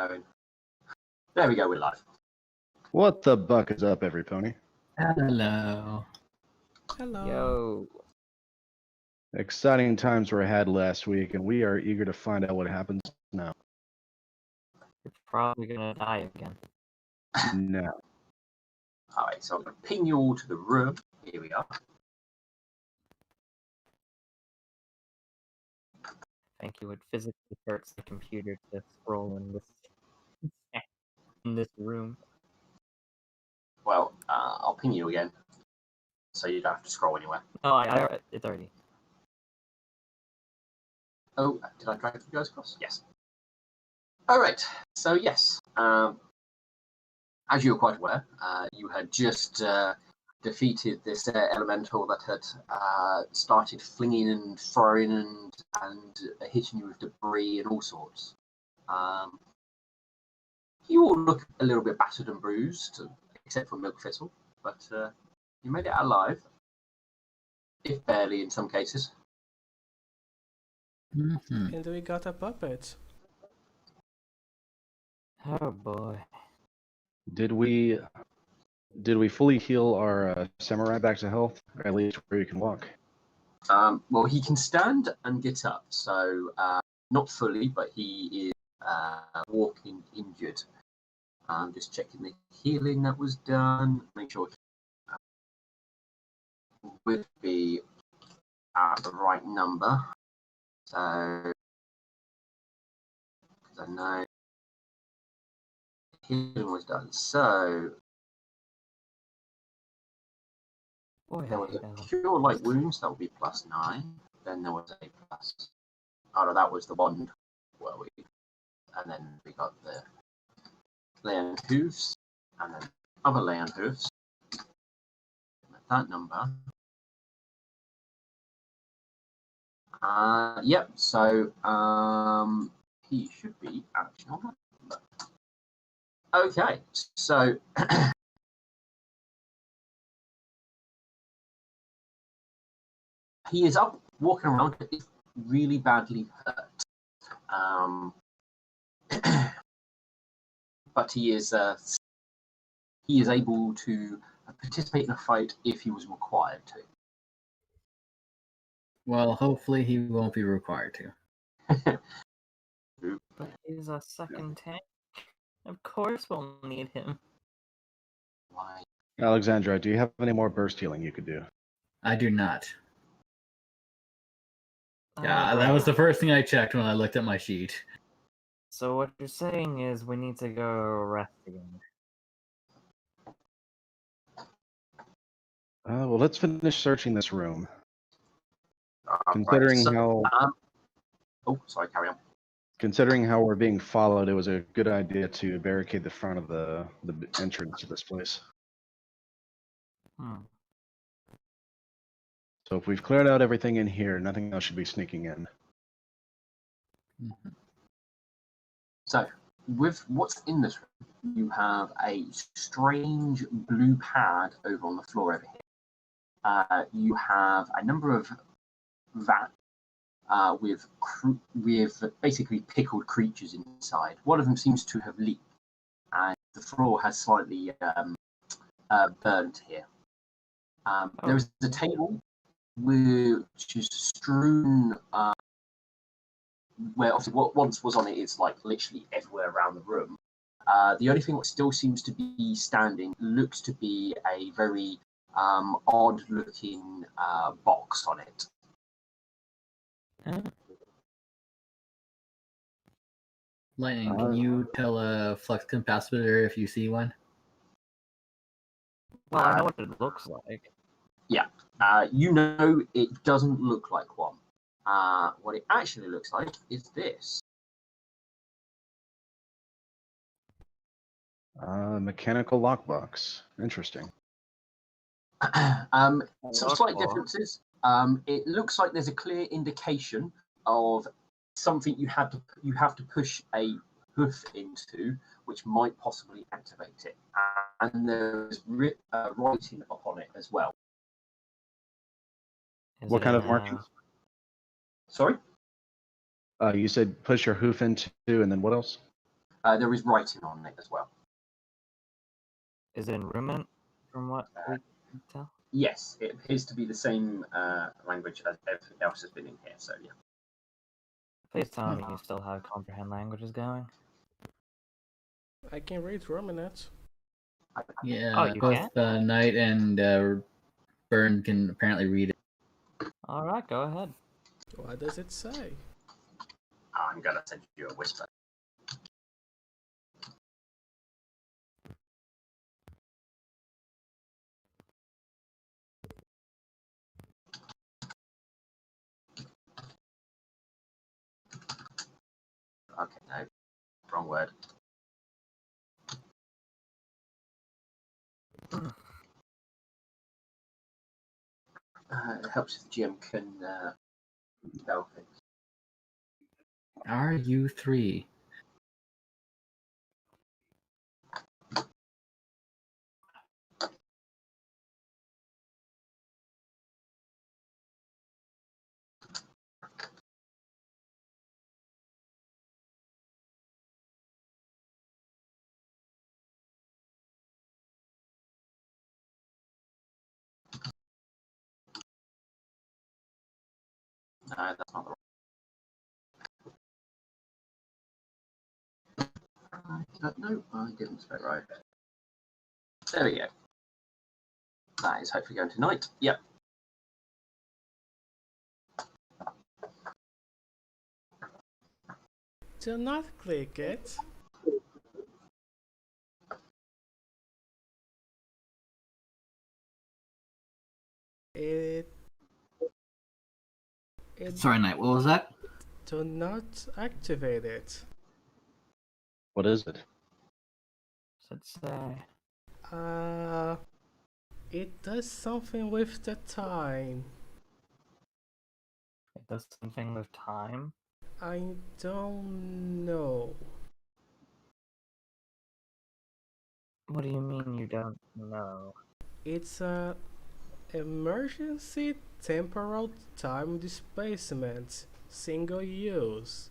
going. There we go, we're live. What the buck is up, every pony? Hello. Hello. Yo. Exciting times were had last week, and we are eager to find out what happens now. You're probably gonna die again. No. Alright, so I'm going to ping you all to the room. Here we are. I think it would physically hurt the computer to scroll in this room. Well, I'll ping you again, so you don't have to scroll anywhere. Oh, it's already. Oh, did I drag you guys across? Yes. Alright, so yes. As you were quite aware, you had just defeated this elemental that had started flinging and throwing and hitting you with debris and all sorts. You all look a little bit battered and bruised, except for Milk Thistle, but you made it out alive, if barely in some cases. Mm-hmm. And we got a puppet. Oh boy. Did we fully heal our samurai back to health, or at least where he can walk? Well, he can stand and get up, so not fully, but he is walking injured. I'm just checking the healing that was done. Make sure he would be at the right number. So, because I know healing was done. So, Boy, there was a cure light wounds, that would be +9. Then there was a plus. Oh no, that was the one where we. And then we got the Leon Hooves, and then other Leon Hooves. That number. Yep, so he should be actually on that number. Okay, so he is up walking around, but is really badly hurt. But he is able to participate in a fight if he was required to. Well, hopefully he won't be required to. But he's a second tank. Of course we'll need him. Why? Alexandra, do you have any more burst healing you could do? I do not. Yeah, that was the first thing I checked when I looked at my sheet. So what you're saying is we need to go rest again. Well, let's finish searching this room. Right, so, carry on. Considering how we're being followed, it was a good idea to barricade the front of the entrance to this place. So if we've cleared out everything in here, nothing else should be sneaking in. Mm-hmm. So, with what's in this room, you have a strange blue pad over on the floor over here. You have a number of vats with basically pickled creatures inside. One of them seems to have leaked, and the floor has slightly burnt here. There is a table which is strewn where obviously what once was on it is like literally everywhere around the room. The only thing that still seems to be standing looks to be a very odd-looking box on it. Lightning, can you tell a flux capacitor if you see one? Well, I know what it looks like. Yeah, you know it doesn't look like one. What it actually looks like is this. Mechanical lockbox. Interesting. Some slight differences. It looks like there's a clear indication of something you have to push a hoof into, which might possibly activate it. And there's writing upon it as well. What kind of markings? Sorry? You said push your hoof into, and then what else? There is writing on it as well. Is it in Rumen, from what we can tell? Yes, it appears to be the same language as everything else has been in here. So yeah. Please tell me you still have comprehend languages going. I can read Romanet. Yeah, Oh, you both Knight and Burn can apparently read it. All right, go ahead. What does it say? I'm gonna send you a whisper. Okay, no, wrong word. It helps if the GM can spell things. RU3. No, that's not the right. No, I didn't spell it right. There we go. That is hopefully going tonight. Yep. Do not click it. It Sorry, Knight, what was that? do not activate it. What is it? Should say. It does something with the time. It does something with time. I don't know. What do you mean you don't know? It's a emergency temporal time displacement, single use.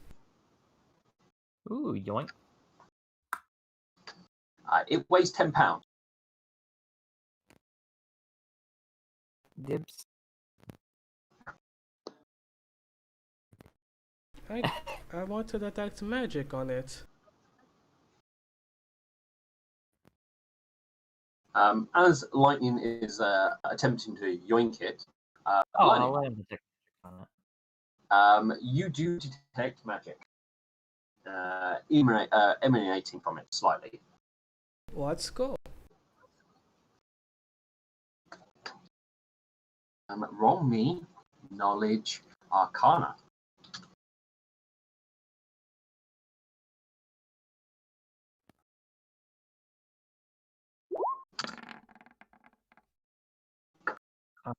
Ooh, yoink. It weighs 10 pounds. Dibs. I want to detect magic on it. As Lightning is attempting to yoink it, Oh, I'll Lightning, let him detect on it. you do detect magic emanating from it slightly. Let's go. Roll me knowledge arcana.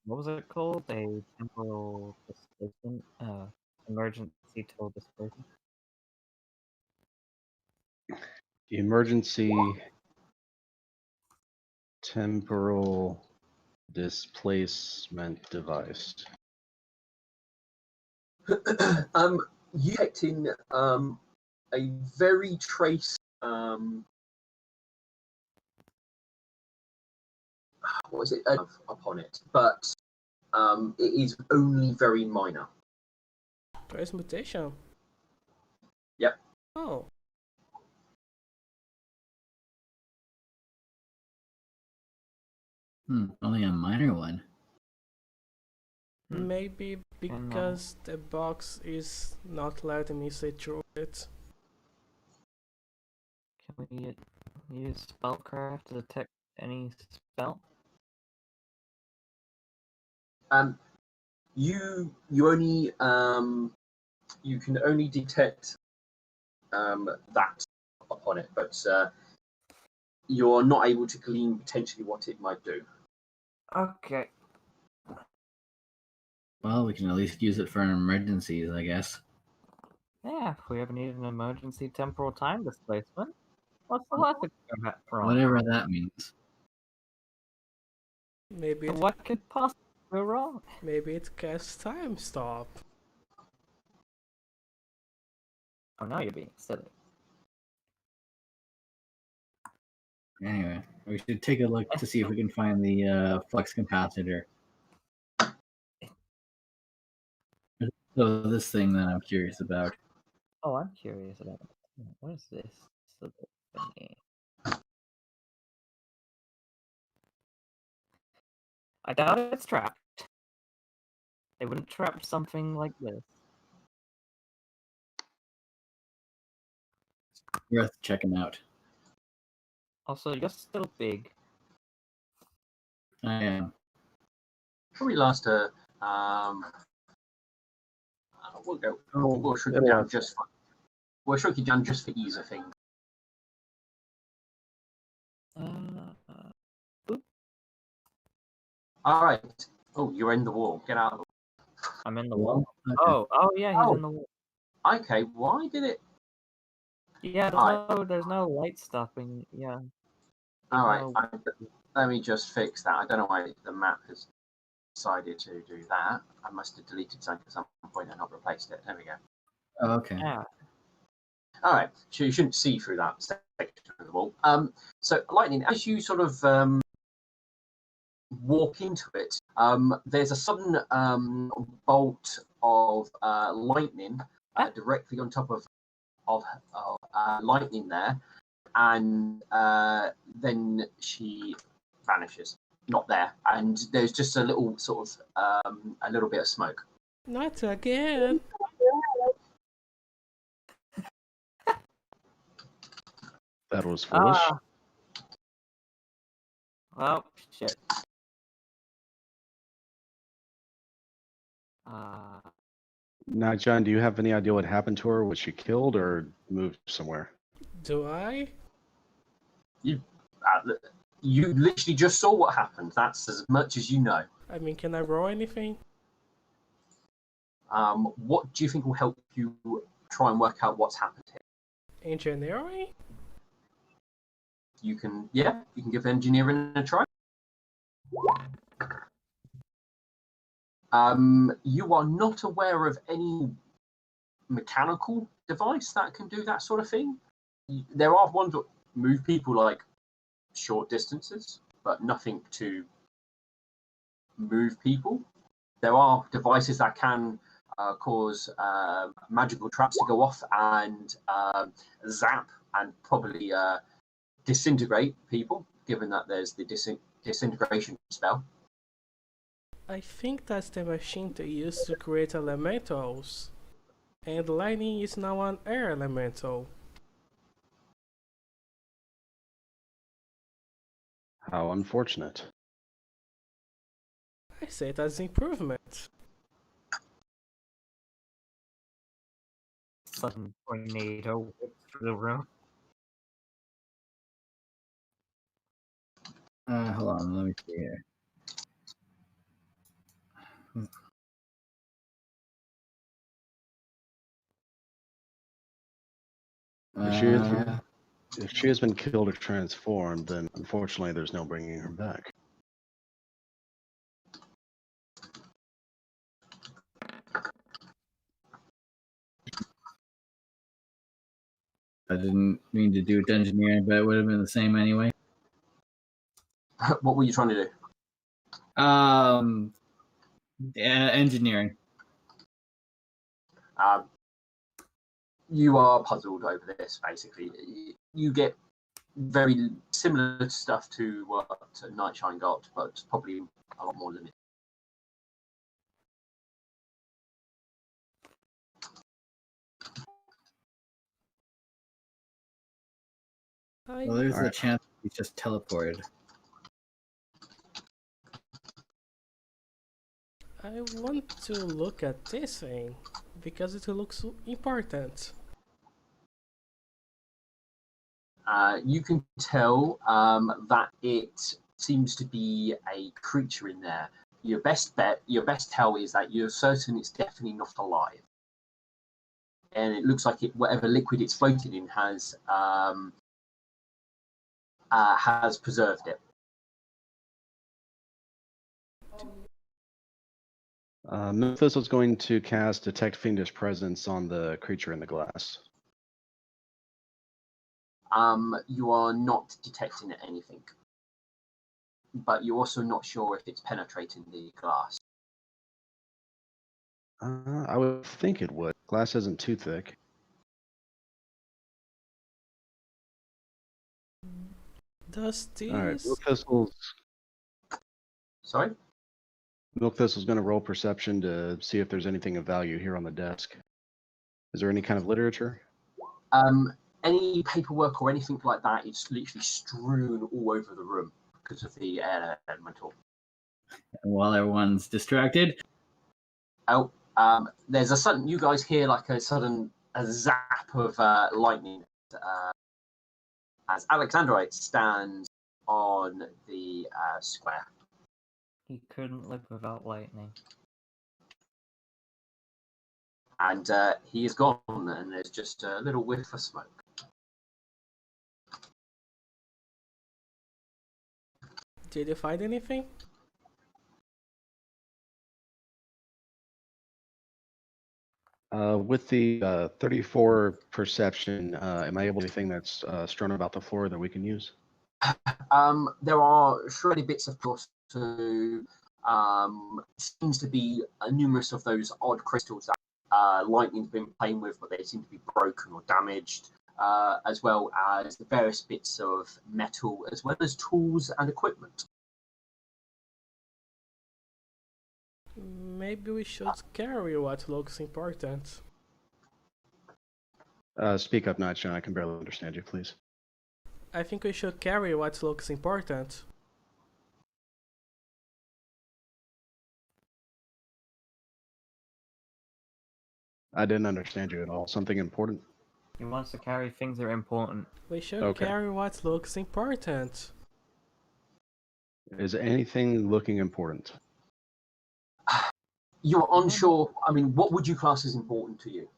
What was it called? A temporal displacement? Emergency total displacement? Emergency temporal displacement device. You detecting a very trace what is it upon it, but it is only very minor. Transmutation. Yep. Oh. Only a minor one. Maybe because the box is not letting me see through it. Can we use spellcraft to detect any spell? You only you can only detect that upon it, but you're not able to glean potentially what it might do. Okay. Well, we can at least use it for emergencies, I guess. Yeah, if we ever need an emergency temporal time displacement, what's the last thing we got from? Whatever that means. Maybe So it, what could possibly go wrong? maybe it casts time stop. Oh, now you're being silly. Anyway, we should take a look to see if we can find the flux capacitor. So this thing that I'm curious about. Oh, I'm curious about it. What is this? Little thingy? I doubt it's trapped. They wouldn't trap something like this. Worth checking out. Also, you're still big. I am. Probably last we'll go. We'll shrink it down just for. We'll shrink it down just for ease of things. All right. Oh, you're in the wall. Get out of the wall. I'm in the wall. Okay. Oh yeah, he's in the wall. Okay. Why did it? Yeah, Alright. there's no light stopping. Yeah. All right. No- Let me just fix that. I don't know why the map has decided to do that. I must have deleted something at some point and not replaced it. There we go. Oh, okay. Yeah. All right. So you shouldn't see through that section of the wall. So lightning, as you sort of walk into it, there's a sudden bolt of lightning directly on top of lightning there, and then she vanishes. Not there, and there's just a little sort of a little bit of smoke. Not again. That was foolish. Well, shit. Now, John, do you have any idea what happened to her? Was she killed or moved somewhere? Do I? You literally just saw what happened. That's as much as you know. I mean, can I roll anything? What do you think will help you try and work out what's happened here? Engineering? You can give engineering a try. You are not aware of any mechanical device that can do that sort of thing. There are ones that move people like short distances, but nothing to move people. There are devices that can cause magical traps to go off and zap and probably disintegrate people, given that there's the disintegration spell. I think that's the machine they use to create elementals. And lightning is now an air elemental. How unfortunate. I say that's improvement. Sudden tornado whips through the room. Hold on, let me see here. If she has been killed or transformed, then unfortunately there's no bringing her back. I didn't mean to do it to engineering, but it would have been the same anyway. What were you trying to do? Engineering. You are puzzled over this, basically. You get very similar stuff to what Nightshine got, but probably a lot more limited. Well, there's a chance he's just teleported. I want to look at this thing because it looks important. You can tell that it seems to be a creature in there. Your best tell is that you're certain it's definitely not alive. And it looks like whatever liquid it's floating in has preserved it. Memphis was going to cast Detect Fiendish Presence on the creature in the glass. You are not detecting anything, but you're also not sure if it's penetrating the glass. I would think it would. Glass isn't too thick. Does All right, this... Sorry? Milk Thistle's going to roll perception to see if there's anything of value here on the desk. Is there any kind of literature? Any paperwork or anything like that is literally strewn all over the room because of the air elemental. While everyone's distracted. Oh, there's a sudden. You guys hear like a zap of lightning as Alexandrite stands on the square. He couldn't live without lightning. And he is gone, and there's just a little whiff of smoke. Did you find anything? With the 34 perception, am I able to see anything that's strewn about the floor that we can use? There are shreddy bits of glass. Seems to be numerous of those odd crystals that lightning's been playing with, but they seem to be broken or damaged, as well as the various bits of metal, as well as tools and equipment. Maybe we should carry what looks important. Speak up, Nightshine. I can barely understand you, please. I think we should carry what looks important. I didn't understand you at all. Something important? He wants to carry things that are important. We should Okay. carry what looks important. Is anything looking important? You're unsure. I mean, what would you class as important to you?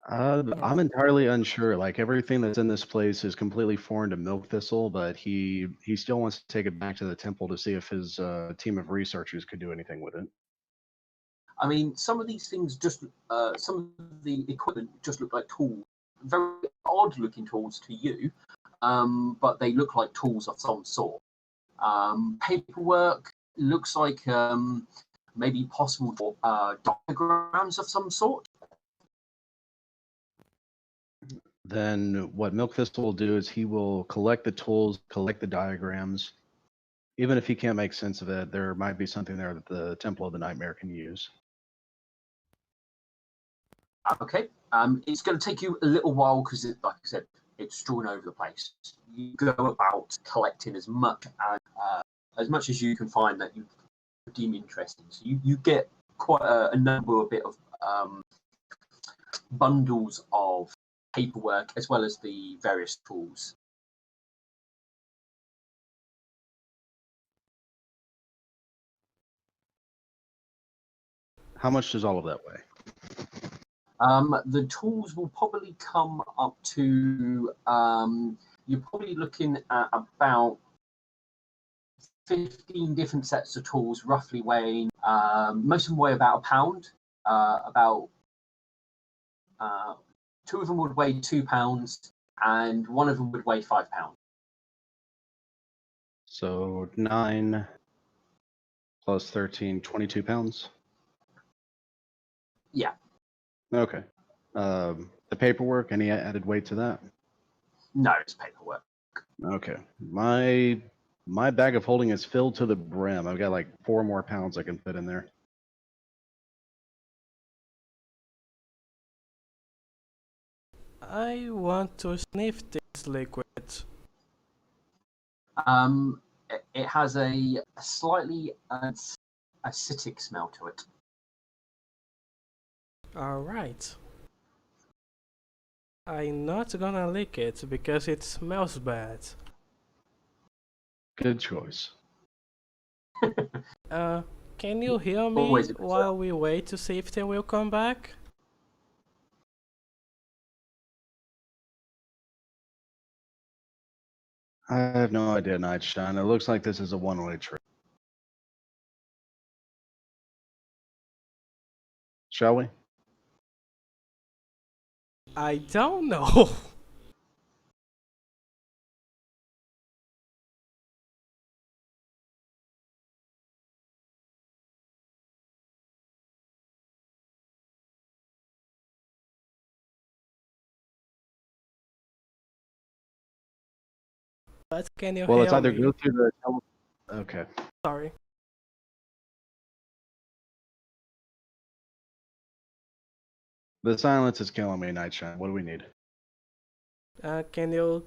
I'm entirely unsure. Like, everything that's in this place is completely foreign to Milk Thistle, but he still wants to take it back to the temple to see if his team of researchers could do anything with it. I mean, some of these things some of the equipment just look like tools, very odd looking tools to you, but they look like tools of some sort. Paperwork looks like maybe possible for diagrams of some sort. Then what Milk Thistle will do is he will collect the tools, collect the diagrams. Even if he can't make sense of it, there might be something there that the Temple of the Nightmare can use. Okay. It's going to take you a little while because, like I said, it's strewn over the place. You go about collecting as much as you can find that you deem interesting. So you get quite a number of bundles of paperwork as well as the various tools. How much does all of that weigh? The tools will probably come up to you're probably looking at about 15 different sets of tools, roughly weighing most of them weigh about a pound. About 2 of them would weigh 2 pounds, and 1 of them would weigh 5 pounds. So 9 plus 13, 22 pounds? Yeah. Okay. The paperwork, any added weight to that? No, it's paperwork. Okay. My bag of holding is filled to the brim. I've got like 4 more pounds I can fit in there. I want to sniff this liquid. It has a slightly acidic smell to it. Alright. I'm not gonna lick it because it smells bad. Good choice. Can you heal me Always a good while we wait to see if they will come back? I have no idea, Nightshine. It looks like this is a one-way trip. Shall we? I don't know. But can you Well, it's hear either me? go through the. Okay. Sorry. The silence is killing me, Nightshine. What do we need? Can you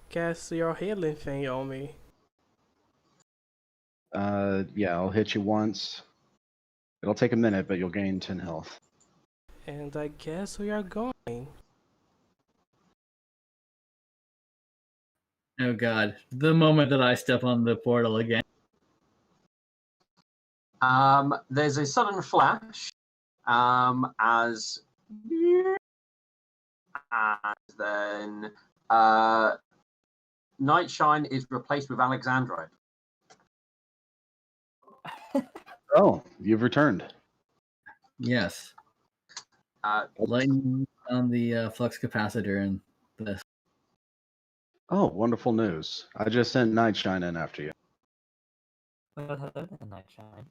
cast your healing thing on me? Yeah, I'll hit you once. It'll take a minute, but you'll gain 10 health. And I guess we are going. Oh god, the moment that I step on the portal again. There's a sudden flash as then Nightshine is replaced with Alexandrite. Oh, you've returned. Yes. Uh, Lightning on the flux capacitor and this. Oh, wonderful news. I just sent Nightshine in after you. Well, hello there, Nightshine.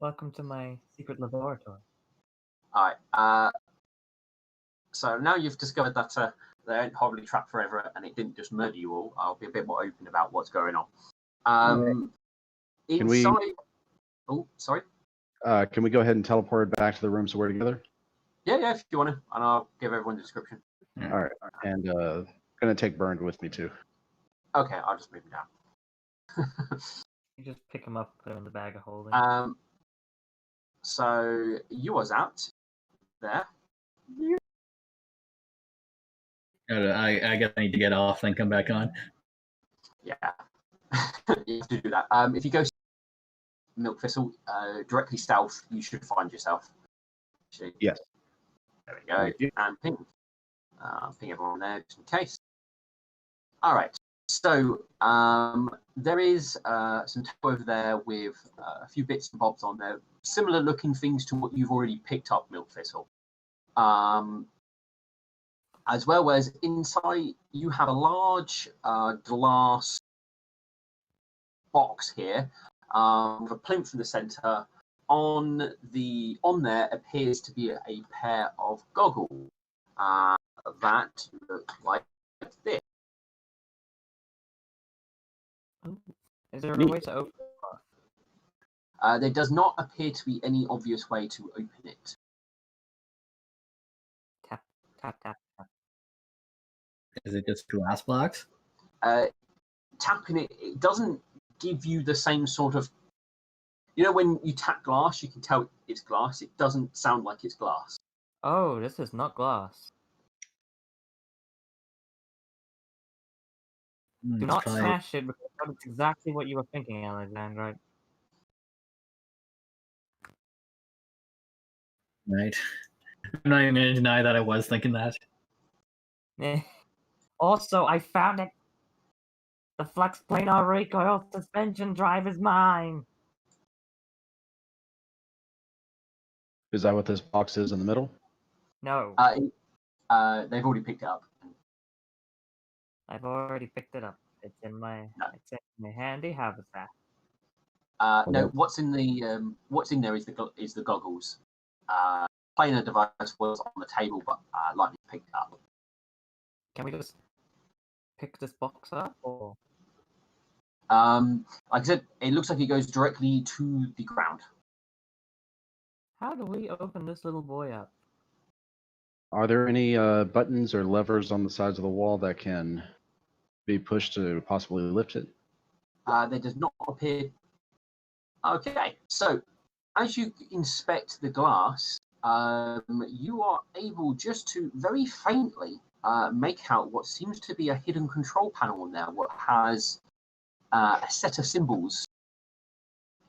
Welcome to my secret laboratory. all right. So now you've discovered that they aren't horribly trapped forever, and it didn't just murder you all. I'll be a bit more open about what's going on. Can we- Inside. Oh, sorry. Can we go ahead and teleport back to the room so we're together? Yeah, if you want to, and I'll give everyone the description. All right. And gonna take Burned with me too. Okay, I'll just move him down. You just pick him up, put him in the bag of holding. So you was out there. I guess I need to get off and come back on. Yeah, you have to do that. If you go Milk Thistle directly south, you should find yourself. Yes. There we go. Thank you. And ping. Ping everyone there just in case. All right. So there is some tape over there with a few bits and bobs on there, similar looking things to what you've already picked up, Milk Thistle. As well as inside, you have a large glass box here with a plinth in the center. On there appears to be a pair of goggles that look like this. Is there a way to open it? There does not appear to be any obvious way to open it. Tap, tap, tap, tap. Is it just glass blocks? Tapping it doesn't give you the same sort of. You know, when you tap glass, you can tell it's glass. It doesn't sound like it's glass. Oh, this is not glass. Do not smash it because that's exactly what you were thinking, Alexandra. Right. I'm not even gonna deny that I was thinking that. Also, I found it. The flux planar recoil suspension drive is mine. Is that what this box is in the middle? No, They've already picked it up. I've already picked it up. It's in my handy haversack. No, what's in there is the goggles. Planar device was on the table, but Lightning picked it up. Can we just pick this box up, or? Like I said, it looks like it goes directly to the ground. How do we open this little boy up? Are there any buttons or levers on the sides of the wall that can be pushed to possibly lift it? There does not appear. Okay, so as you inspect the glass, you are able just to very faintly make out what seems to be a hidden control panel in there. What has a set of symbols.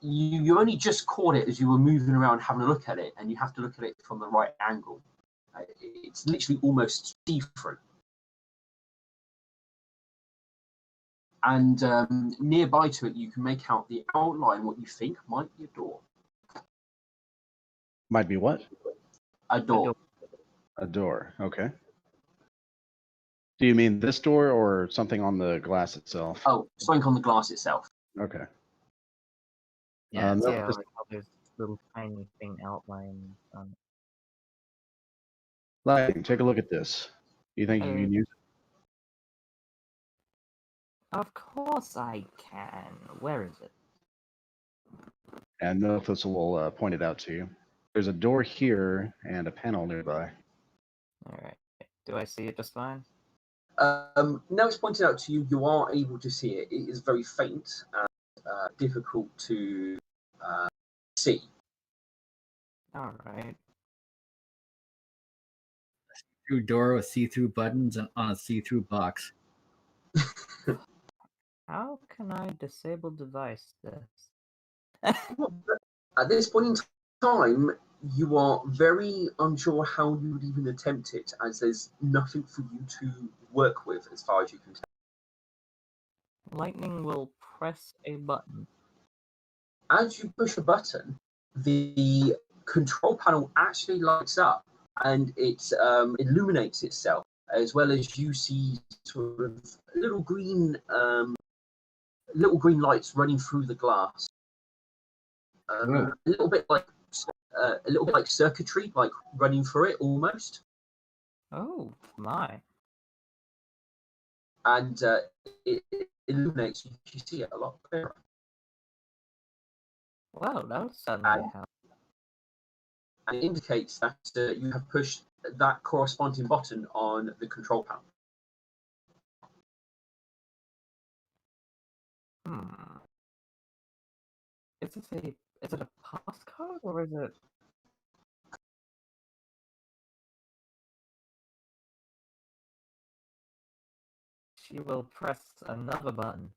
You only just caught it as you were moving around having a look at it, and you have to look at it from the right angle. It's literally almost see-through. And nearby to it, you can make out the outline, what you think might be a door. Might be what? A door. A door. Okay. Do you mean this door or something on the glass itself? Oh, something on the glass itself. Okay. Yeah, No, Yeah, like how there's little tiny thing outlined on it. Lightning, take a look at this. You think you can use Of course I can. Where is it? And Milthus will point it out to you. There's a door here and a panel nearby. Alright. Do I see it just fine? Now it's pointed out to you, you are able to see it. It is very faint and difficult to see. Alright. Through door with see-through buttons and on a see-through box. How can I disable device this? At this point in time, you are very unsure how you would even attempt it, as there's nothing for you to work with as far as you can tell. Lightning will press a button. As you push a button, the control panel actually lights up and it illuminates itself, as well as you see sort of little green lights running through the glass. A little bit like circuitry, like running through it almost. Oh my. And it illuminates. You see it a lot clearer. Wow, that was suddenly help. And it indicates that you have pushed that corresponding button on the control panel. Is it a passcode or is it? She will press another button.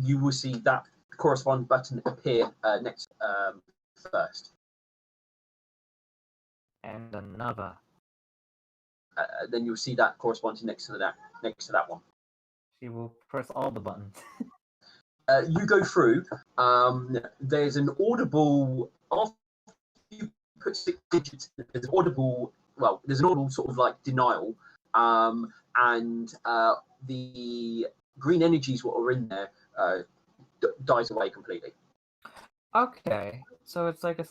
You will see that corresponding button appear next first. And another. Then you'll see that corresponding next to that one. She will press all the buttons. You go through. There's an audible. After you put 6 digits, there's an audible. Well, there's an audible sort of like denial, and the green energies what are in there dies away completely. Okay, so it's like a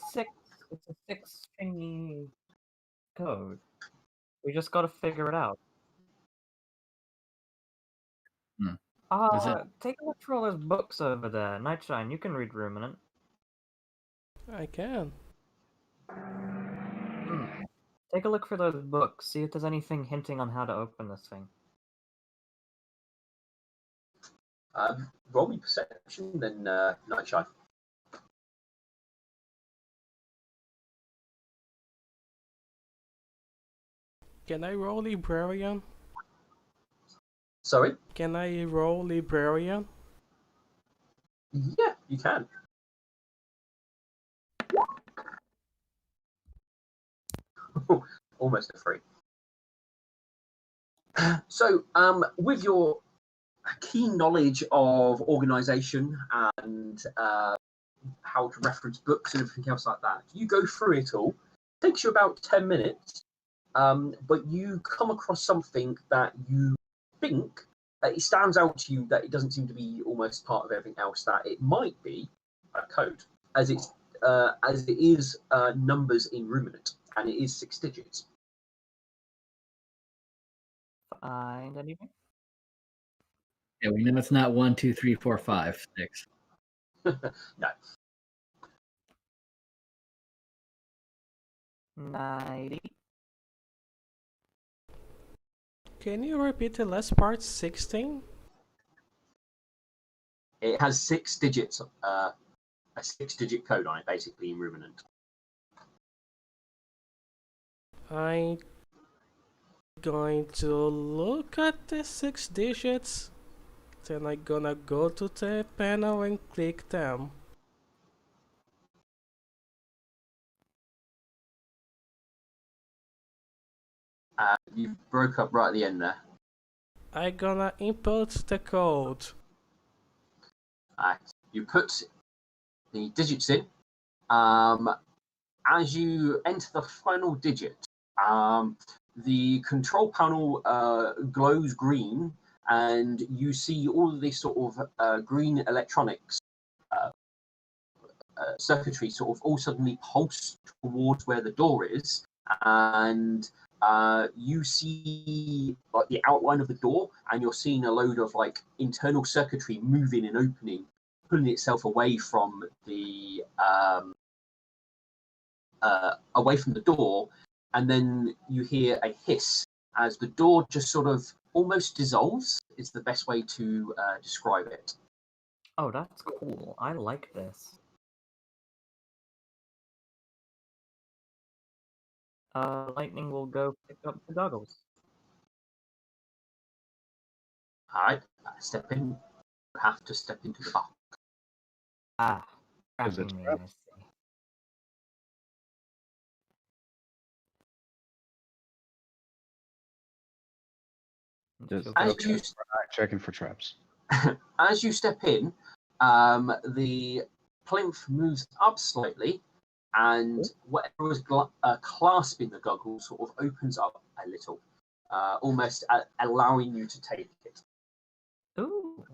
6-stringy code. We just gotta figure it out. Take a look for all those books over there. Nightshine, you can read Ruminant. I can. Take a look for those books. See if there's anything hinting on how to open this thing. Roll me perception, then Nightshine. Can I roll Librarian? Sorry? Can I roll Librarian? Yeah, you can. Almost a 3. So, with your keen knowledge of organisation and how to reference books and everything else like that, you go through it all. It takes you about 10 minutes, but you come across something that you think it stands out to you that it doesn't seem to be almost part of everything else, that it might be a code, as it is numbers in Ruminant, and it is 6 digits. Find anything? Yeah, we know it's not 1, 2, 3, 4, 5, 6. No. 90. Can you repeat the last part? 16? It has 6 digits, a 6-digit code on it, basically, in Ruminant. I'm going to look at the 6 digits. Then I'm gonna go to the panel and click them. You broke up right at the end there. I'm gonna input the code. You put the digits in. As you enter the final digit, the control panel glows green, and you see all of this sort of green electronics circuitry sort of all suddenly pulse towards where the door is, and you see like the outline of the door, and you're seeing a load of like internal circuitry moving and opening, pulling itself away from the door, and then you hear a hiss as the door just sort of almost dissolves. Is the best way to describe it. Oh, that's cool. I like this. Lightning will go pick up the goggles. All right, step in. You have to step into the box. Ah, Is it trapping me, trapped? I see. Just She'll As go you checking for traps. as you step in, the plinth moves up slightly, and whatever was clasping the goggles sort of opens up a little, almost allowing you to take it. Ooh.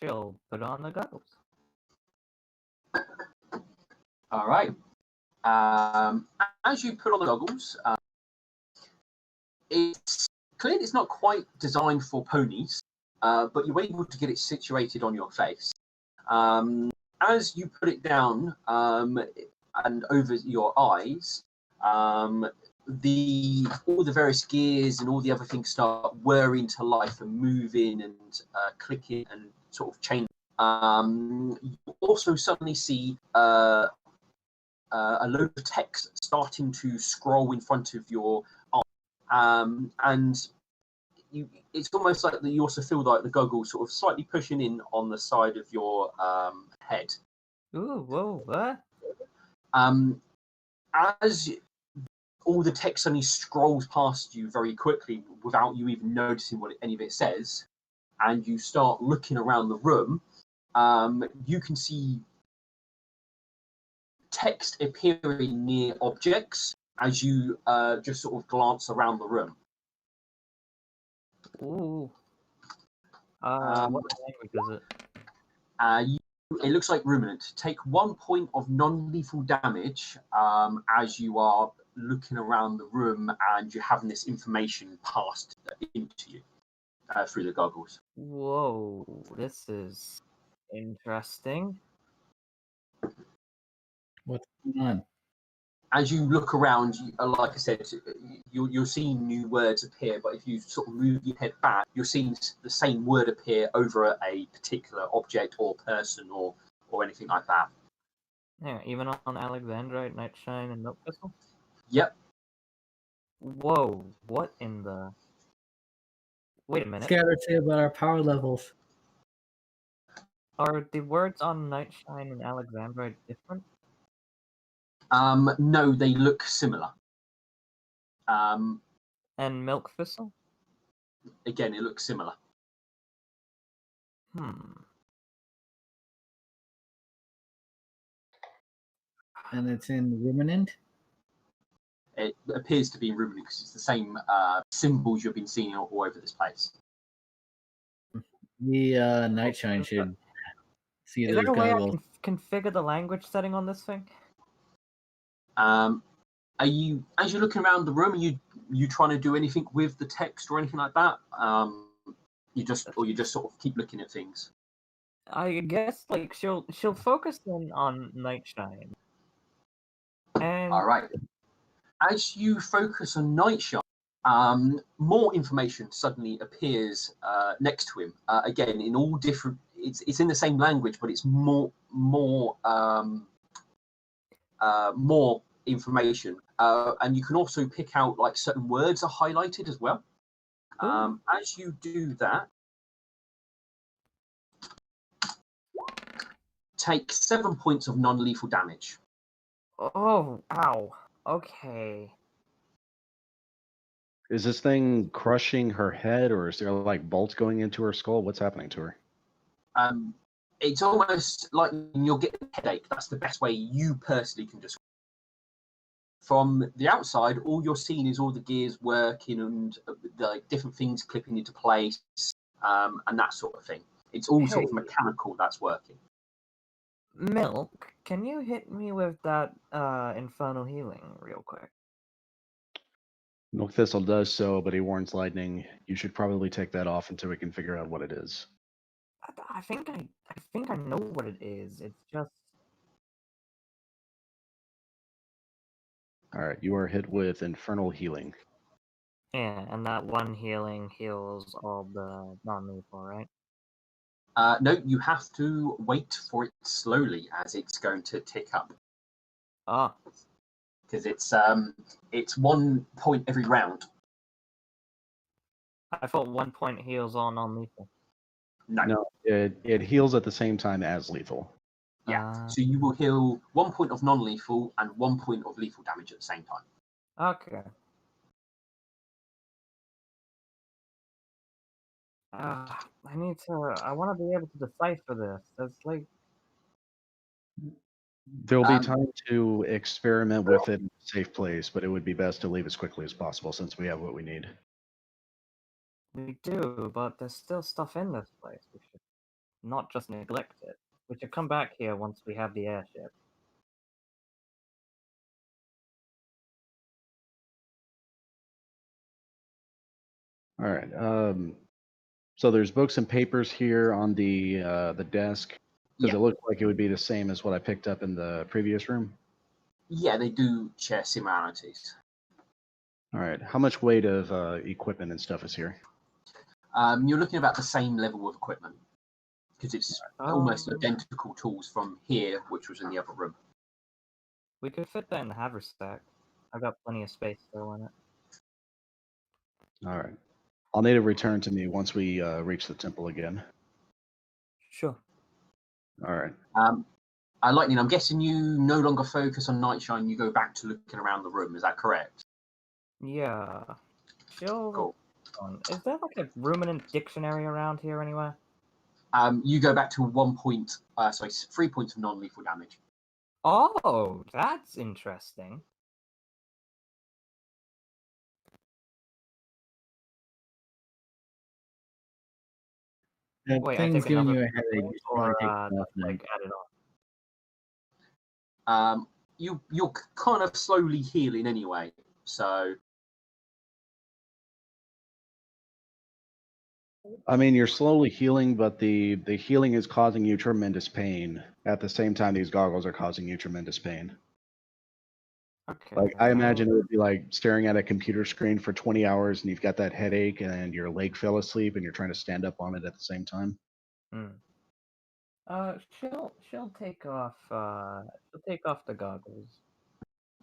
She'll put on the goggles. All right. As you put on the goggles, it's clear it's not quite designed for ponies, but you're able to get it situated on your face. As you put it down and over your eyes, all the various gears and all the other things start whirring to life and moving and clicking and sort of changing. You also suddenly see a load of text starting to scroll in front of your eye, and it's almost like you also feel like the goggles sort of slightly pushing in on the side of your head. Ooh, whoa, what? As all the text suddenly scrolls past you very quickly without you even noticing what any of it says, and you start looking around the room, you can see text appearing near objects as you just sort of glance around the room. Ooh. What language is it? It looks like ruminant. Take 1 point of non-lethal damage as you are looking around the room and you're having this information passed into you through the goggles. Whoa, this is interesting. What's going on? As you look around, like I said, you're seeing new words appear, but if you sort of move your head back, you're seeing the same word appear over a particular object or person or anything like that. Yeah, even on Alexandrite, Nightshine, and Milk Thistle? Yep. Whoa, what in the... Wait a minute. Scatter say about our power levels. Are the words on Nightshine and Alexandrite different? No, they look similar. And Milk Thistle? Again, it looks similar. And it's in ruminant? It appears to be in ruminant because it's the same symbols you've been seeing all over this place. The Nightshine should see Is those there a way I goggles. can configure the language setting on this thing? Are you, as you're looking around the room, are you trying to do anything with the text or anything like that? You just sort of keep looking at things. I guess like she'll focus in on Nightshine. And All right. As you focus on Nightshine, more information suddenly appears next to him. Again, in all different. It's in the same language, but it's more information. And you can also pick out like certain words are highlighted as well. As you do that, take 7 points of non-lethal damage. oh, ow. Okay. Is this thing crushing her head, or is there like bolts going into her skull? What's happening to her? It's almost like you'll get a headache. That's the best way you personally can describe it. From the outside, all you're seeing is all the gears working and the different things clipping into place and that sort of thing. It's all sort of mechanical that's working. Milk, can you hit me with that infernal healing real quick? Milk Thistle does so, but he warns Lightning. You should probably take that off until we can figure out what it is. I think I know what it is. It's just All right, you are hit with Infernal Healing. yeah, and that one healing heals all the non-lethal, right? No, you have to wait for it slowly as it's going to tick up. Ah, Because it's 1 point every round. I thought 1 point heals all non-lethal. No, it heals at the same time as lethal. Yeah. So you will heal 1 point of non-lethal and 1 point of lethal damage at the same time. Okay. I need to. I want to be able to decipher this. It's like There'll be time to experiment with it in a safe place, but it would be best to leave as quickly as possible since we have what we need. we do, but there's still stuff in this place. We should not just neglect it. We should come back here once we have the airship. All right. So there's books and papers here on the desk. Does it look like it would be the same as what I picked up in the previous room? Yeah, they do share similarities. All right. How much weight of equipment and stuff is here? You're looking at about the same level of equipment because it's almost identical tools from here, which was in the other room. We could fit that in the haversack. I've got plenty of space still in it. All right. I'll need it returned to me once we reach the temple again. Sure. All right. Lightning, I'm guessing you no longer focus on Nightshine. You go back to looking around the room. Is that correct? Yeah. Chill. Cool. Is there like a ruminant dictionary around here anywhere? You go back to 1 point. 3 points of non-lethal damage. Oh, that's interesting. That Wait, thing's giving you a headache. point, You should probably take or it off then. like add it on. You're kind of slowly healing anyway, so. I mean, you're slowly healing, but the healing is causing you tremendous pain. At the same time, these goggles are causing you tremendous pain. Okay. Like, I imagine it would be like staring at a computer screen for 20 hours and you've got that headache and your leg fell asleep and you're trying to stand up on it at the same time. She'll take off the goggles.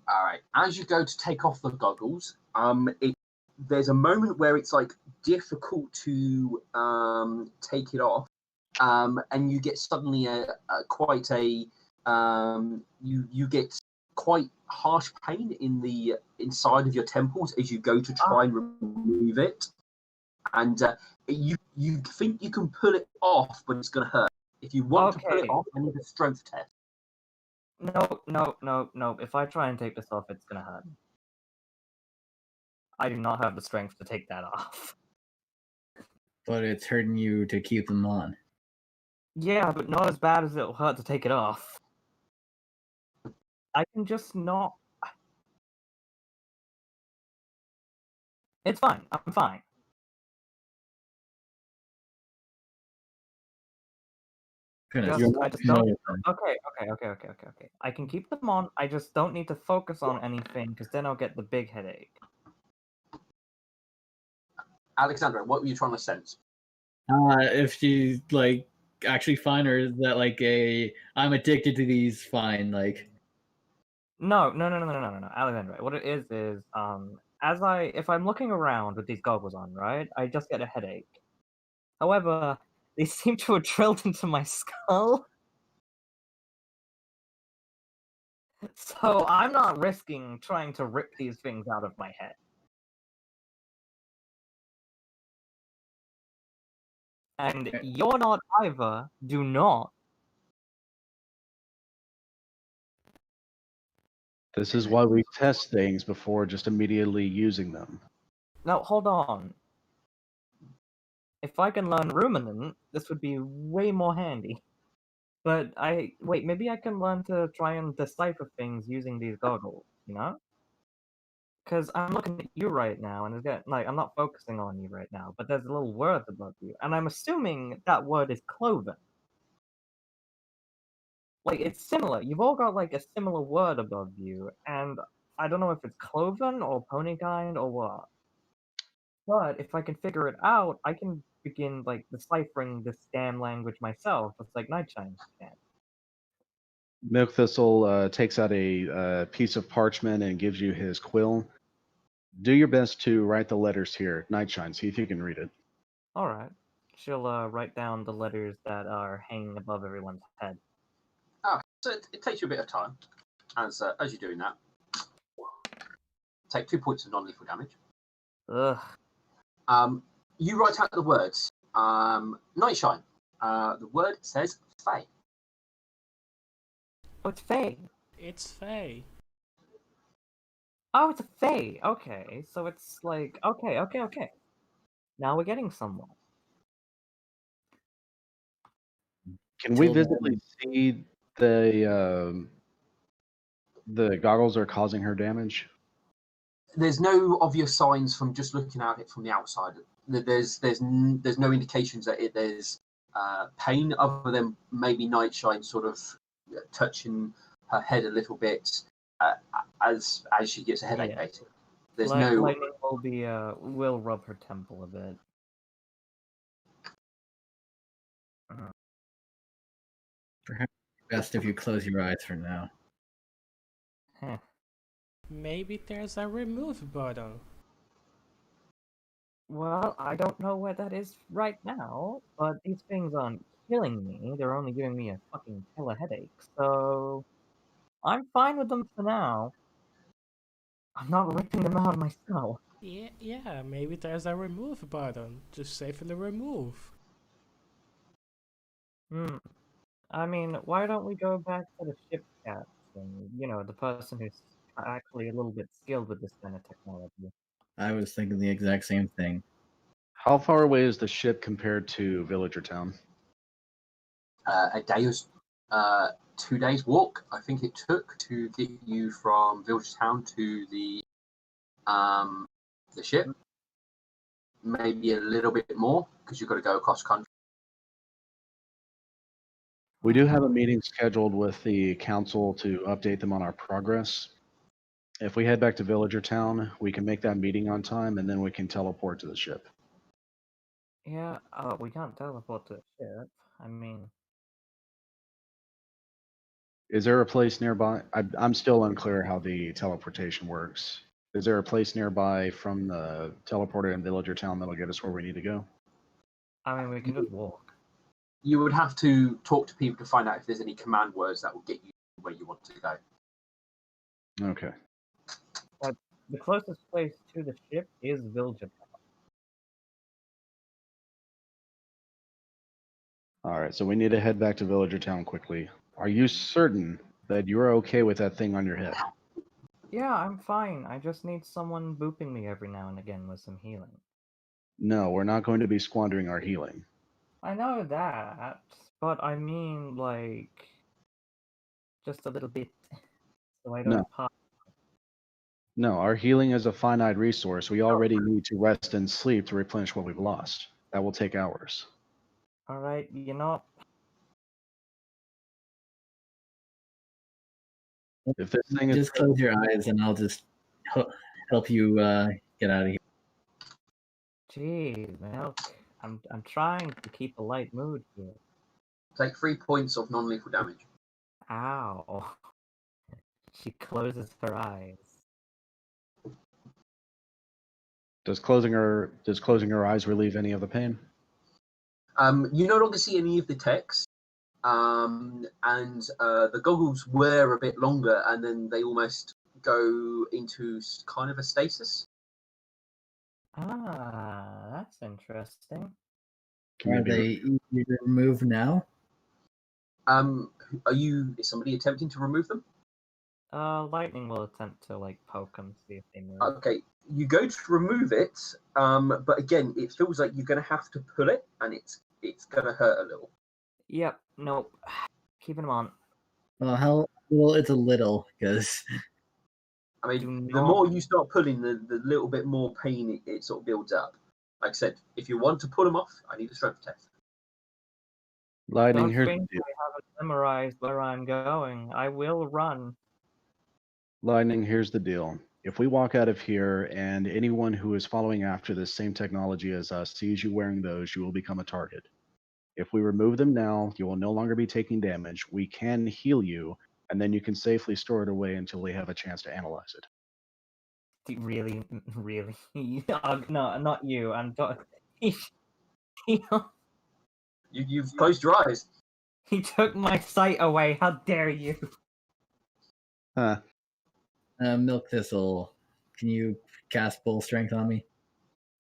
All right. As you go to take off the goggles, there's a moment where it's like difficult to take it off, and you get suddenly you get quite harsh pain in the inside of your temples as you go to try and remove it, and you think you can pull it off, but it's going to hurt. If you want to pull it off, I need a strength test. No. If I try and take this off, it's gonna hurt. I do not have the strength to take that off. But it's hurting you to keep them on. Yeah, but not as bad as it'll hurt to take it off. I can just not. It's fine. I'm fine. Okay. I can keep them on. I just don't need to focus on anything because then I'll get the big headache. Alexandra, what were you trying to sense? If she's like actually fine, or is that like I'm addicted to these fine? Like, no, Alexandra. What it is if I'm looking around with these goggles on, right, I just get a headache. However, they seem to have drilled into my skull. So I'm not risking trying to rip these things out of my head. And you're not either. Do not. This is why we test things before just immediately using them. Now, hold on. If I can learn ruminant, this would be way more handy. But maybe I can learn to try and decipher things using these goggles, you know? Because I'm looking at you right now, and I'm not focusing on you right now, but there's a little word above you, and I'm assuming that word is cloven. Like, it's similar. You've all got, like, a similar word above you, and I don't know if it's cloven or ponykind or what. But if I can figure it out, I can begin, like, deciphering this damn language myself, just like Nightshine can. Milk Thistle takes out a piece of parchment and gives you his quill. Do your best to write the letters here. Nightshine, see if you can read it. Alright. She'll write down the letters that are hanging above everyone's head. Oh, so it takes you a bit of time. As you're doing that, take 2 points of non-lethal damage. Ugh. You write out the words. Nightshine. The word says Fae. Oh, it's Fae. It's Faye. Oh, it's a Fae. Okay, so it's like okay. Now we're getting somewhere. Can we Till then- visibly see the goggles are causing her damage? There's no obvious signs from just looking at it from the outside. There's no indications that there's pain other than maybe Nightshine sort of touching her head a little bit as she gets a headache. Yeah. Basically, there's Lightning will rub her temple a bit. Perhaps best if you close your eyes for now. Heh. Maybe there's a remove button. Well, I don't know where that is right now, but these things aren't killing me. They're only giving me a fucking killer headache, so I'm fine with them for now. I'm not ripping them out myself. Yeah, maybe there's a remove button to safely remove. I mean, why don't we go back to the ship captain? You know, the person who's actually a little bit skilled with this kind of technology. I was thinking the exact same thing. How far away is the ship compared to Villager Town? a day or 2 days walk. I think it took to get you from Village Town to the ship. Maybe a little bit more because you've got to go across country. We do have a meeting scheduled with the council to update them on our progress. If we head back to Villager Town, we can make that meeting on time, and then we can teleport to the ship. Yeah, we can't teleport to the ship. I mean, Is there a place nearby? I'm still unclear how the teleportation works. Is there a place nearby from the teleporter in Villager Town that'll get us where we need to go? we can just walk. You would have to talk to people to find out if there's any command words that will get you where you want to go. Okay. The closest place to the ship is Villager. All right, so we need to head back to Villager Town quickly. Are you certain that you're okay with that thing on your head? Yeah, I'm fine. I just need someone booping me every now and again with some healing. No, we're not going to be squandering our healing. I know that, but I mean, like, just a little bit, so I don't No. pop. No, our healing is a finite resource. We already need to rest and sleep to replenish what we've lost. That will take hours. All right, you know. If this thing is Just close your eyes and I'll just help you get out of here. Jeez, Milk. I'm trying to keep a light mood here. Take 3 points of non-lethal damage. Ow. She closes her eyes. does closing her eyes relieve any of the pain? You no longer see any of the text, and the goggles were a bit longer, and then they almost go into kind of a stasis. Ah, that's interesting. Can Are we they easy to remove now? Is somebody attempting to remove them? Lightning will attempt to like poke them, see if they move. Okay, you go to remove it, but again, it feels like you're going to have to pull it, and it's going to hurt a little. Yep, nope. Keeping them on. Well, how little? It's a little, because I mean, Do the not- more you start pulling, the little bit more pain it sort of builds up. Like I said, if you want to pull them off, I need a strength test. Lightning, Don't here's think I haven't memorized where I'm going. I will run. Lightning, here's the deal. If we walk out of here and anyone who is following after this same technology as us sees you wearing those, you will become a target. If we remove them now, you will no longer be taking damage. We can heal you, and then you can safely store it away until we have a chance to analyze it. Really? Really? No, not you. I'm You've closed your eyes. He took my sight away. How dare you? Huh. Milk Thistle, can you cast Bull Strength on me?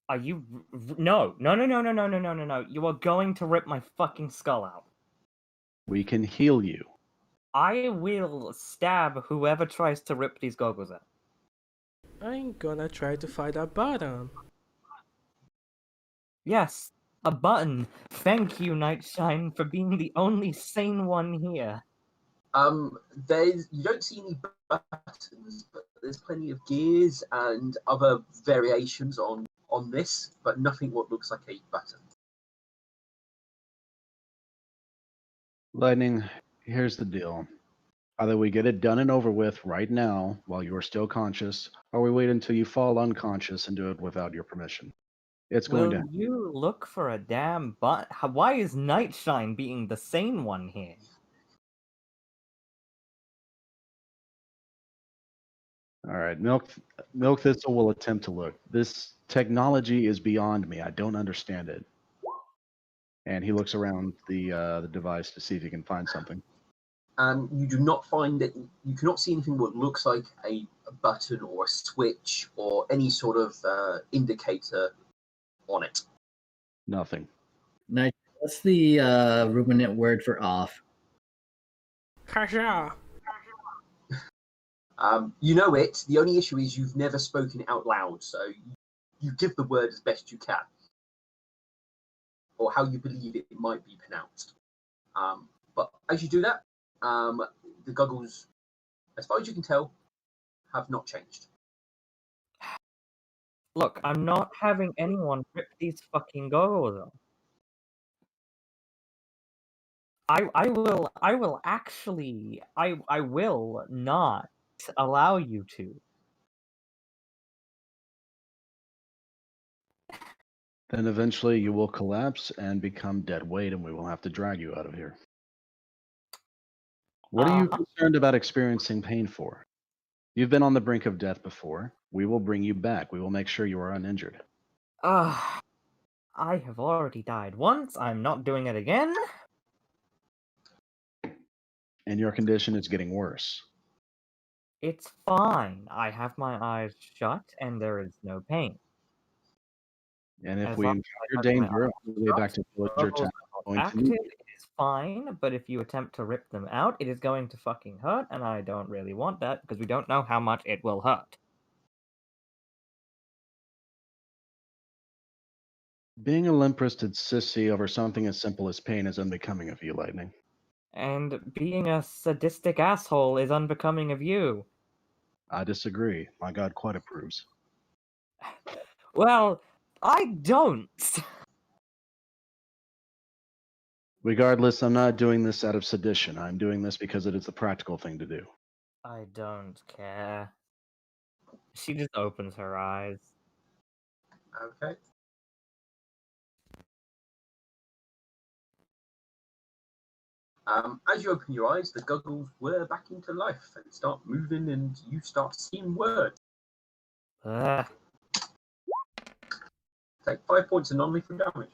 Are you? No. You are going to rip my fucking skull out. We can heal you. I will stab whoever tries to rip these goggles out. I'm gonna try to find a button. Yes, a button. Thank you, Nightshine, for being the only sane one here. You don't see any buttons, but there's plenty of gears and other variations on this, but nothing what looks like a button. Lightning, here's the deal. Either we get it done and over with right now while you are still conscious, or we wait until you fall unconscious and do it without your permission. It's going Will to. you look for a damn button? Why is Nightshine being the sane one here? All right, Milk Thistle will attempt to look. This technology is beyond me. I don't understand it. And he looks around the device to see if he can find something. And you do not find that you cannot see anything what looks like a button or a switch or any sort of indicator on it. Nothing. Nice. What's the ruminant word for off? Kasha! You know it. The only issue is you've never spoken it out loud, so you give the word as best you can, or how you believe it might be pronounced. But as you do that, the goggles, as far as you can tell, have not changed. Look, I'm not having anyone rip these fucking goggles off. I will actually, I will not allow you to. Then eventually you will collapse and become dead weight, and we will have to drag you out of here. What are you concerned about experiencing pain for? You've been on the brink of death before. We will bring you back. We will make sure you are uninjured. I have already died once. I'm not doing it again. And your condition is getting worse. It's fine. I have my eyes shut and there is no pain. And if As we long as encounter I have my danger eyes on the way back to villager goggles town, are going active, to it is fine, but if you attempt to rip them out, it is going to fucking hurt, and I don't really want that because we don't know how much it will hurt. being a limp-wristed sissy over something as simple as pain is unbecoming of you, Lightning. And being a sadistic asshole is unbecoming of you. I disagree. My God quite approves. Well, I don't. Regardless, I'm not doing this out of sedition. I'm doing this because it is the practical thing to do. I don't care. She just opens her eyes. Okay. As you open your eyes, the goggles whir back into life and start moving, and you start seeing words. Ugh. Take 5 points of non-lethal damage.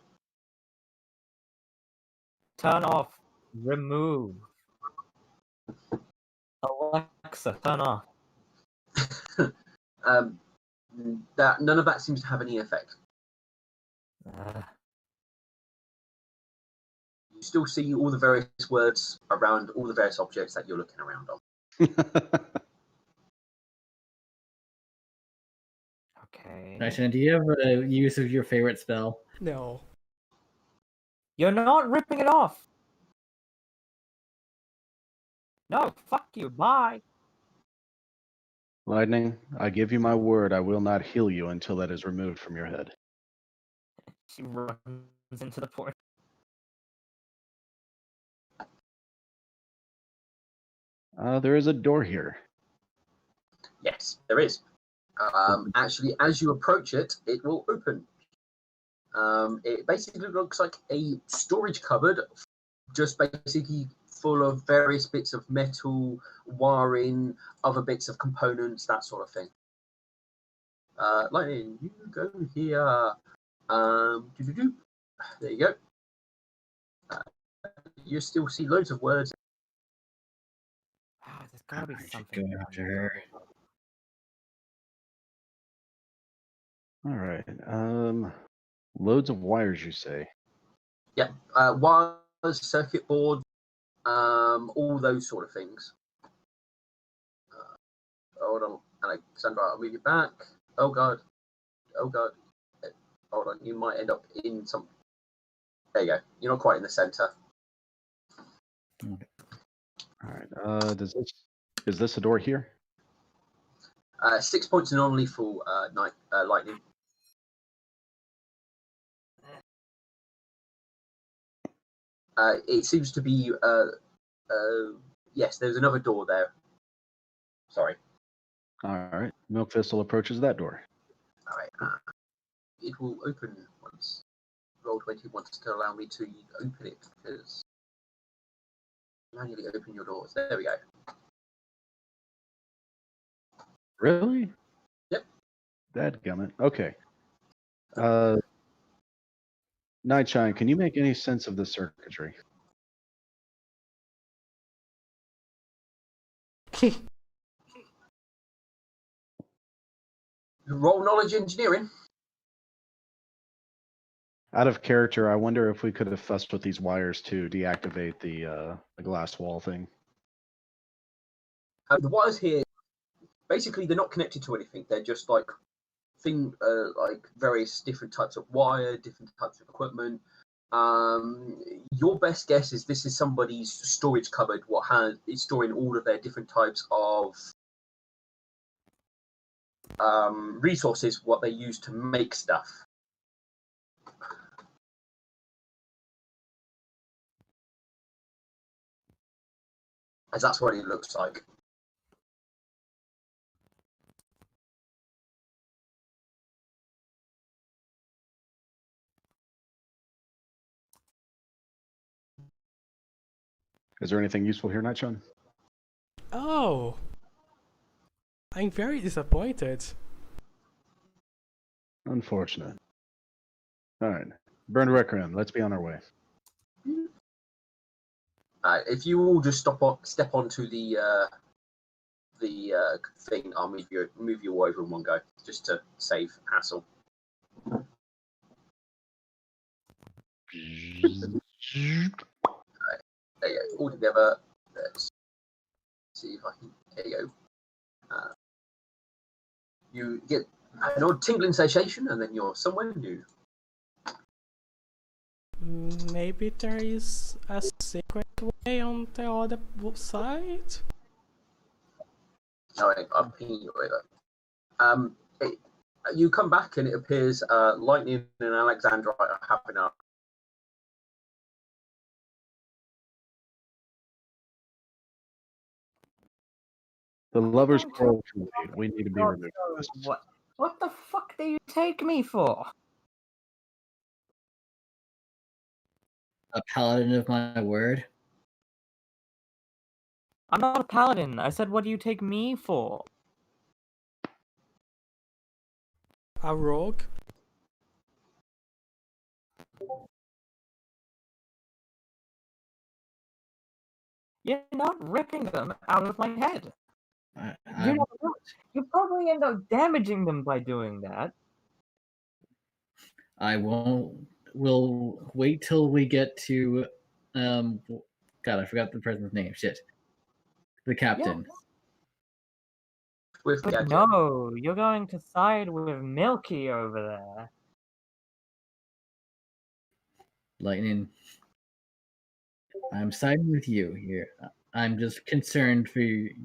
Turn off. Remove. Alexa, turn off. That none of that seems to have any effect. You still see all the various words around all the various objects that you're looking around on. Okay. Nightshine, do you have a use of your favorite spell? No. You're not ripping it off. No, fuck you. Bye. Lightning, I give you my word I will not heal you until that is removed from your head. She runs into the port. There is a door here. Yes, there is. Actually, as you approach it, it will open. It basically looks like a storage cupboard, just basically full of various bits of metal, wiring, other bits of components, that sort of thing. Lightning, you go here. There you go. You still see loads of words. There's gotta be I should something. go after her. All right. Loads of wires, you say? Yeah, wires, circuit board, all those sort of things. Hold on, Alexandra, I'll move you back. Oh god. Hold on, you might end up in some. There you go. You're not quite in the center. All right. Is this a door here? 6 points of non-lethal lightning. It seems to be. Yes, there's another door there. Sorry. All right. Milk Thistle approaches that door. All right. It will open once. Roll20 wants to allow me to open it because manually open your doors. There we go. Really? Yep. Dadgummit. Okay. Nightshine, can you make any sense of the circuitry? Roll knowledge engineering. Out of character, I wonder if we could have fussed with these wires to deactivate the glass wall thing. The wires here, basically, they're not connected to anything. They're just like various different types of wire, different types of equipment. Your best guess is this is somebody's storage cupboard. Is storing all of their different types of resources, what they use to make stuff. As that's what it looks like. Is there anything useful here, Nightshine? Oh, I'm very disappointed. Unfortunate. All right. Burn Requiem, let's be on our way. If you all just step onto the thing, I'll move you over in one go, just to save hassle. There you go. All together. Let's see if I can. There you go. You get an odd tingling sensation, and then you're somewhere new. Maybe there is a secret way on the other side? No, I'm pinging you over. You come back, and it appears Lightning and Alexandra are having a. The lovers quarrel too late. We need to be removed from this. What the fuck do you take me for? A paladin of my word. I'm not a paladin. I said, what do you take me for? A rogue? You're not ripping them out of my head. I'm You probably end up damaging them by doing that. I won't. We'll wait till we get to. God, I forgot the person's name. Shit. The captain. With But no, you're going to side with Milky over there. Lightning. I'm siding with you here. I'm just concerned for you.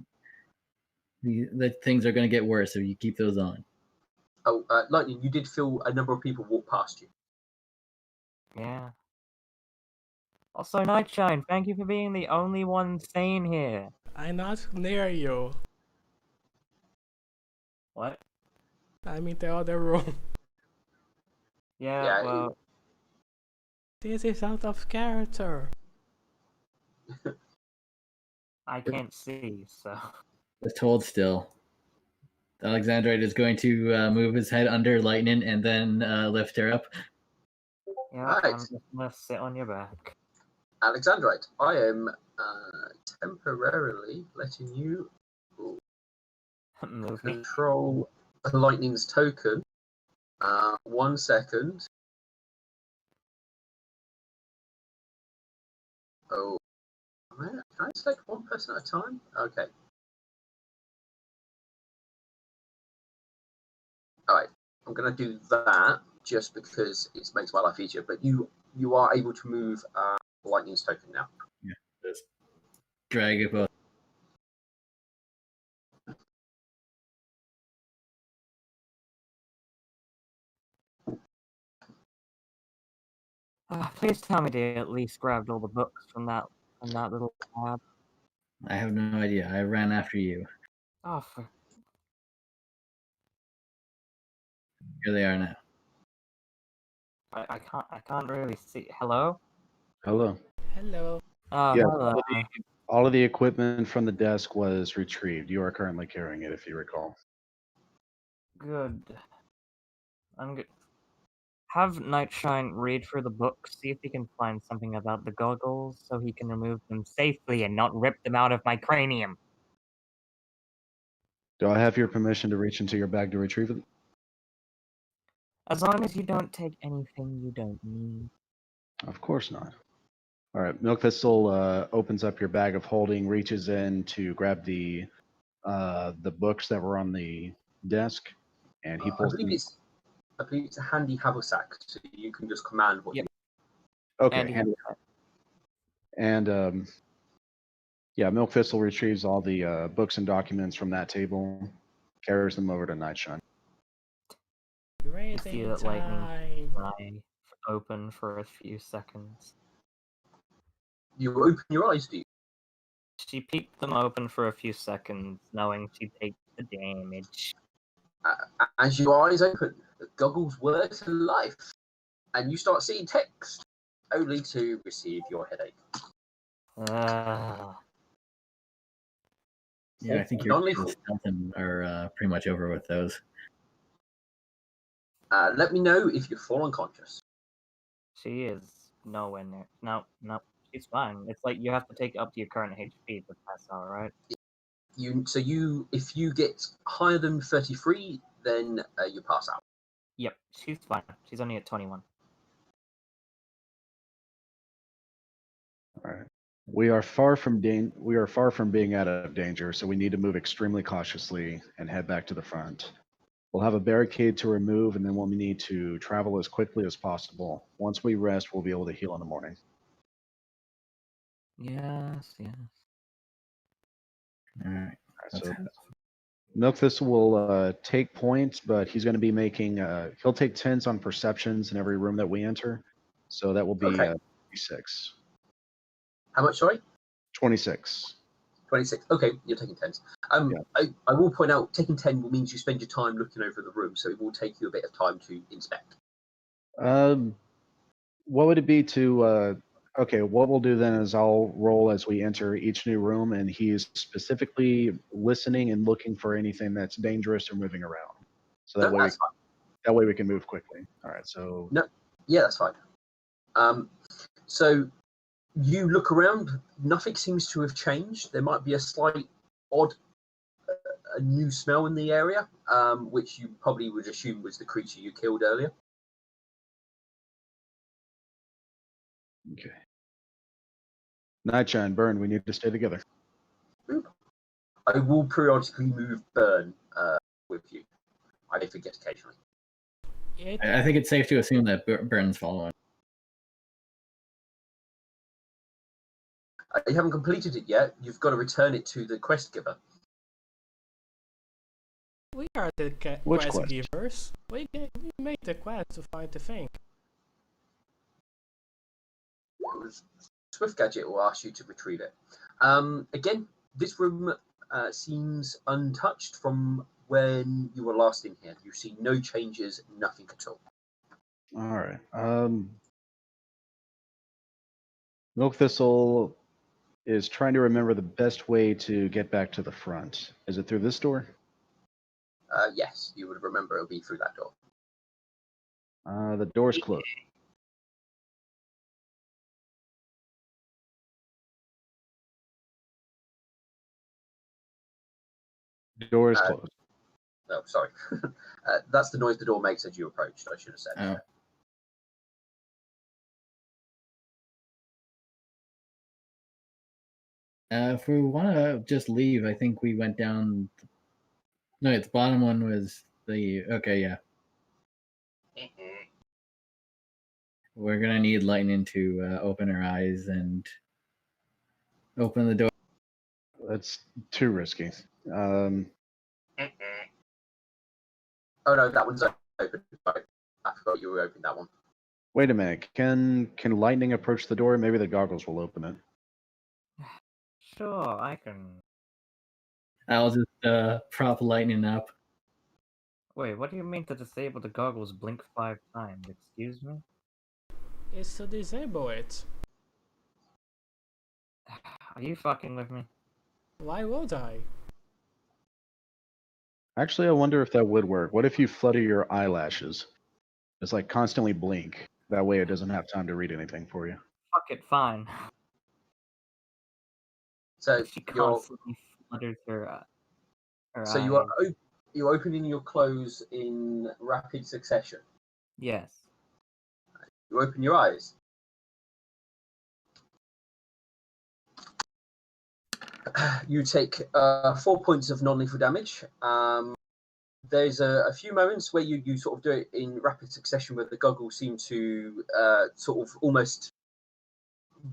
The things are going to get worse if you keep those on. Oh, Lightning, you did feel a number of people walk past you. Yeah. Also, Nightshine, thank you for being the only one sane here. I'm not near you. What? I'm in the other room. Yeah, well, This is out of character. I can't see, so. Just hold still. The Alexandrite is going to move his head under Lightning and then lift her up. Yeah, Right. I'm just gonna sit on your back. Alexandrite, I am temporarily letting you Move me. control Lightning's token. 1 second. Oh, man, can I select one person at a time? Okay. All right, I'm going to do that just because it makes my life easier. But you are able to move Lightning's token now. Yeah, just drag it both. Please tell me they at least grabbed all the books from that little tab. I have no idea. I ran after you. Oh, for... Here they are now. I can't really see. Hello? Hello. Hello. Oh, Yeah, hello. all of the equipment from the desk was retrieved. You are currently carrying it, if you recall. Good. I'm good. Have Nightshine read through the book, see if he can find something about the goggles so he can remove them safely and not rip them out of my cranium. Do I have your permission to reach into your bag to retrieve it? As long as you don't take anything you don't need. Of course not. All right, Milk Thistle opens up your bag of holding, reaches in to grab the books that were on the desk, and he pulls them. I believe it's a handy haversack, so you can just command what Yep. you. Okay, and yeah, Milk Thistle retrieves all the books and documents from that table, carries them over to Nightshine. You see Raising that lightning time. eye open for a few seconds. You open your eyes, do you? She peeked them open for a few seconds, knowing she'd take the damage. As your eyes open, the goggles whir to life, and you start seeing text, only to receive your headache. Yeah, I think your Non-lethal. skeleton are pretty much over with those. Let me know if you fall unconscious. She is nowhere near. No, she's fine. It's like you have to take it up to your current HP to pass out, right? If you get higher than 33, then you pass out. Yep, she's fine. She's only at 21. All right. We are far from being out of danger, so we need to move extremely cautiously and head back to the front. We'll have a barricade to remove, and then we'll need to travel as quickly as possible. Once we rest, we'll be able to heal in the morning. Yes. All right. So Milk Thistle will take points, but he's going to be making. He'll take 10s on perceptions in every room that we enter, so that will be Okay. 26. How much, sorry? 26. 26. Okay, you're taking 10s. Yeah. I will point out, taking 10 means you spend your time looking over the room, so it will take you a bit of time to inspect. What would it be to? Okay, what we'll do then is I'll roll as we enter each new room, and he's specifically listening and looking for anything that's dangerous or moving around. So that way we can move quickly. All right. So. No, yeah, that's fine. So you look around. Nothing seems to have changed. There might be a slight odd, a new smell in the area, which you probably would assume was the creature you killed earlier. Okay. Nightshine, Burn, we need to stay together. I will periodically move Burn with you. I may forget occasionally. I think it's safe to assume that Burn's following. You haven't completed it yet. You've got to return it to the quest giver. We are the Which quest quest? givers. We made the quest to find the thing. Swift Gadget will ask you to retrieve it. Again, this room seems untouched from when you were last in here. You see no changes, nothing at all. All right. Milk Thistle is trying to remember the best way to get back to the front. Is it through this door? Yes, you would remember it'll be through that door. The door's closed. The door is closed. Oh, sorry. That's the noise the door makes as you approach, I should have said. Oh. If we want to just leave, I think we went down. No, the bottom one was the. Okay, yeah. We're gonna need lightning to open our eyes and open the door. That's too risky. Oh no, that one's open. Sorry. I forgot you opened that one. Wait a minute. Can lightning approach the door? Maybe the goggles will open it. Sure, I can. I'll just prop lightning up. Wait, what do you mean to disable the goggles blink 5 times? Excuse me? It's to disable it. Are you fucking with me? Why would I? Actually, I wonder if that would work. What if you flutter your eyelashes? It's like constantly blink. That way it doesn't have time to read anything for you. Fuck it, fine. So She you're constantly flutters her so you are you're opening your clothes in rapid succession. Yes. You open your eyes. You take 4 points of non-lethal damage. There's a few moments where you sort of do it in rapid succession where the goggles seem to sort of almost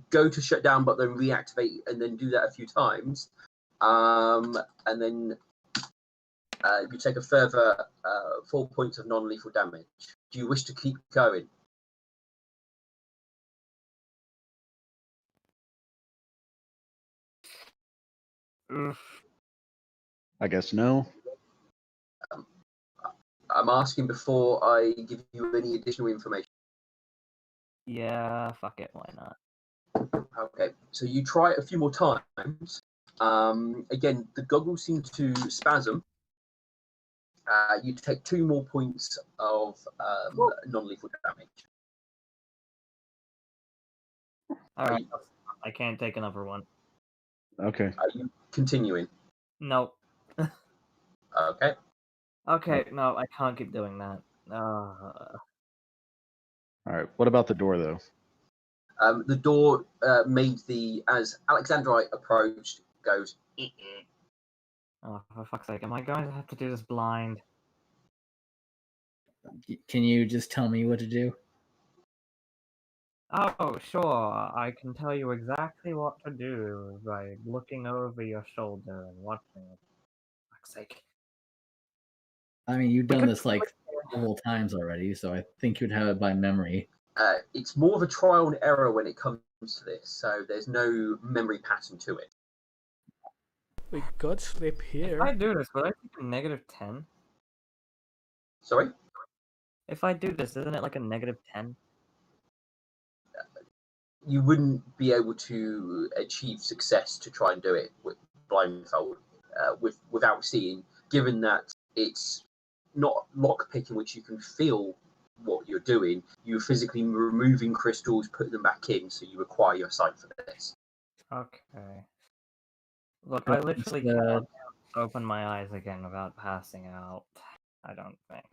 go to shut down but then reactivate and then do that a few times. And then you take a further 4 points of non-lethal damage. Do you wish to keep going? I guess no. I'm asking before I give you any additional information. Yeah, fuck it, why not? Okay, so you try it a few more times. Again, the goggles seem to spasm. You take 2 more points of non-lethal damage. Alright, I can't take another one. Okay. Are you continuing? Nope. Okay. Okay, no, I can't keep doing that. All right. What about the door, though? The door made as Alexandrite approached, goes. Oh, for fuck's sake, am I going to have to do this blind? Can you just tell me what to do? Oh, sure, I can tell you exactly what to do by looking over your shoulder and watching it. For fuck's sake. I mean, you've done could this like several times already, so I think you'd have it by memory. It's more of a trial and error when it comes to this, so there's no memory pattern to it. We could sleep here. If I do this, would I take a -10? Sorry? If I do this, isn't it like a -10? You wouldn't be able to achieve success to try and do it with blindfold without seeing, given that it's not lockpicking, which you can feel what you're doing. You're physically removing crystals, putting them back in, so you require your sight for this. Okay. Look, I literally can't open my eyes again without passing out. I don't think.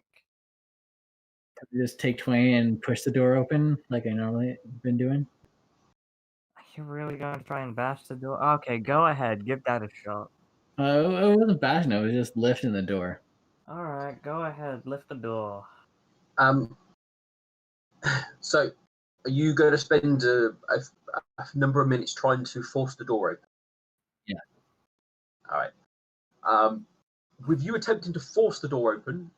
Just take 20 and push the door open like I normally been doing. Are you really going to try and bash the door? Okay, go ahead. Give that a shot. It wasn't bashing, it was just lifting the door. Alright, go ahead. Lift the door. So, are you going to spend a number of minutes trying to force the door open? Yeah. All right. with you attempting to force the door open,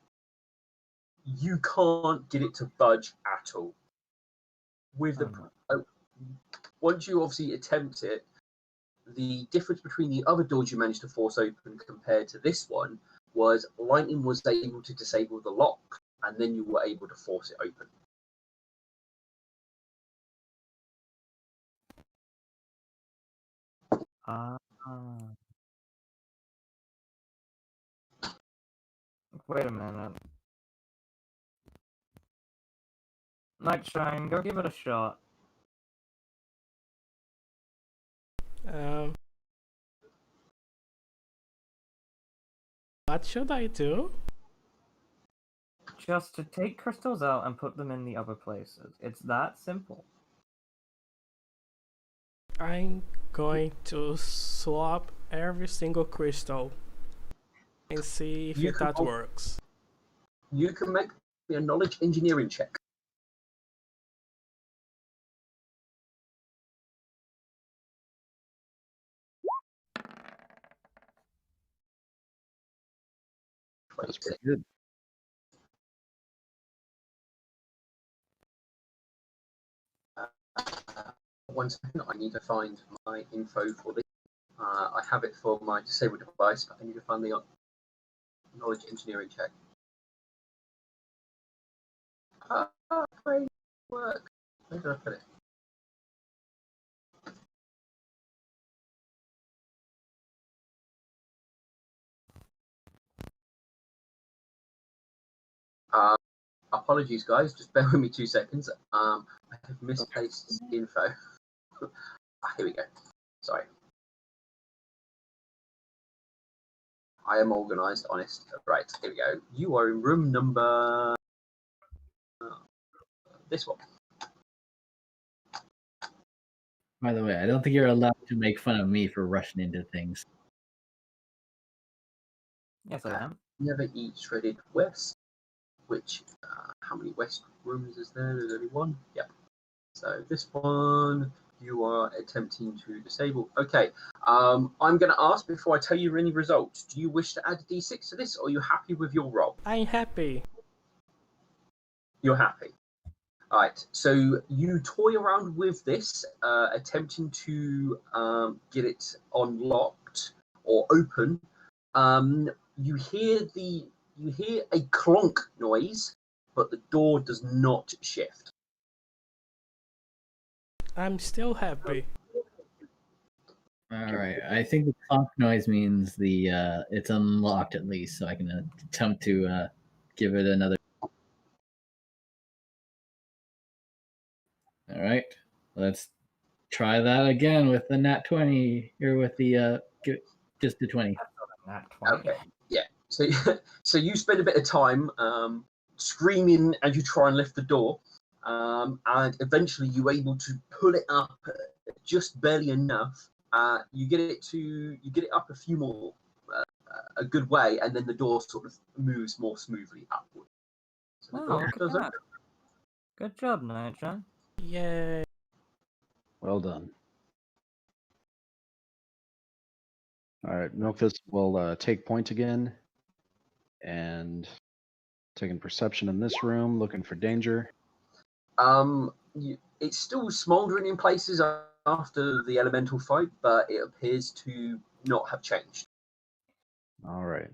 you can't get it to budge at all. With the once you obviously attempt it, the difference between the other doors you managed to force open compared to this one was lightning was able to disable the lock, and then you were able to force it open. Wait a minute. Nightshine, go give it a shot. What should I do? Just to take crystals out and put them in the other places. It's that simple. I'm going to swap every single crystal and see if that works. You can make a knowledge engineering check. That's pretty good. One second, I need to find my info for this. I have it for my disabled device, but I need to find the knowledge engineering check. Great work. Where did I put it? Apologies, guys. Just bear with me 2 seconds. I have misplaced info. Here we go. Sorry. I am organised, honest. Right, here we go. You are in room number... this one. By the way, I don't think you're allowed to make fun of me for rushing into things. Yes, I am. Never eat shredded west. Which, how many west rooms is there? There's only one. Yep. So this one, you are attempting to disable. Okay. I'm going to ask before I tell you any results. Do you wish to add a d6 to this, or are you happy with your roll? I'm happy. You're happy. All right. So you toy around with this, attempting to get it unlocked or open. You hear a clonk noise, but the door does not shift. I'm still happy. All right, I think the clonk noise means the it's unlocked at least, so I can attempt to give it another. All right, let's try that again with the nat 20 or with the just the 20. Nat 20. Okay. Yeah. So so you spend a bit of time screaming as you try and lift the door, and eventually you're able to pull it up just barely enough. You get it up a few more, a good way, and then the door sort of moves more smoothly upward. So the door goes up. Good job, Nightshine. Yay. Well done. All right, Milkfist will take point again, and taking perception in this room, looking for danger. It's still smouldering in places after the elemental fight, but it appears to not have changed. All right.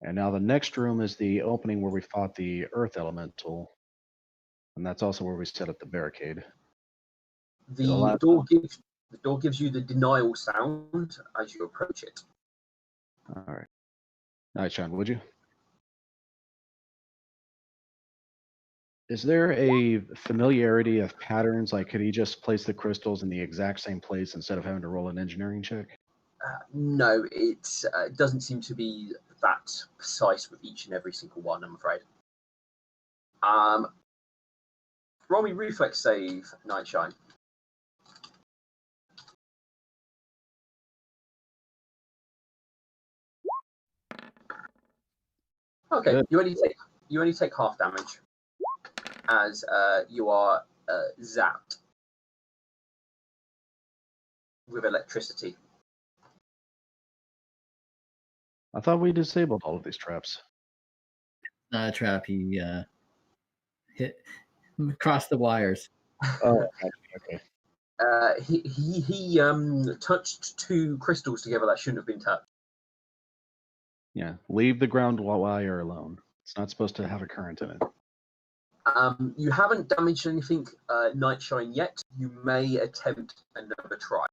And now the next room is the opening where we fought the earth elemental, and that's also where we set up the barricade. The door gives you the denial sound as you approach it. All right. Nightshine, would you? Is there a familiarity of patterns? Like, could he just place the crystals in the exact same place instead of having to roll an engineering check? No, it doesn't seem to be that precise with each and every single one, I'm afraid. Roll me reflex save, Nightshine. Okay, Good. you only take half damage as you are zapped with electricity. I thought we disabled all of these traps. Not a trap. He hit crossed the wires. Oh, okay. He touched two crystals together that shouldn't have been touched. Yeah, leave the ground wire alone. It's not supposed to have a current in it. You haven't damaged anything Nightshine yet. You may attempt another try.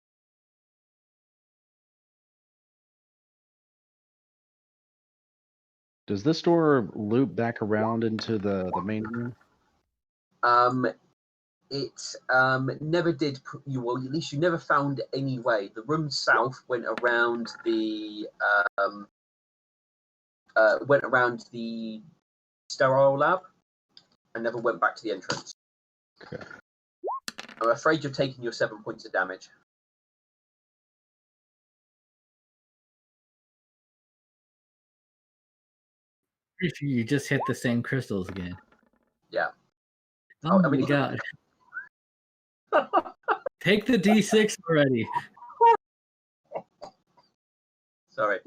Does this door loop back around into the main room? It never did. Well, at least you never found any way. The room south went around the sterile lab and never went back to the entrance. Okay. I'm afraid you're taking your 7 points of damage. Pretty sure you just hit the same crystals again. Yeah. Oh, my god. Take the D6 already. Sorry.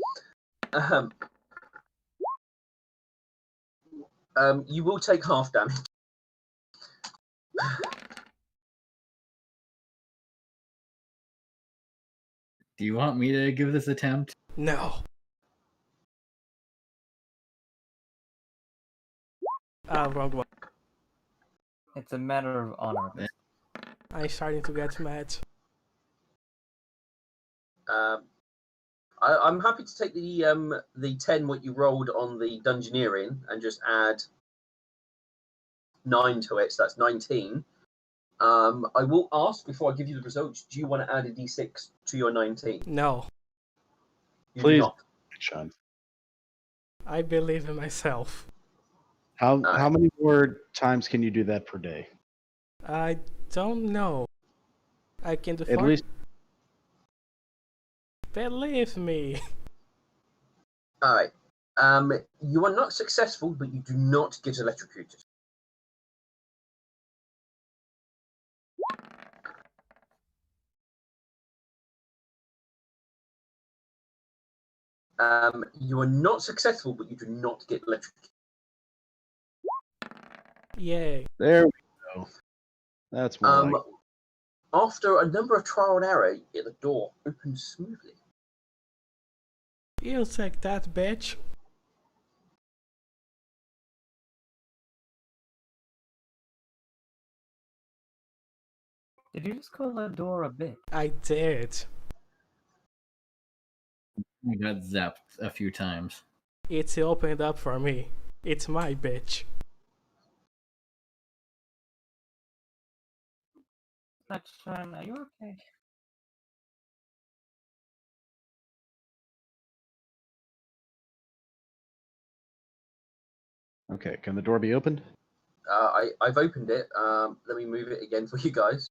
You will take half damage. Do you want me to give this attempt? No. Wrong one. It's a matter of honor. I'm starting to get mad. I'm happy to take the 10 what you rolled on the Dungeoneering and just add 9 to it, so that's 19. I will ask before I give you the results. Do you want to add a D6 to your 19? No. You Please. do not. Sean. I believe in myself. How many more times can you do that per day? I don't know. I can do At least. Believe me. All right. You are not successful, but you do not get electrocuted. You are not successful, but you do not get electrocuted. Yay. There we go. That's more like. After a number of trial and error, the door opens smoothly. You take that, bitch. Did you just call that door a bitch? I did. I got zapped a few times. It's opened up for me. It's my bitch. Nightshine, are you okay? Okay, can the door be opened? I've opened it. Let me move it again for you guys.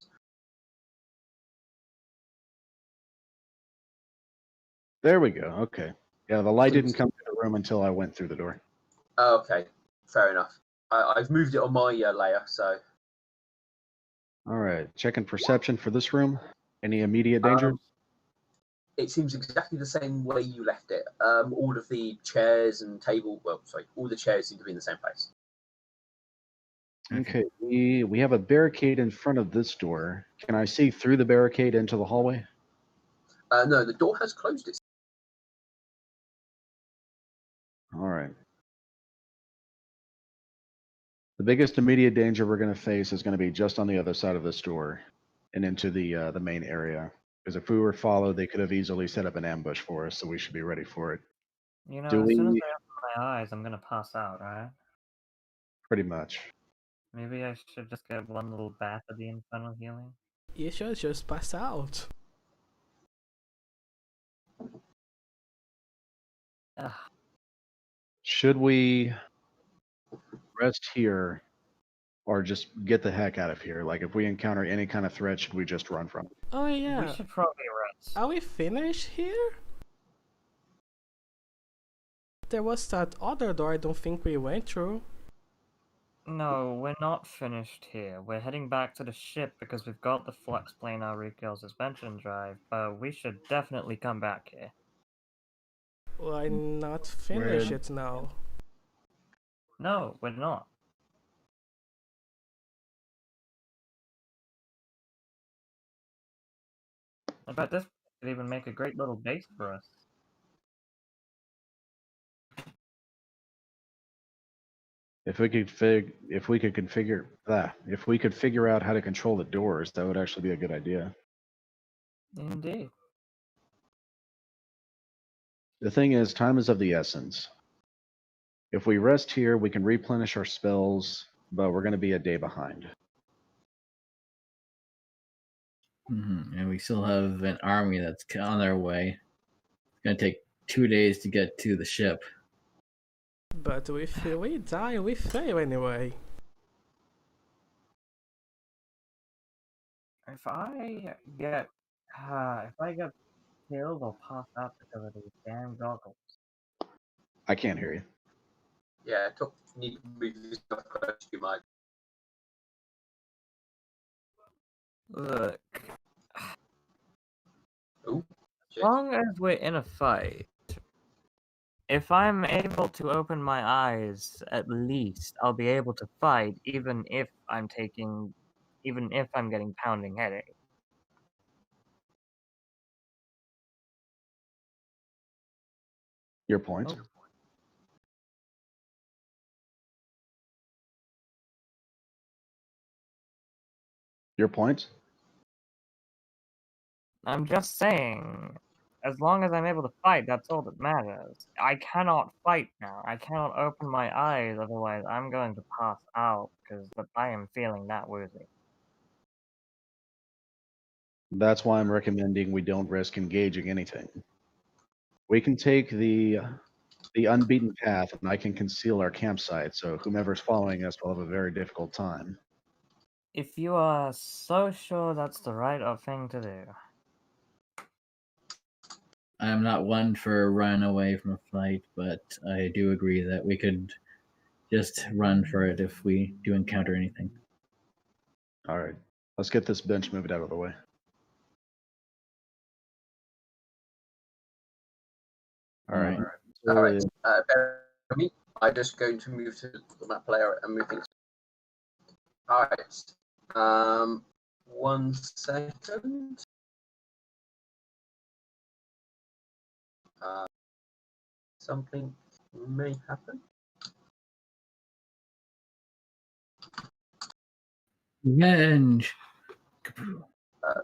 There we go. Okay. Yeah, the light didn't come to the room until I went through the door. Okay, fair enough. I've moved it on my layer, so. All right. Checking perception for this room. Any immediate danger? It seems exactly the same way you left it. All of the chairs and all the chairs seem to be in the same place. Okay. We have a barricade in front of this door. Can I see through the barricade into the hallway? No, the door has closed itself. All right. The biggest immediate danger we're going to face is going to be just on the other side of this door and into the main area. Because if we were followed, they could have easily set up an ambush for us, so we should be ready for it. You know, Do as soon as we- I open my eyes, I'm gonna pass out, right? Pretty much. Maybe I should just get one little bath of the infernal healing. You should just pass out. Ugh. Should we rest here or just get the heck out of here? Like, if we encounter any kind of threat, should we just run from it? Oh yeah. We should probably rest. Are we finished here? There was that other door I don't think we went through. No, we're not finished here. We're heading back to the ship because we've got the flex planar recoil suspension drive, but we should definitely come back here. Why not finish We're- it now? No, we're not. I bet this could even make a great little base for us. If we could figure out how to control the doors, that would actually be a good idea. Indeed. The thing is, time is of the essence. If we rest here, we can replenish our spells, but we're going to be a day behind. And we still have an army that's on their way. It's gonna take 2 days to get to the ship. But if we die, we fail anyway. If I get killed or pass out because of these damn goggles. I can't hear you. Yeah, need to move yourself close to your mic. Look, Oh, as long as we're in a fight, if I'm able to open my eyes, at least I'll be able to fight, even if I'm getting pounding headache. Your point. Oh. Your point. I'm just saying, as long as I'm able to fight, that's all that matters. I cannot fight now. I cannot open my eyes, otherwise I'm going to pass out because I am feeling that woozy. That's why I'm recommending we don't risk engaging anything. We can take the unbeaten path, and I can conceal our campsite, so whomever's following us will have a very difficult time. If you are so sure that's the right thing to do. I am not one for running away from a fight, but I do agree that we could just run for it if we do encounter anything. All right, let's get this bench moved out of the way. All right. all right. Bear with me. I'm just going to move to the map player and move things. All right. 1 second. Something may happen. Revenge!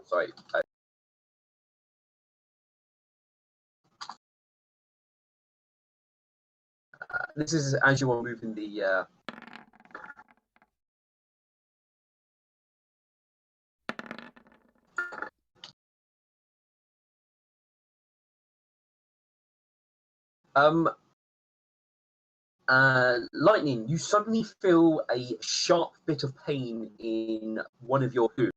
Sorry. This is as you are moving the. Lightning, you suddenly feel a sharp bit of pain in one of your hooves.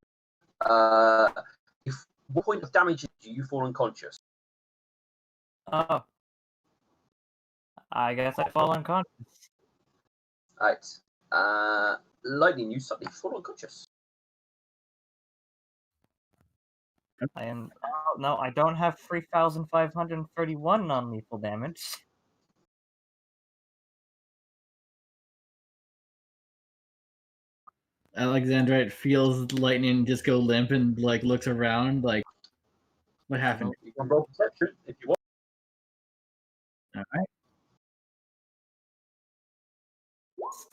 What point of damage do you fall unconscious? Oh. I guess I fall unconscious. Right. Lightning, you suddenly fall unconscious. No, I don't have 3,531 non-lethal damage. Alexandrite feels lightning just go limp and looks around what happened? You can roll perception if you want. All right.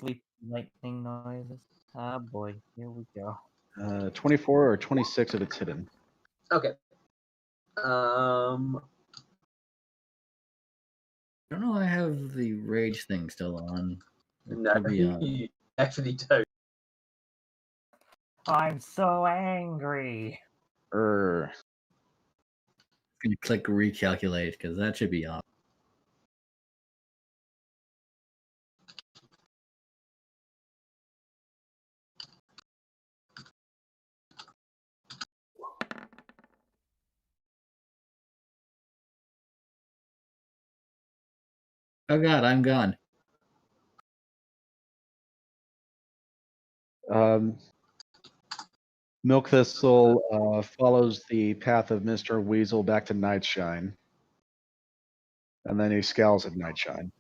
Sleep lightning noises. Ah boy, here we go. 24 or 26 if it's hidden. Okay. I don't know. I have the rage thing still on. No, you actually don't. I'm so angry. Gonna click recalculate because that should be off. Oh god, I'm gone. Milk Thistle follows the path of Mr. Weasel back to Nightshine. And then he scowls at Nightshine.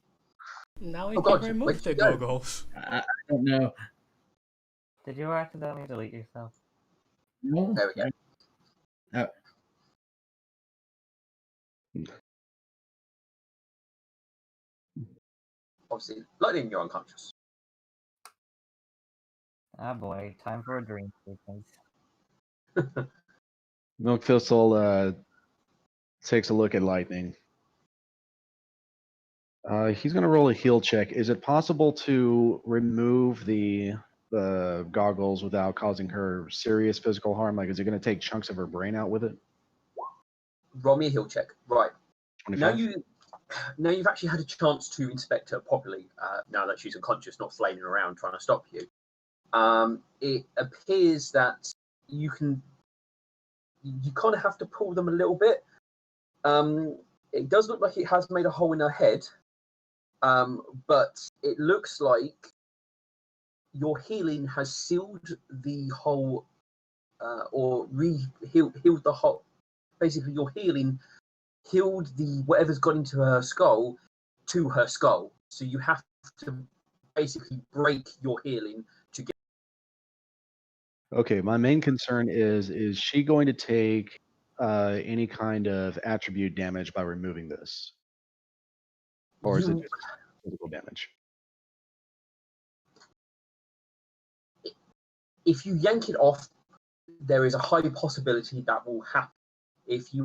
Now we Oh, can God, remove where'd the you go? goggles. I don't know. Did you accidentally delete yourself? No. There we go. Obviously, lightning, you're unconscious. Ah boy, time for a dream sequence. Milk Thistle takes a look at Lightning. He's going to roll a heal check. Is it possible to remove the goggles without causing her serious physical harm? Like, is it going to take chunks of her brain out with it? Roll me a heal check. Right. 25? Now you've actually had a chance to inspect her properly. Now that she's unconscious, not flailing around trying to stop you. It appears that you kind of have to pull them a little bit. It does look like it has made a hole in her head, but it looks like your healing has sealed the hole, or healed the hole. Basically, your healing healed the whatever's got into her skull to her skull. So you have to basically break your healing to get. Okay, my main concern is she going to take any kind of attribute damage by removing this? Or is it just physical damage? If you yank it off, there is a high possibility that will happen. If you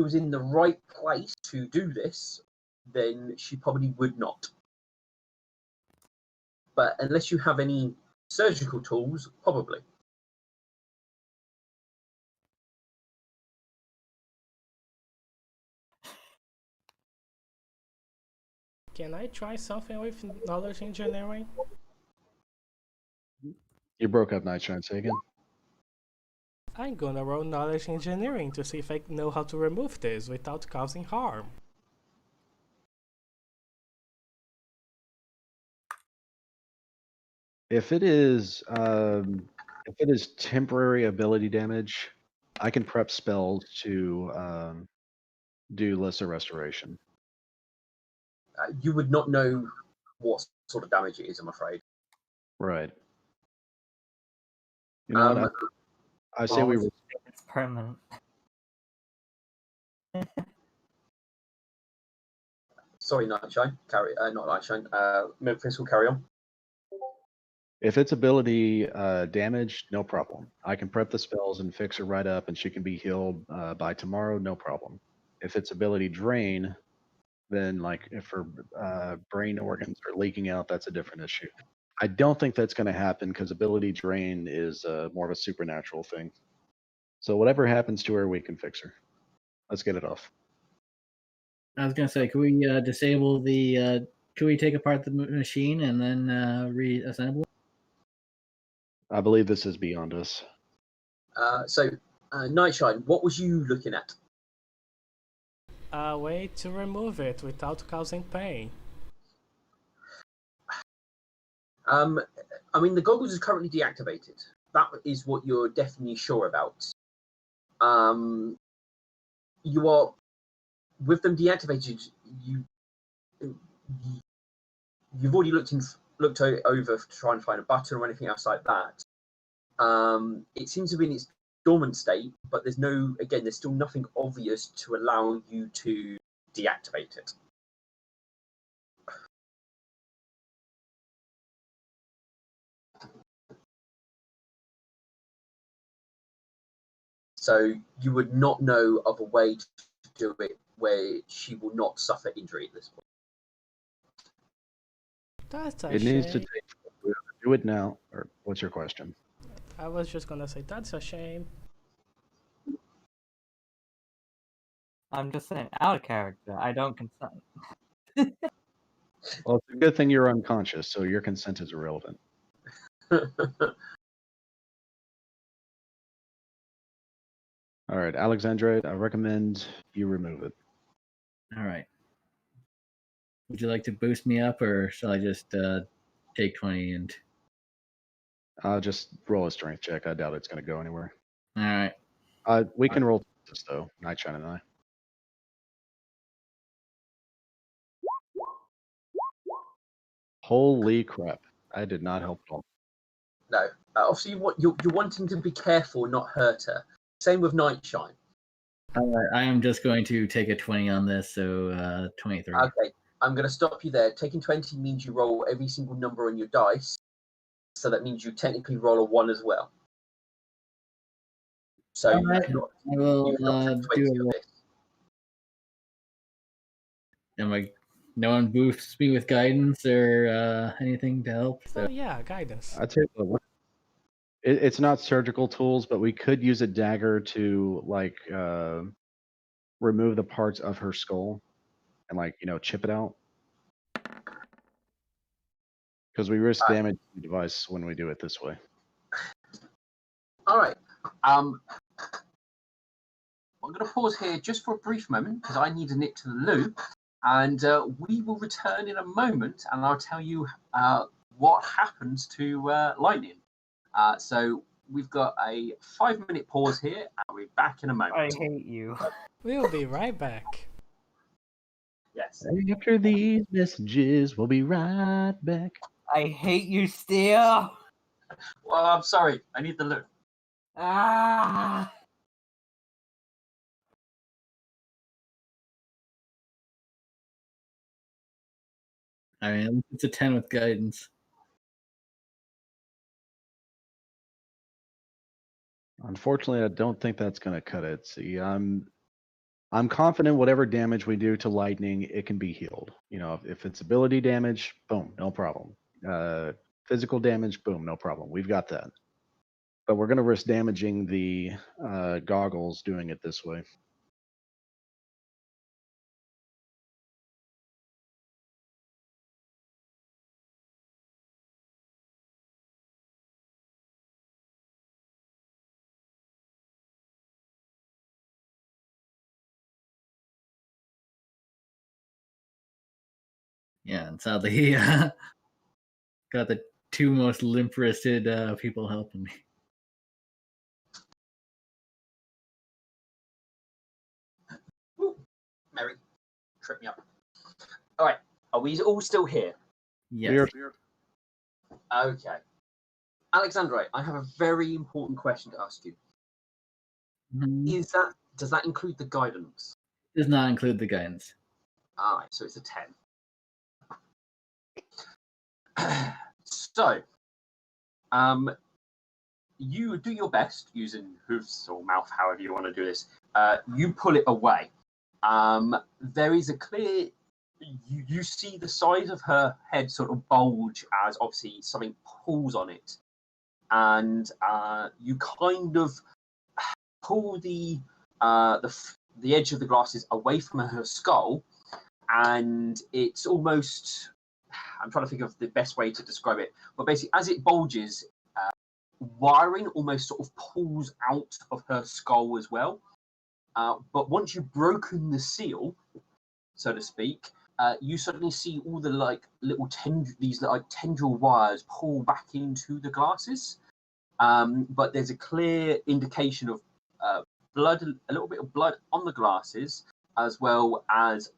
was in the right place to do this, then she probably would not. But unless you have any surgical tools, probably. Can I try something with knowledge engineering? You broke up, Nightshine. Say again. I'm gonna roll knowledge engineering to see if I know how to remove this without causing harm. If it is temporary ability damage, I can prep spells to do lesser restoration. You would not know what sort of damage it is, I'm afraid. Right. You know what? I say we. It's permanent. Sorry, Nightshine. Not Nightshine. Memphis will carry on. If it's ability damage, no problem. I can prep the spells and fix her right up, and she can be healed by tomorrow, no problem. If it's ability drain, then like if her brain organs are leaking out, that's a different issue. I don't think that's going to happen because ability drain is more of a supernatural thing. So whatever happens to her, we can fix her. Let's get it off. I was gonna say, can we disable the? Can we take apart the machine and then reassemble it? I believe this is beyond us. So, Nightshine, what was you looking at? A way to remove it without causing pain. I mean, the goggles is currently deactivated. That is what you're definitely sure about. You are, with them deactivated, you've already looked over to try and find a button or anything else like that. It seems to be in its dormant state, but there's still nothing obvious to allow you to deactivate it. So you would not know of a way to do it where she will not suffer injury at this point. That's a It shame. needs to take. Do it now, or what's your question? I was just gonna say that's a shame. I'm just saying, out of character, I don't consent. Well, it's a good thing you're unconscious, so your consent is irrelevant. All right, Alexandra, I recommend you remove it. All right. Would you like to boost me up, or shall I just take 20 and? Just roll a strength check. I doubt it's going to go anywhere. All right. We can roll this though, Nightshine and I. Holy crap! I did not help at all. No. Obviously, you're wanting to be careful and not hurt her. Same with Nightshine. I am just going to take a 20 on this, so 23. Okay, I'm going to stop you there. Taking 20 means you roll every single number on your dice, so that means you technically roll a 1 as well. So All right, you I will cannot take 20 do of a. this. Am I? No one boosts me with guidance or anything to help. Oh So yeah, guidance. I'd say it's not surgical tools, but we could use a dagger to remove the parts of her skull and chip it out. Because we risk damage to the device when we do it this way. All right. I'm going to pause here just for a brief moment because I need to nip to the loo, and we will return in a moment, and I'll tell you what happens to Lightning. So we've got a 5-minute pause here, and we'll be back in a moment. I hate you. We'll be right back. Yes. After these messages, we'll be right back. I hate you still. Well, I'm sorry. I need the loo. Ah. I mean, it's a 10 with guidance. Unfortunately, I don't think that's going to cut it. See, I'm confident whatever damage we do to Lightning, it can be healed. If it's ability damage, boom, no problem. Physical damage, boom, no problem. We've got that. But we're going to risk damaging the goggles doing it this way. Yeah, and sadly, got the two most limp-wristed people helping me. Ooh, Mary, trip me up. All right. Are we all still here? Yes. Okay. Alexandra, I have a very important question to ask you. Mhm. Does that include the guidance? Does not include the guidance. All right, so it's a 10. So, you do your best using hoofs or mouth, however you want to do this. You pull it away. There is a clear. You see the size of her head sort of bulge as obviously something pulls on it, and you kind of pull the edge of the glasses away from her skull, and it's almost. I'm trying to think of the best way to describe it, but basically, as it bulges, wiring almost sort of pulls out of her skull as well. But once you've broken the seal, so to speak, you suddenly see all the little tendril wires pull back into the glasses. But there's a clear indication of blood, a little bit of blood on the glasses, as well as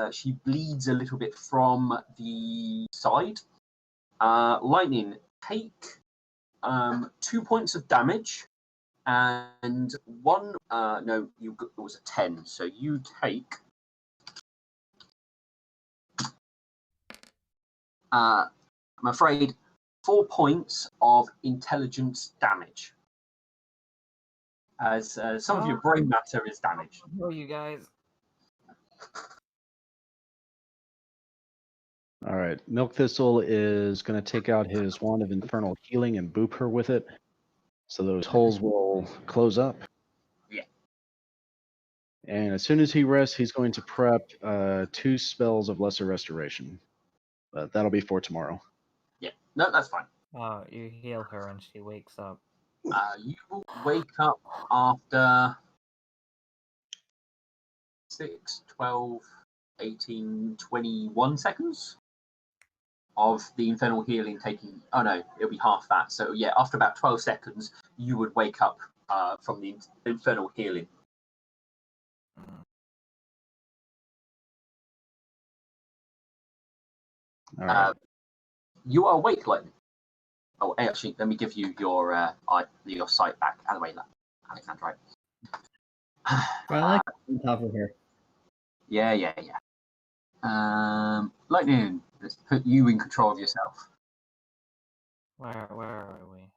she bleeds a little bit from the side. Lightning, take 2 points of damage, and one. No, it was a 10. So you take. I'm afraid 4 points of intelligence damage, as some of your brain matter is damaged. Oh, you guys. All right. Milk Thistle is going to take out his Wand of Infernal Healing and boop her with it. So those holes will close up. Yeah. And as soon as he rests, he's going to prep 2 spells of Lesser Restoration. But that'll be for tomorrow. Yeah. No, that's fine. You heal her and she wakes up. You will wake up after 6, 12, 18, 21 seconds of the Infernal Healing taking. Oh no, it'll be half that. So yeah, after about 12 seconds, you would wake up from the Infernal Healing. All right. You are awake, Lightning. Oh, actually, let me give you your sight back. Out of the way, Alexandrite. I like on top of her. Yeah. Lightning, let's put you in control of yourself. Where are we?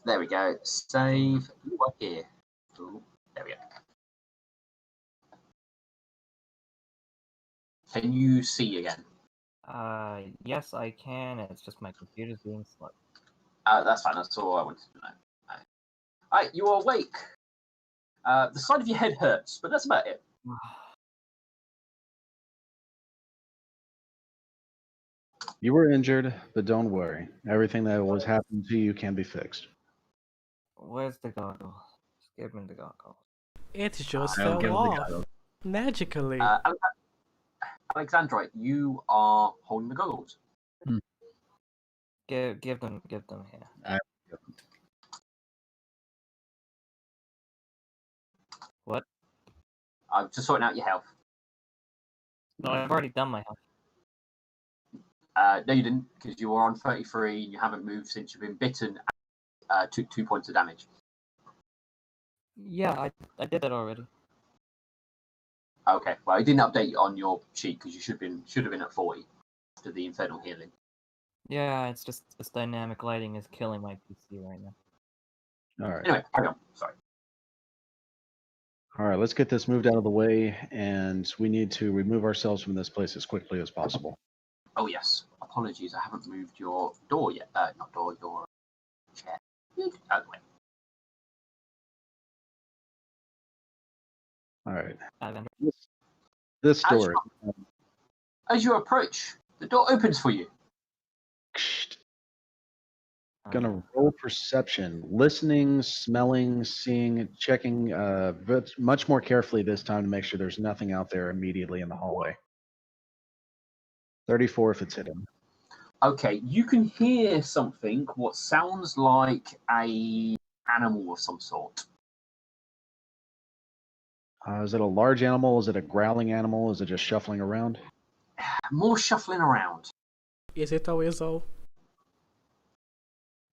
There we go. Save. You are here. Ooh, there we go. Can you see again? Yes, I can. It's just my computer's being slow. That's fine. That's all I wanted to know. Alright, you are awake. The side of your head hurts, but that's about it. You were injured, but don't worry. Everything that was happening to you can be fixed. Where's the goggles? Just give me the goggles. It just I'll fell give the off goggles. magically. Alexandrite, you are holding the goggles. Give them here. What? I'm just sorting out your health. No, I've already done my health. No, you didn't, because you were on 33 and you haven't moved since you've been bitten. Took 2 points of damage. Yeah, I did that already. Okay, well, it didn't update on your sheet because you should have been at 40 after the infernal healing. Yeah, it's just this dynamic lighting is killing my PC right now. All right. Anyway, carry on. Sorry. All right, let's get this moved out of the way, and we need to remove ourselves from this place as quickly as possible. Oh yes, apologies, I haven't moved your door yet. Not door, your chair. Out of the way. All right. Alexandra. This door. As you approach, the door opens for you. Gonna roll perception, listening, smelling, seeing, checking, but much more carefully this time to make sure there's nothing out there immediately in the hallway. 34 if it's hidden. Okay, you can hear something, what sounds like a animal of some sort. Is it a large animal? Is it a growling animal? Is it just shuffling around? More shuffling around. Is it a weasel?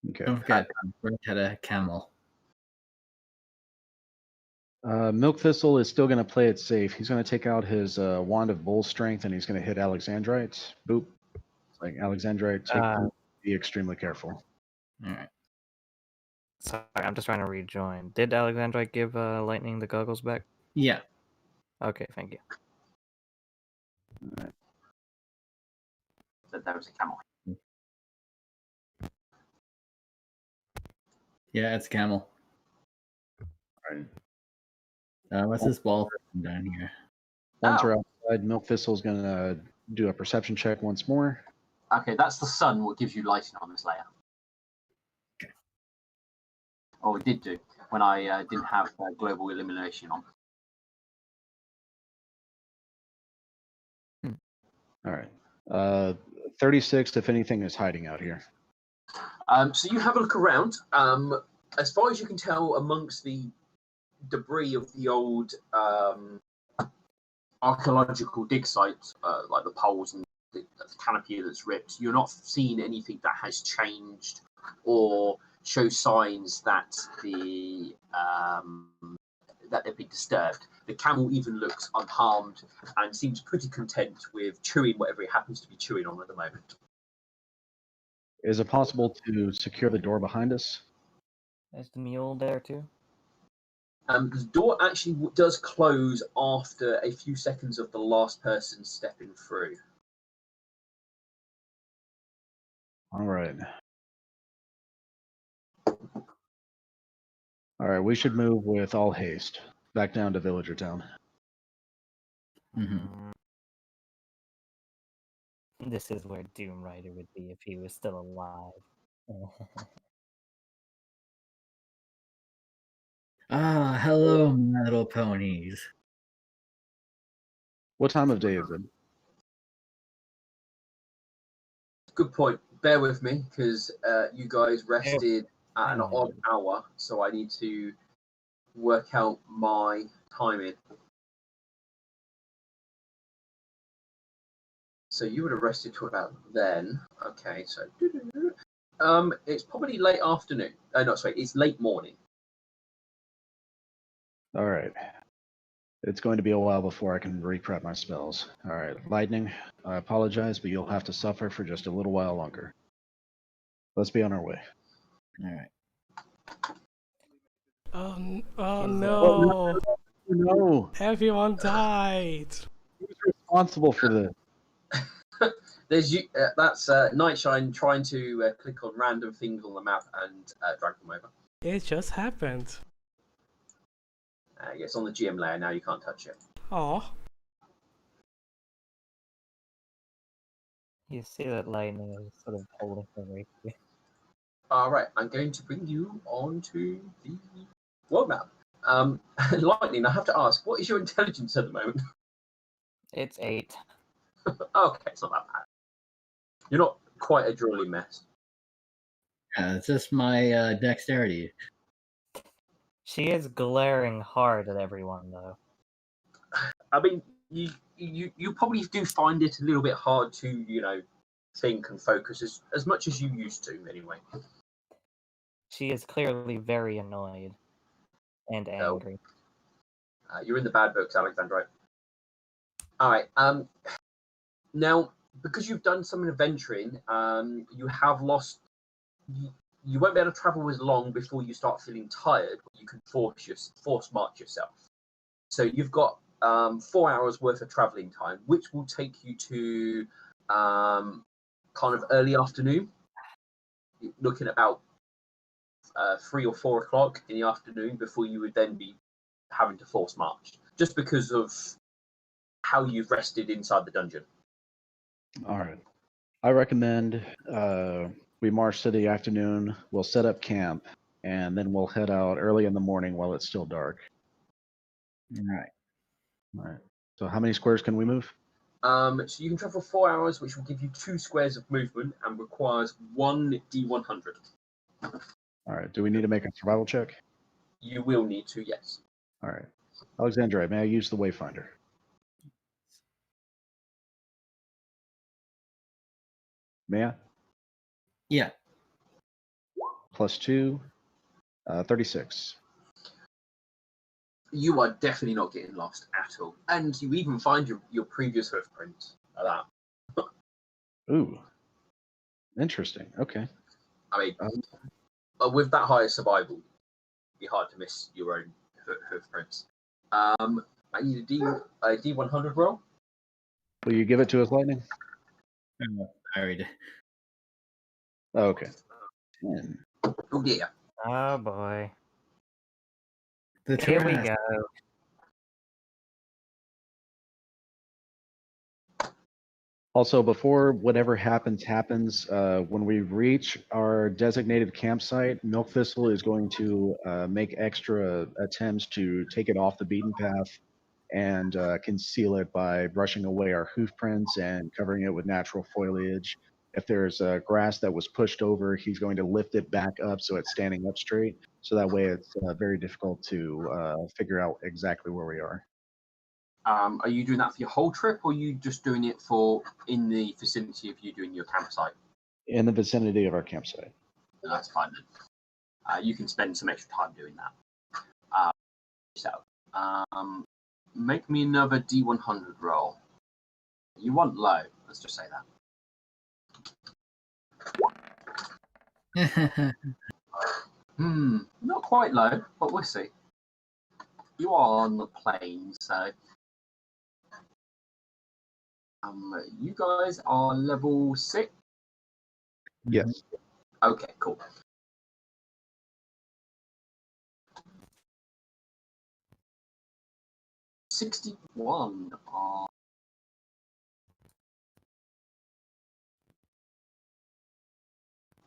Okay. Don't forget, Brent had a camel. Milk Thistle is still going to play it safe. He's going to take out his Wand of Bull Strength and he's going to hit Alexandrite. Boop. It's like, Alexandrite, be extremely careful. All right. Sorry, I'm just trying to rejoin. Did Alexandrite give Lightning the goggles back? Yeah. Okay, thank you. That there was a camel. Yeah, it's a camel. All right. What's this ball down here? Once we're outside, Milk Thistle's going to do a perception check once more. Okay, that's the sun what gives you lighting on this layer. Okay. Or it did do when I didn't have global illumination on. All right. 36 if anything is hiding out here. So you have a look around. As far as you can tell, amongst the debris of the old archaeological dig sites, like the poles and the canopy that's ripped, you're not seeing anything that has changed or show signs that that they've been disturbed. The camel even looks unharmed and seems pretty content with chewing whatever it happens to be chewing on at the moment. Is it possible to secure the door behind us? Is the mule there too? The door actually does close after a few seconds of the last person stepping through. All right. All right, we should move with all haste back down to Villager Town. Mm-hmm. This is where Doom Rider would be if he was still alive. Ah, hello, my little ponies. What time of day is it? Good point. Bear with me, because you guys rested at an odd hour, so I need to work out my timing. So you would have rested to about then. Okay, so it's probably late afternoon. No, sorry, it's late morning. All right. It's going to be a while before I can reprep my spells. All right, Lightning, I apologize, but you'll have to suffer for just a little while longer. Let's be on our way. All right. Oh no! No, Everyone died. who's responsible for this? There's you. That's Nightshine trying to click on random things on the map and drag them over. It just happened. It's on the GM layer now. You can't touch it. Oh, You see that Lightning is sort of holding her rapier. All right, I'm going to bring you onto the world map. Lightning, I have to ask, what is your intelligence at the moment? It's 8. Okay, it's not that bad. You're not quite a drooling mess. Yeah, it's just my dexterity. She is glaring hard at everyone, though. I mean, you probably do find it a little bit hard to, think and focus as much as you used to, anyway. She is clearly very annoyed and angry. You're in the bad books, Alexandrite. All right. Now, because you've done some adventuring, you have lost. You won't be able to travel as long before you start feeling tired. But you can force march yourself. So you've got 4 hours worth of traveling time, which will take you to kind of early afternoon. You're looking at about 3 or 4 o'clock in the afternoon before you would then be having to force march, just because of how you've rested inside the dungeon. All right. I recommend we march to the afternoon. We'll set up camp, and then we'll head out early in the morning while it's still dark. All right. All right. So how many squares can we move? So you can travel 4 hours, which will give you 2 squares of movement and requires 1 D100. All right. Do we need to make a survival check? You will need to, yes. All right. Alexandra, may I use the Wayfinder? May I? Yeah. +2, 36. You are definitely not getting lost at all. And you even find your previous hoof prints like that. Ooh. Interesting. Okay. I mean, with that high survival, it'd be hard to miss your own hoof prints. I need a D100 roll. Will you give it to us, Lightning? I already did. Oh, okay. 10. Oh dear. Oh boy. The Here we trash. go. Also, before whatever happens, when we reach our designated campsite, Milk Thistle is going to make extra attempts to take it off the beaten path and conceal it by brushing away our hoof prints and covering it with natural foliage. If there's grass that was pushed over, he's going to lift it back up so it's standing up straight. So that way it's very difficult to figure out exactly where we are. Are you doing that for your whole trip, or are you just doing it for in the vicinity of you doing your campsite? In the vicinity of our campsite. That's fine then. You can spend some extra time doing that. Make me another D100 roll. You want low, let's just say that. Not quite low, but we'll see. You are on the plains, so you guys are level 6? Yes. Okay, cool. $61.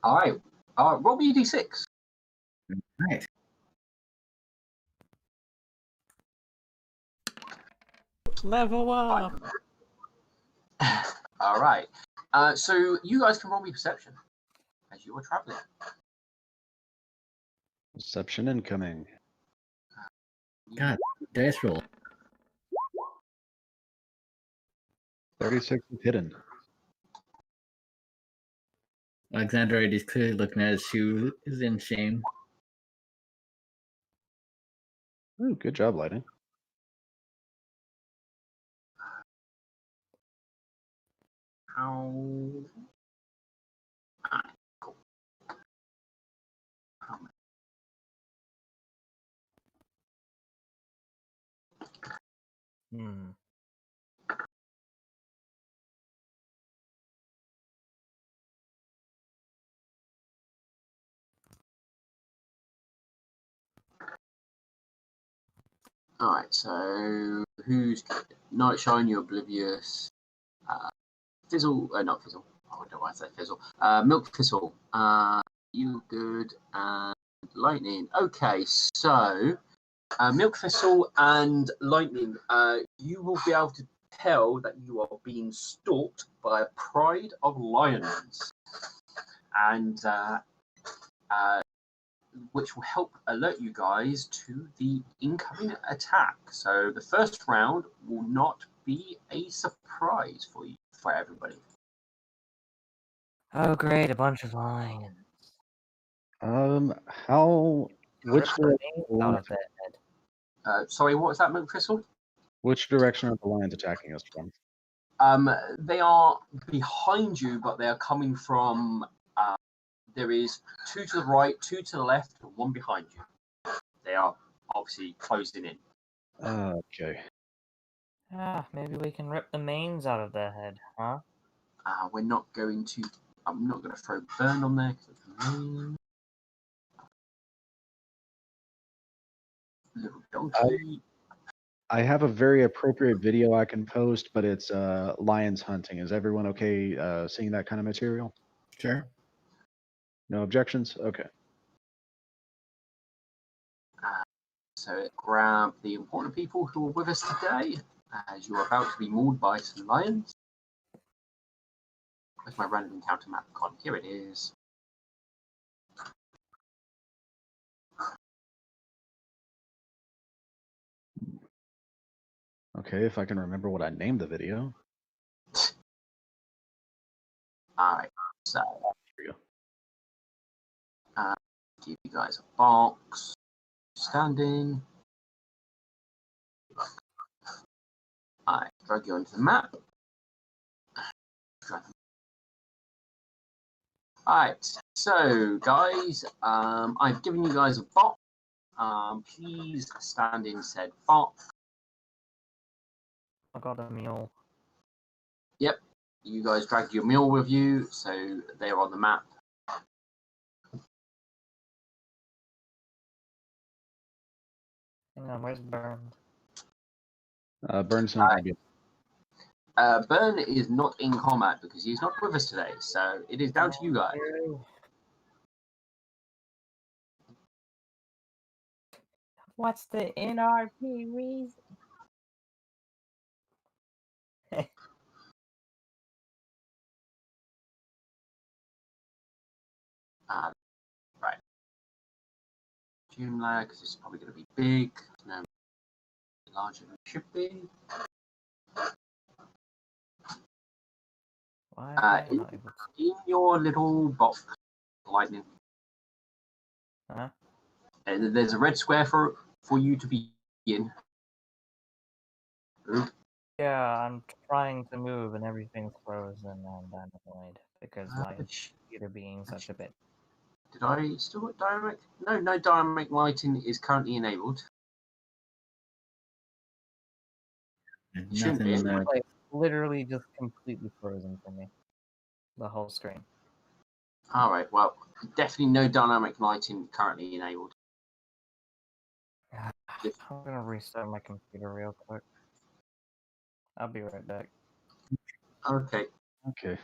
All right. Roll me a D6. Right. level up. All right. So you guys can roll me perception as you are traveling. Perception incoming. God, dice roll. 36 is hidden. Alexander is clearly looking at his shoe, is in shame. Ooh, good job, lighting. How? Cool. How many? Hmm. All right. So who's Night Shine? You're oblivious. Fizzle. Not Fizzle. I don't know why I say Fizzle. Milk Thistle. You good and Lightning. Okay. So Milk Thistle and Lightning. You will be able to tell that you are being stalked by a pride of lions, and which will help alert you guys to the incoming attack. So the first round will not be a surprise for everybody. Oh, great, a bunch of lions. How? Which Rip the direction? names out of their head. Sorry, what was that, Milk Thistle? Which direction are the lions attacking us from? They are behind you, but they are coming from. There is two to the right, two to the left, and one behind you. They are obviously closing in. Okay. Maybe we can rip the manes out of their head, huh? We're not going to. I'm not going to throw burn on there because it's mean. Little donkey. I have a very appropriate video I can post, but it's lions hunting. Is everyone okay seeing that kind of material? Sure. No objections? Okay. So grab the important people who are with us today, as you are about to be mauled by some lions. Where's my random encounter map icon? Here it is. Okay, if I can remember what I named the video. Alright, so Here we go. give you guys a box. Standing. Alright, drag you onto the map. Alright, so guys, I've given you guys a box. Please stand in said box. I got a mule. Yep, you guys drag your mule with you, so they're on the map. Hang on, where's Burn? Burn's not going to be. Burn is not in combat because he's not with us today, so it is down to you guys. What's the NRP reason? Right. Zoom lag, because it's probably going to be big. No, larger than it should be. Why am I In, not able to... in your little box, Lightning, Huh? there's a red square for you to be in. Ooh. Yeah, I'm trying to move and everything's frozen and I'm annoyed because lights are being such a bit. Did I still got dynamic? No dynamic lighting is currently enabled. There's Shouldn't nothing be. in there. Like, literally just completely frozen for me. The whole screen. Alright, well, definitely no dynamic lighting currently enabled. I'm gonna restart my computer real quick. I'll be right back. Okay. Okay.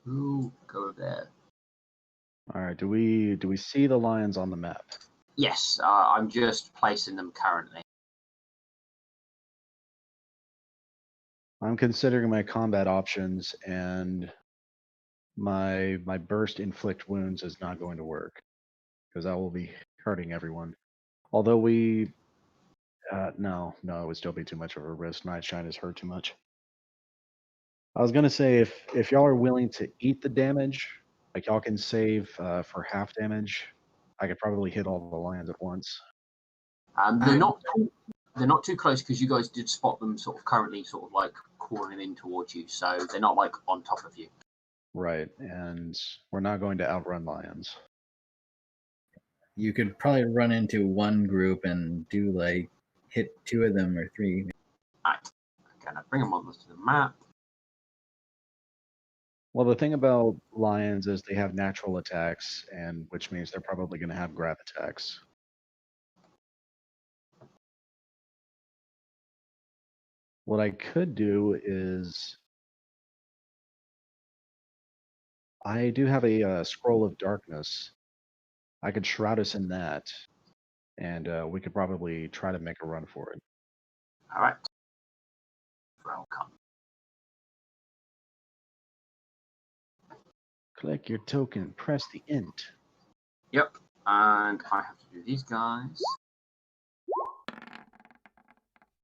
Ooh, go there. All right. Do we see the lions on the map? Yes, I'm just placing them currently. I'm considering my combat options, and my burst inflict wounds is not going to work because I will be hurting everyone. Although we No, it would still be too much of a risk. Night Shine has hurt too much. I was gonna say if y'all are willing to eat the damage, like y'all can save for half damage. I could probably hit all the lions at once. They're not too close because you guys did spot them sort of currently sort of like crawling in towards you, so they're not like on top of you. Right, and we're not going to outrun lions. You could probably run into one group and do like hit 2 of them or 3. Right. Okay, now bring them on to the map. Well, the thing about lions is they have natural attacks, and which means they're probably going to have grab attacks. What I could do is I do have a scroll of darkness. I could shroud us in that, and we could probably try to make a run for it. All right. Welcome. Collect your token, press the int. Yep. And I have to do these guys.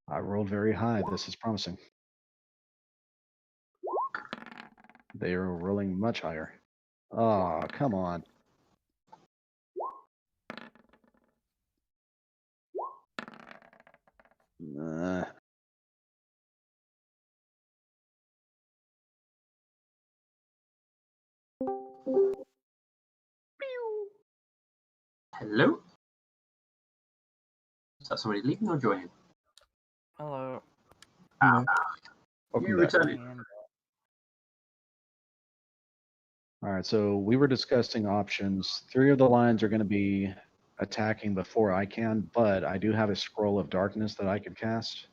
I rolled very high. This is promising. They are rolling much higher. Oh, come on. Hello? Is that somebody leaving or joining? Hello. Welcome You back. returning. All right, so we were discussing options. 3 of the lions are going to be attacking before I can, but I do have a scroll of darkness that I could cast,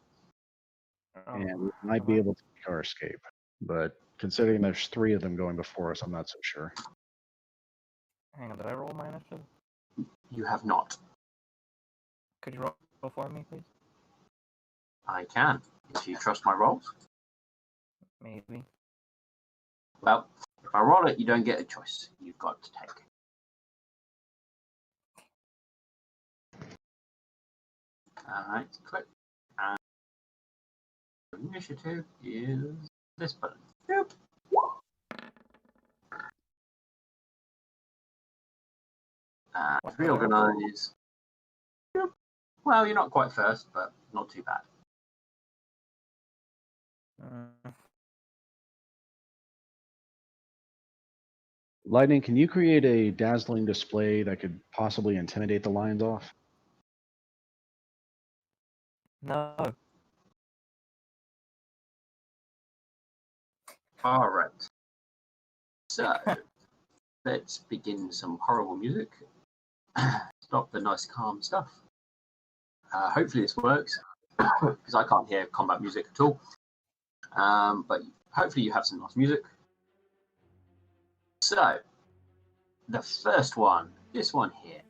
and we might be able to make our escape. But considering there's 3 of them going before us, I'm not so sure. Hang on, did I roll my initiative? You have not. Could you roll for me, please? I can. If you trust my rolls. Maybe. Well, if I roll it, you don't get a choice. You've got to take it. Alright, click. And initiative is this button. Yep. Reorganize. Yep. Well, you're not quite first, but not too bad. Lightning, can you create a dazzling display that could possibly intimidate the lions off? No. Alright. So, let's begin some horrible music. Stop the nice calm stuff. Hopefully this works, because I can't hear combat music at all. But hopefully you have some nice music. So, the first one, this one here.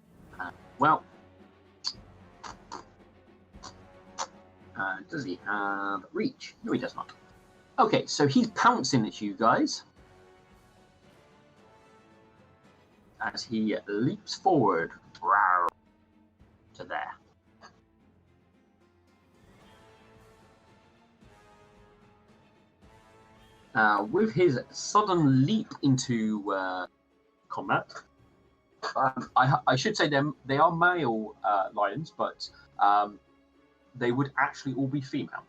Does he have reach? No, he does not. Okay, so he's pouncing at you guys as he leaps forward to there. With his sudden leap into combat, I should say they are male lions, but they would actually all be female.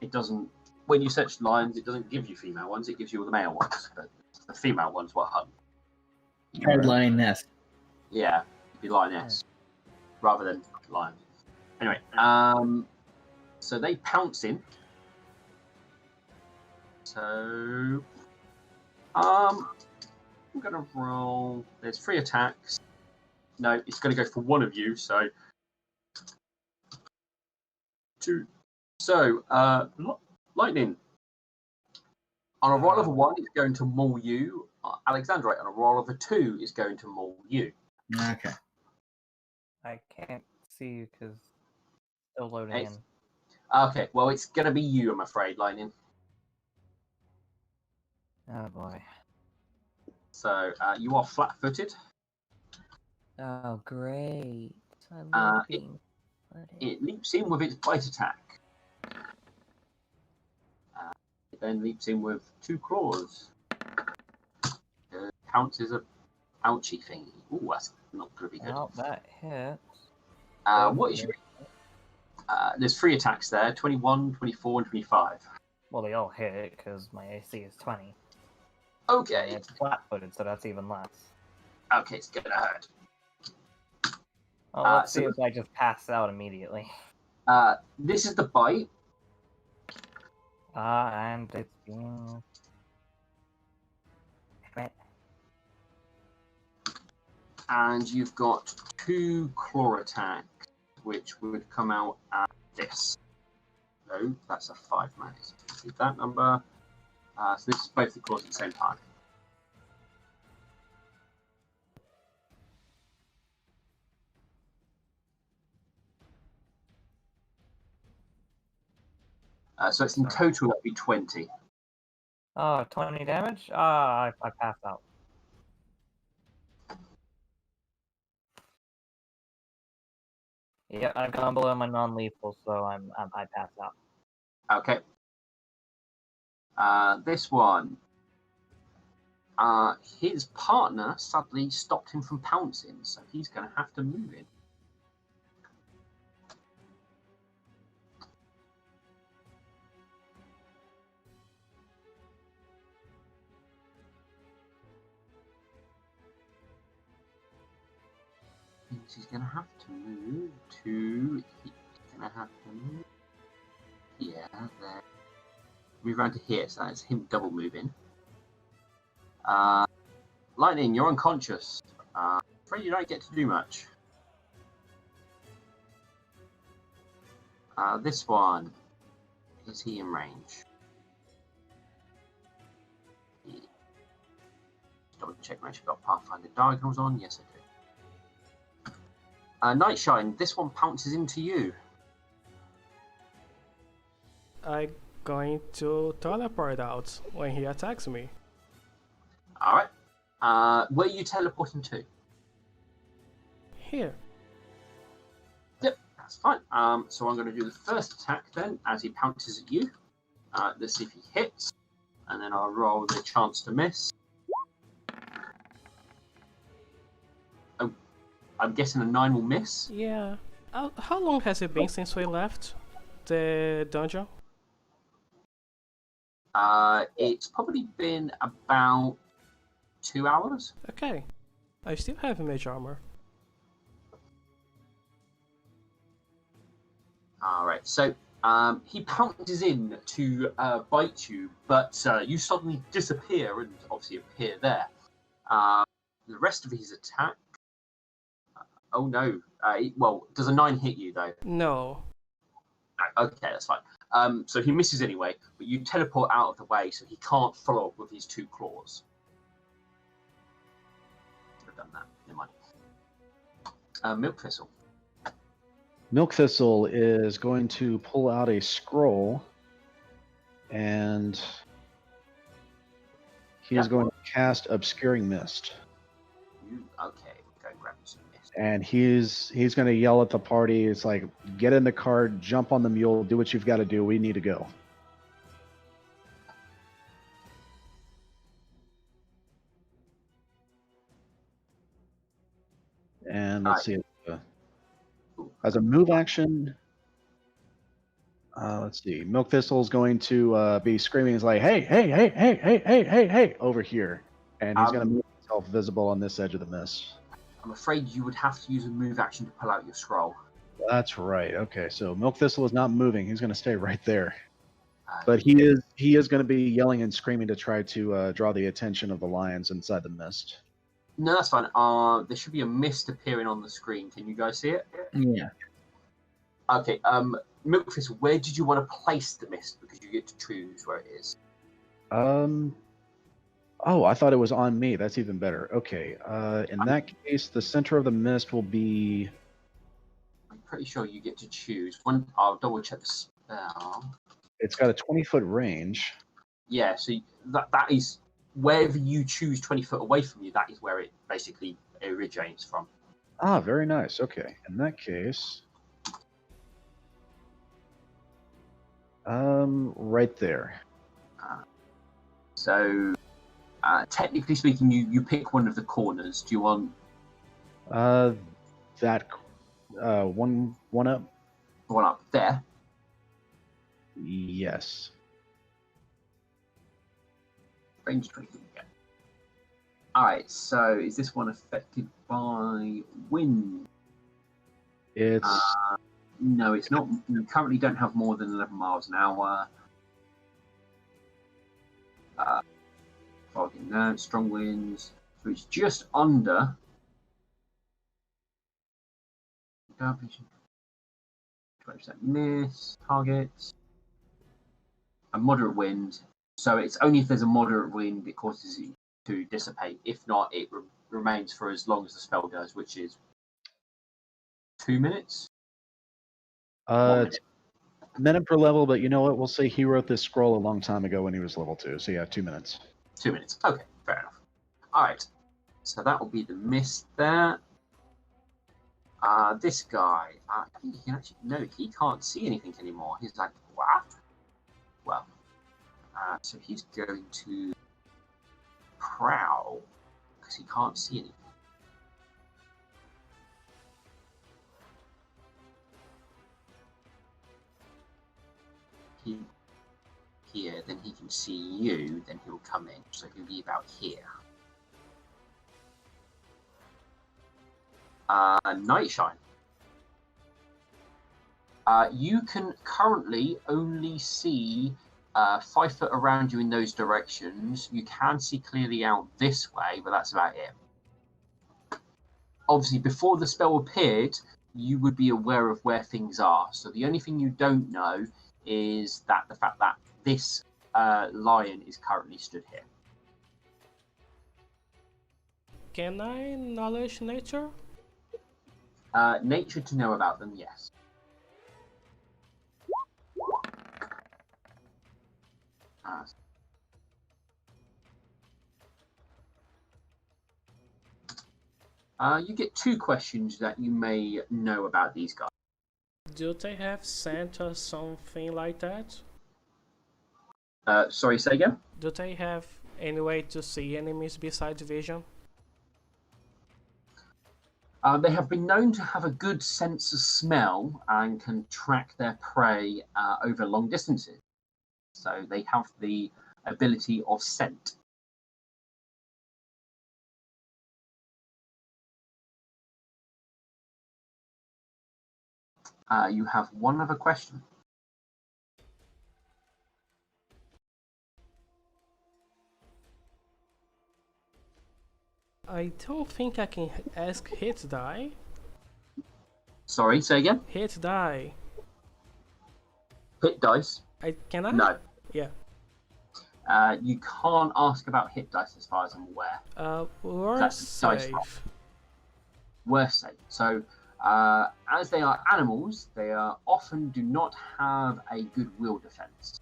It doesn't. When you search lions, it doesn't give you female ones. It gives you all the male ones, but the female ones were hung. Hard lioness. Yeah, it'd be lioness rather than lion. Anyway, so they pounce in. So, I'm gonna roll. There's 3 attacks. No, it's gonna go for one of you. So, 2. So, lightning. On a roll of a 1, it's going to maul you. Alexandrite, on a roll of a 2, is going to maul you. Okay. I can't see you because still loading in. Okay, well, it's going to be you, I'm afraid, Lightning. Oh boy. So, you are flat-footed. Oh, great. I love being It leaps in with its bite attack. It then leaps in with 2 claws. Counts as a ouchie thingy. Ooh, that's not going to be good. Oh, that hits. What is your... there's 3 attacks there, 21, 24, and 25. Well, they all hit because my AC is 20. Okay. And it's flat-footed, so that's even less. Okay, it's going to hurt. Well, let's see if I just pass out immediately. This is the bite. And it's being... And you've got 2 claw attacks, which would come out at this. So that's a 5 max. See that number. So this is both the claws at the same time. So it's in total that'd be 20. Oh, 20 damage? I passed out. Yeah, I've gone below my non-lethal, so I passed out. Okay. This one. His partner suddenly stopped him from pouncing, so he's going to have to move in. He's going to have to move to... He's going to have to move here, there. Move around to here, so that's him double moving. Lightning, you're unconscious. Afraid you don't get to do much. This one. Is he in range? Double check make sure I've got Pathfinder diagonals on. Yes, I do. Nightshine, this one pounces into you. I'm going to teleport out when he attacks me. Alright. Where are you teleporting to? Here. Yep, that's fine. So I'm going to do the first attack then, as he pounces at you. Let's see if he hits. And then I'll roll the chance to miss. I'm guessing a 9 will miss. Yeah. How long has it been since we left the dungeon? It's probably been about 2 hours. Okay. I still have mage armor. Alright, so he pounces in to bite you, but you suddenly disappear and obviously appear there. The rest of his attack... oh no. Well, does a 9 hit you though? No. Okay, that's fine. So he misses anyway, but you teleport out of the way so he can't follow up with his 2 claws. Should have done that. Never mind. Milk Thistle. Milk Thistle is going to pull out a scroll, and he is going to cast Obscuring Mist. Okay, go grab some mist. And he's going to yell at the party. It's like, get in the cart, jump on the mule, do what you've got to do. We need to go. And let's see. As a move action, let's see. Milk Thistle is going to be screaming. He's like, hey, hey, hey, hey, hey, hey, hey, hey, over here. And he's going to make himself visible on this edge of the mist. I'm afraid you would have to use a move action to pull out your scroll. That's right. Okay, so Milk Thistle is not moving. He's going to stay right there. But he is going to be yelling and screaming to try to draw the attention of the lions inside the mist. No, that's fine. There should be a mist appearing on the screen. Can you guys see it? Yeah. Okay. Milk Thistle, where did you want to place the mist? Because you get to choose where it is. Oh, I thought it was on me. That's even better. Okay. In that case, the center of the mist will be... I'm pretty sure you get to choose. I'll double check the spell. It's got a 20-foot range. Yeah, so that is... Wherever you choose 20 foot away from you, that is where it basically originates from. Ah, very nice. Okay. In that case, Right there. So, technically speaking, you pick one of the corners. Do you want That one up. the one up there? Yes. Range 20 feet. Yeah. Alright, so is this one affected by wind? It's No, it's not. You currently don't have more than 11 miles an hour. Fog in there, strong winds. So it's just under. 20% miss targets. A moderate wind. So it's only if there's a moderate wind it causes it to dissipate. If not, it remains for as long as the spell does, which is 2 minutes. 1 it's minute per level, but you know what? We'll say he wrote this scroll a long time ago when he was level 2. So yeah, 2 minutes. 2 minutes. Okay, fair enough. All right. So that will be the miss there. This guy, I think he can actually, no, he can't see anything anymore. He's like, what? Well, so he's going to prowl because he can't see anything. Here, then he can see you, then he'll come in. So he'll be about here. Nightshine. You can currently only see 5 foot around you in those directions. You can see clearly out this way, but that's about it. Obviously, before the spell appeared, you would be aware of where things are. So the only thing you don't know is that the fact that this lion is currently stood here. Can I knowledge nature? Nature to know about them, yes. You get 2 questions that you may know about these guys. Do they have scent or something like that? Sorry, say again? Do they have any way to see enemies besides vision? They have been known to have a good sense of smell and can track their prey over long distances. So they have the ability of scent. You have one other question. I don't think I can ask hit die. Sorry, say again? Hit die. Hit dice? Can I? No. Yeah. You can't ask about hit dice as far as I'm aware. Worst That's dice roll. save. Worst save. So, as they are animals, they often do not have a good will defense.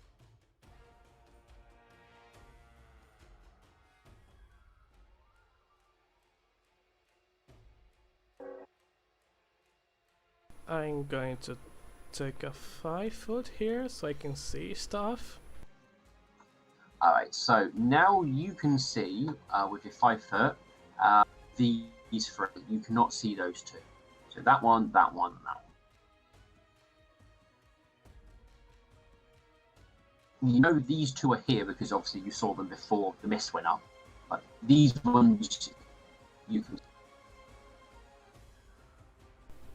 I'm going to take a 5 foot here so I can see stuff. Alright, so now you can see, with your 5 foot, these 3. You cannot see those 2. So that one, and that one. You know these 2 are here because obviously you saw them before the mist went up. But these ones, you can.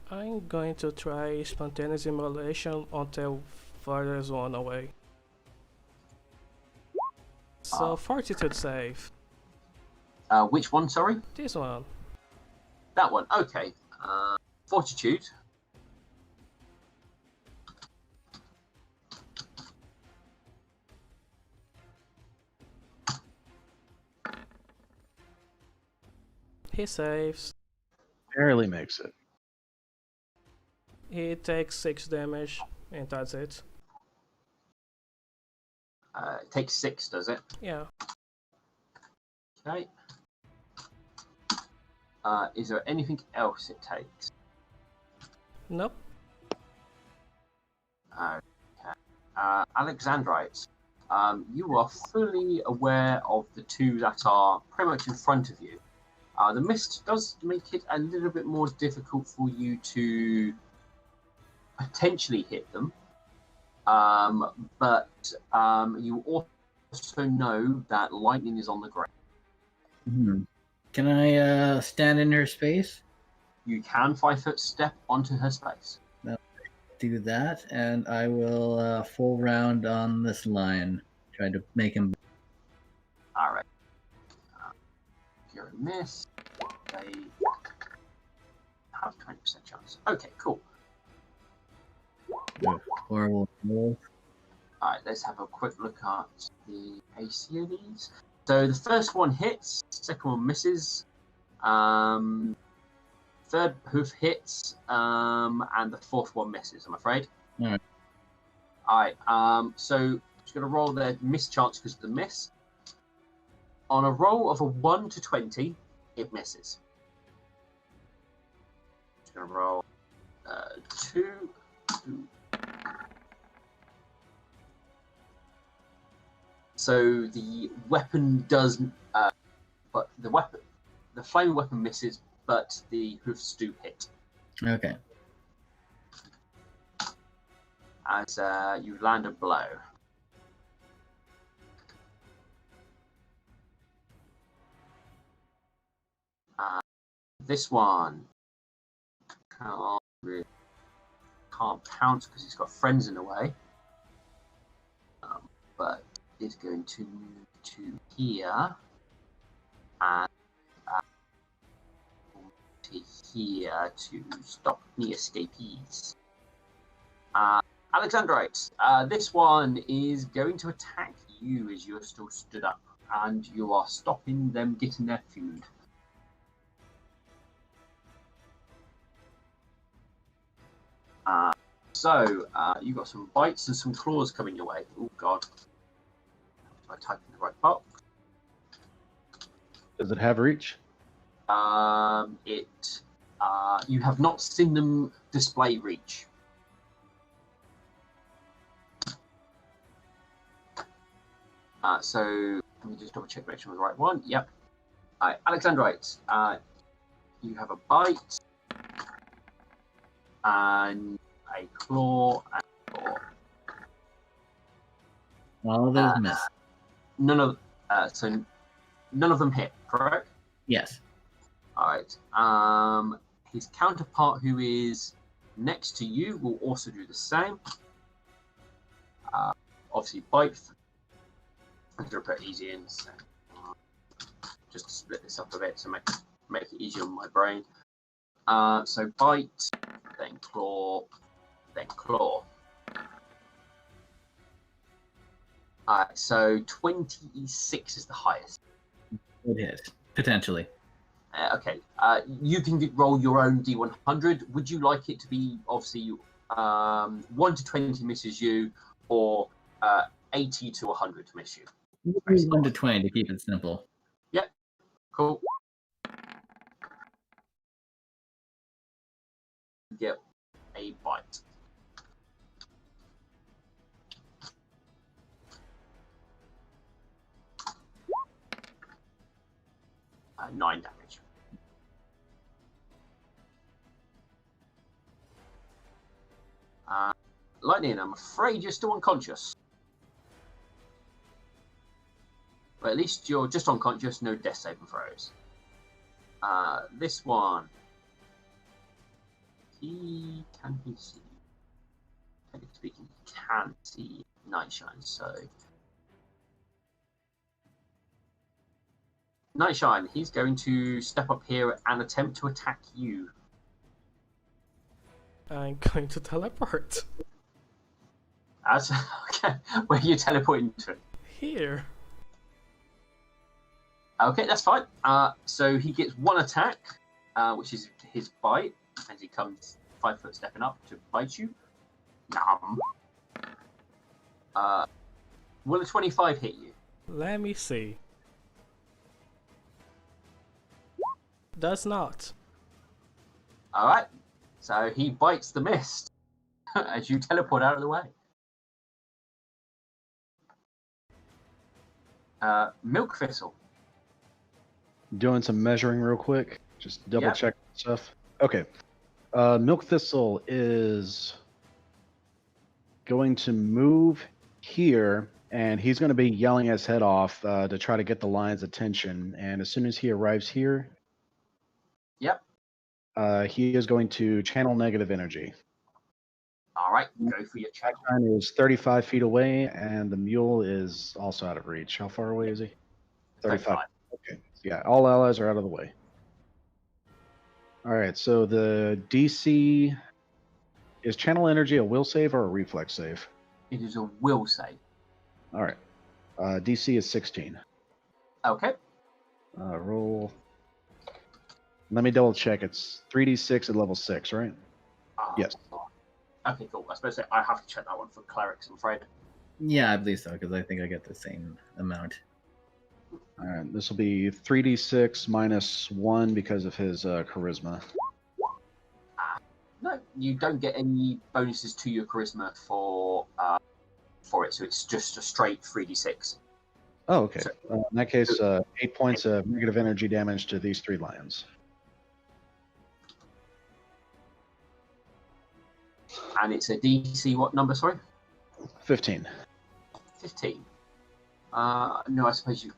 I'm going to try spontaneous immolation until farthest one away. So fortitude save. Which one, sorry? This one. That one, okay. Fortitude. He saves. Barely makes it. He takes 6 damage and that's it. It takes 6, does it? Yeah. Okay. Is there anything else it takes? Nope. Okay. Alexandrite, you are fully aware of the two that are pretty much in front of you. The mist does make it a little bit more difficult for you to potentially hit them, but you also know that lightning is on the ground. Hmm. Can I stand in her space? You can 5-foot step onto her space. Do that, and I will full round on this line. Try to make him. All right. If you're a miss, they have 20% chance. Okay, cool. Horrible roll. All right, let's have a quick look at the AC of these. So the first one hits, second one misses, third hoof hits, and the fourth one misses, I'm afraid. All right. All right, so just going to roll their miss chance because of the miss. On a roll of a 1 to 20, it misses. Just going to roll 2. So the weapon does, but the flame weapon misses, but the hoofs do hit. Okay. As you land a blow. This one can't pounce because he's got friends in the way, but is going to move to here and to here to stop the escapees. Alexandrite, this one is going to attack you as you're still stood up, and you are stopping them getting their food. So you got some bites and some claws coming your way. Oh god! I type in the right box. Does it have reach? You have not seen them display reach. So let me just double check make sure I'm the right one. Yep. Alexandrite, you have a bite and a claw and a claw. All of those miss. None of them hit, correct? Yes. All right. His counterpart, who is next to you, will also do the same. Obviously, bite. I'm going to put easy in, so, just to split this up a bit to make it easier on my brain. So bite, then claw, then claw. So 26 is the highest. It hit. Potentially. Okay. You can roll your own D100. Would you like it to be obviously 1 to 20 misses you, or 80 to 100 to miss you? 1 to 20 to keep it simple. Yep. Cool. Get a bite. 9 damage. Lightning, I'm afraid you're still unconscious. But at least you're just unconscious, no death saving throws. This one. Can he see? Technically speaking, he can see Nightshine, so. Nightshine, he's going to step up here and attempt to attack you. I'm going to teleport. Okay, where are you teleporting to? Here. Okay, that's fine. So he gets one attack, which is his bite, as he comes 5 foot stepping up to bite you. Nom. Will a 25 hit you? Let me see. Does not. Alright, so he bites the mist as you teleport out of the way. Milk Thistle. Doing some measuring real quick. Just double check stuff. Okay. Milk Thistle is going to move here, and he's going to be yelling his head off to try to get the lion's attention. And as soon as he arrives here, Yep. He is going to channel negative energy. All right, go for your channel. Shine is 35 feet away, and the mule is also out of reach. How far away is he? 35. Okay. Yeah, all allies are out of the way. All right, so the DC is channel energy a will save or a reflex save? It is a will save. All right. DC is 16. Okay. Roll. Let me double check. It's 3d6 at level 6, right? Yes. Okay, cool. I suppose I have to check that one for clerics, I'm afraid. Yeah, I believe so, because I think I get the same amount. All right, this will be 3d6 minus 1 because of his charisma. No, you don't get any bonuses to your charisma for it, so it's just a straight 3d6. Oh, okay. So, In that case, 8 points of negative energy damage to these 3 lions. And it's a DC what number, sorry? 15. 15. No, I suppose you...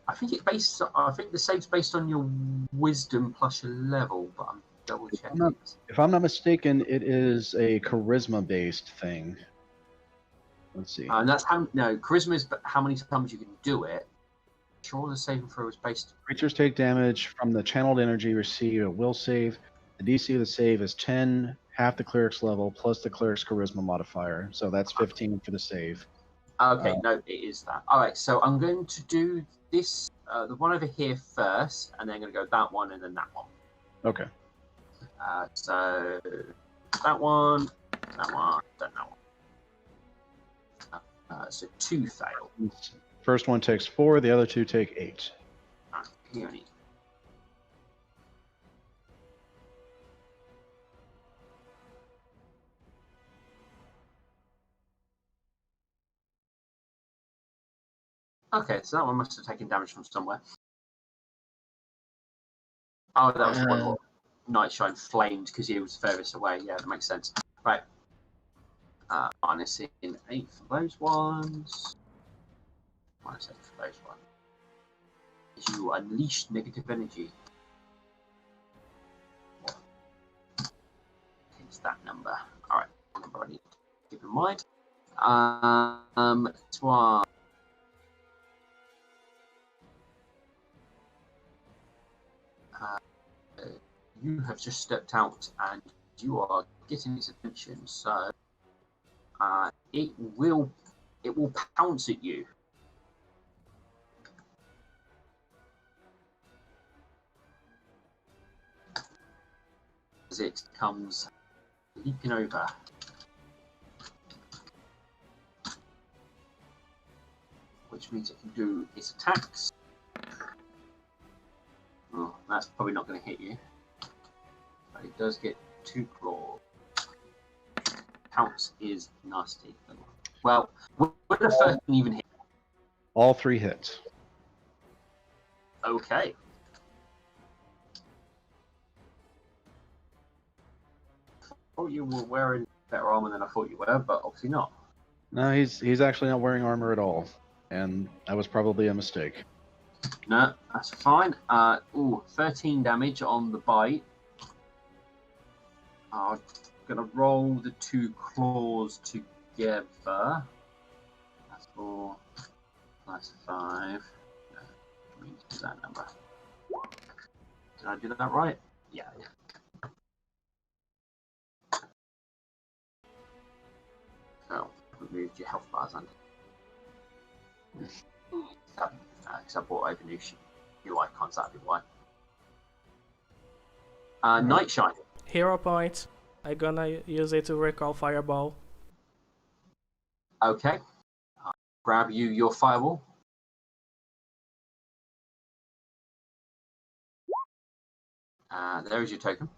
I think the save's based on your wisdom plus your level, but I'm double checking. If I'm not mistaken, it is a charisma-based thing. Let's see. And that's charisma is how many times you can do it. Sure, the saving throw is based. Creatures take damage from the channeled energy, receive a will save. The DC of the save is 10, half the cleric's level, plus the cleric's charisma modifier. So that's 15 for the save. Okay, no, it is that. All right, so I'm going to do this, the one over here first, and then I'm going to go that one and then that one. Okay. So that one, then that one. So 2 fail. First one takes 4, the other 2 take 8. Peony. Okay, so that one must have taken damage from somewhere. Oh, that was the one where Nightshine flamed because he was furthest away. Yeah, that makes sense. Right. Minusing 8 for those ones. Minus 8 for those ones. You unleash negative energy. It's that number. Alright, number I need to keep in mind. This one. You have just stepped out and you are getting his attention, so it will pounce at you. As it comes leaping over. Which means it can do its attacks. Oh, that's probably not going to hit you. But it does get 2 claws. Pounce is nasty. Well, would the first one even hit? All 3 hits. Okay. I thought you were wearing better armor than I thought you were, but obviously not. No, he's actually not wearing armor at all, and that was probably a mistake. No, that's fine. 13 damage on the bite. I'm gonna roll the 2 claws together. That's 4 plus 5. No, do that number. Did I do that right? Yeah. So, removed your health bars under. Because I brought over new icons, that'd be why. Nightshine. Hero point. I'm gonna use it to recall fireball. Okay. Grab you your fireball. There is your token.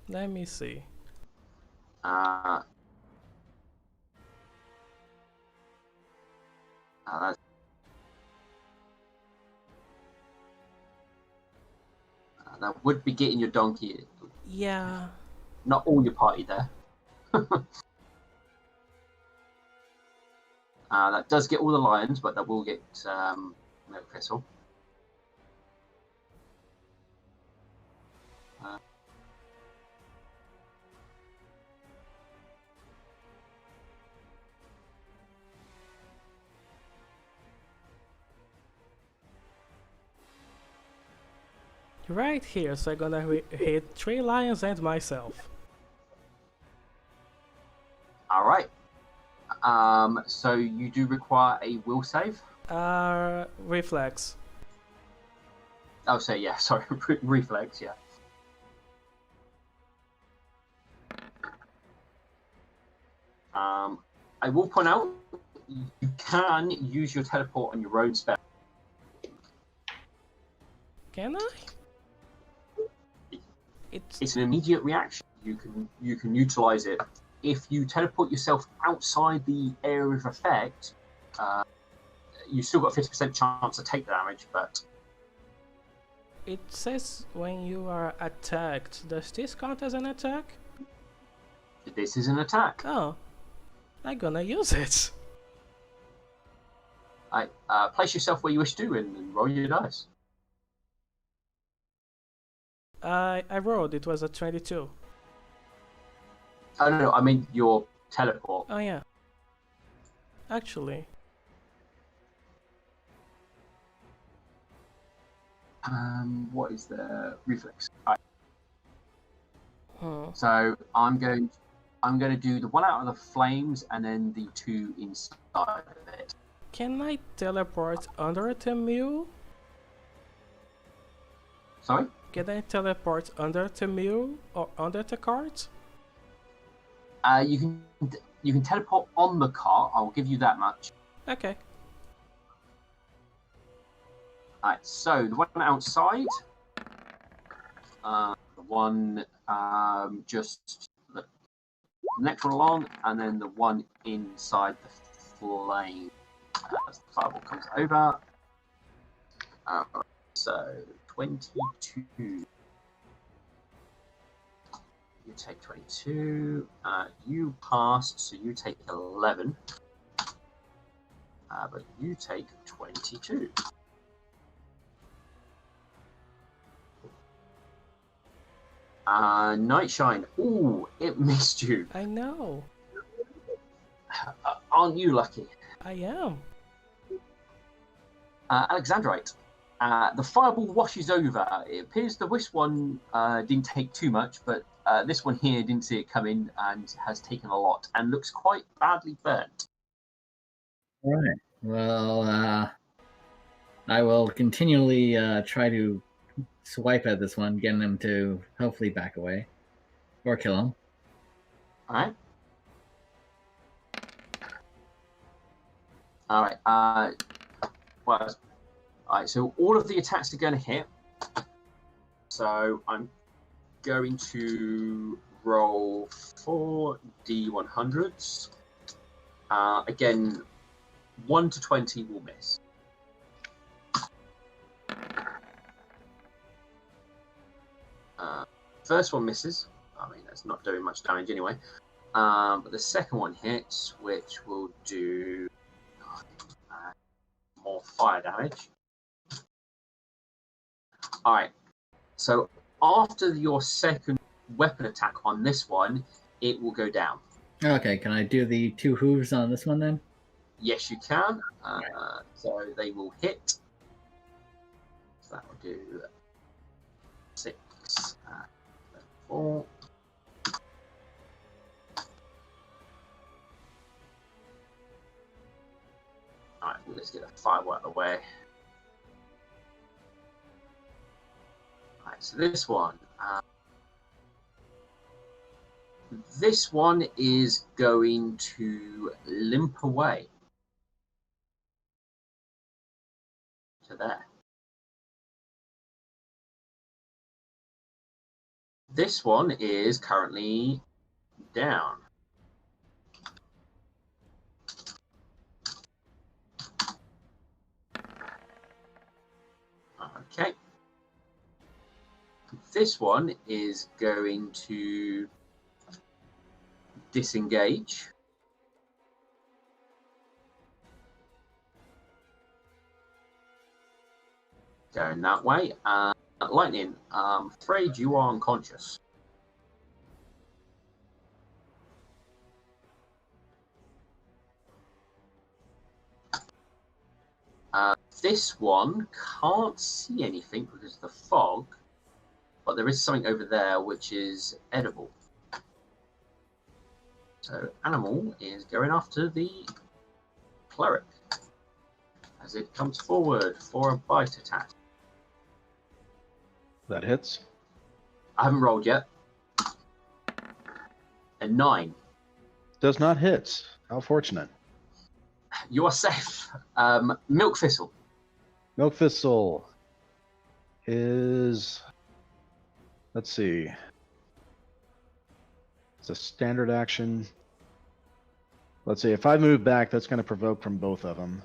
Let me see. That would be getting your donkey. Yeah. Not all your party there. That does get all the lions, but that will get Milk Thistle. Right here, so I'm gonna hit 3 lions and myself. All right. So you do require a will save. Reflex. Oh, so yeah, sorry, reflex, yeah. I will point out you can use your teleport on your own spell. Can I? It's an immediate reaction. You can utilize it. If you teleport yourself outside the area of effect, you still got a 50% chance to take the damage, but It says when you are attacked. Does this count as an attack? this is an attack. Oh, I'm gonna use it. Place yourself where you wish to and roll your dice. I rolled. It was a 22. Oh no, I mean your teleport. Oh yeah. Actually, What is the reflex? Right. hmm. So I'm going to do the one out of the flames and then the 2 inside of it. Can I teleport under the mule? Sorry? Can I teleport under the mule or under the cart? You can teleport on the cart. I'll give you that much. Okay. Alright, so the one outside, the one just the next one along, and then the one inside the flame as the fireball comes over. So 22. You take 22. You passed, so you take 11. But you take 22. Nightshine. Ooh, it missed you. I know. Aren't you lucky? I am. Alexandrite. The fireball washes over. It appears this one didn't take too much, but this one here didn't see it coming and has taken a lot and looks quite badly burnt. All right. Well, I will continually try to swipe at this one, getting him to hopefully back away or kill him. All right. Well, all right. So all of the attacks are going to hit. So I'm going to roll 4 D100s. Again, 1 to 20 will miss. First one misses. I mean, that's not doing much damage anyway. But the second one hits, which will do more fire damage. All right. So after your second weapon attack on this one, it will go down. Okay, can I do the 2 hooves on this one then? Yes, you can. So they will hit. So that will do 6, 4. Alright, let's get the fireball out of the way. Alright, so this one. This one is going to limp away to there. This one is currently down. Okay. This one is going to disengage. Going that way. Lightning, I'm afraid you are unconscious. This one can't see anything because of the fog, but there is something over there which is edible. So Animal is going after the cleric as it comes forward for a bite attack. That hits. I haven't rolled yet. A 9. Does not hit. How fortunate. You are safe. Milk Thistle. Milk Thistle is, let's see, it's a standard action. Let's see, if I move back, that's going to provoke from both of them.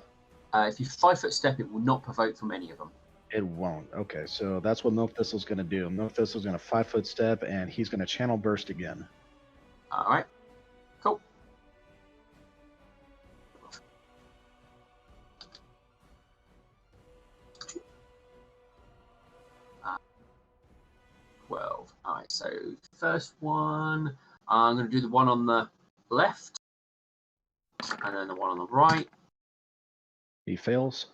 If you 5-foot step, it will not provoke from any of them. It won't. Okay, so that's what Milk Thistle's going to do. Milk Thistle's going to 5-foot step, and he's going to channel burst again. All right. Cool. Uh, 12. All right, so first one, I'm going to do the one on the left, and then the one on the right. He fails.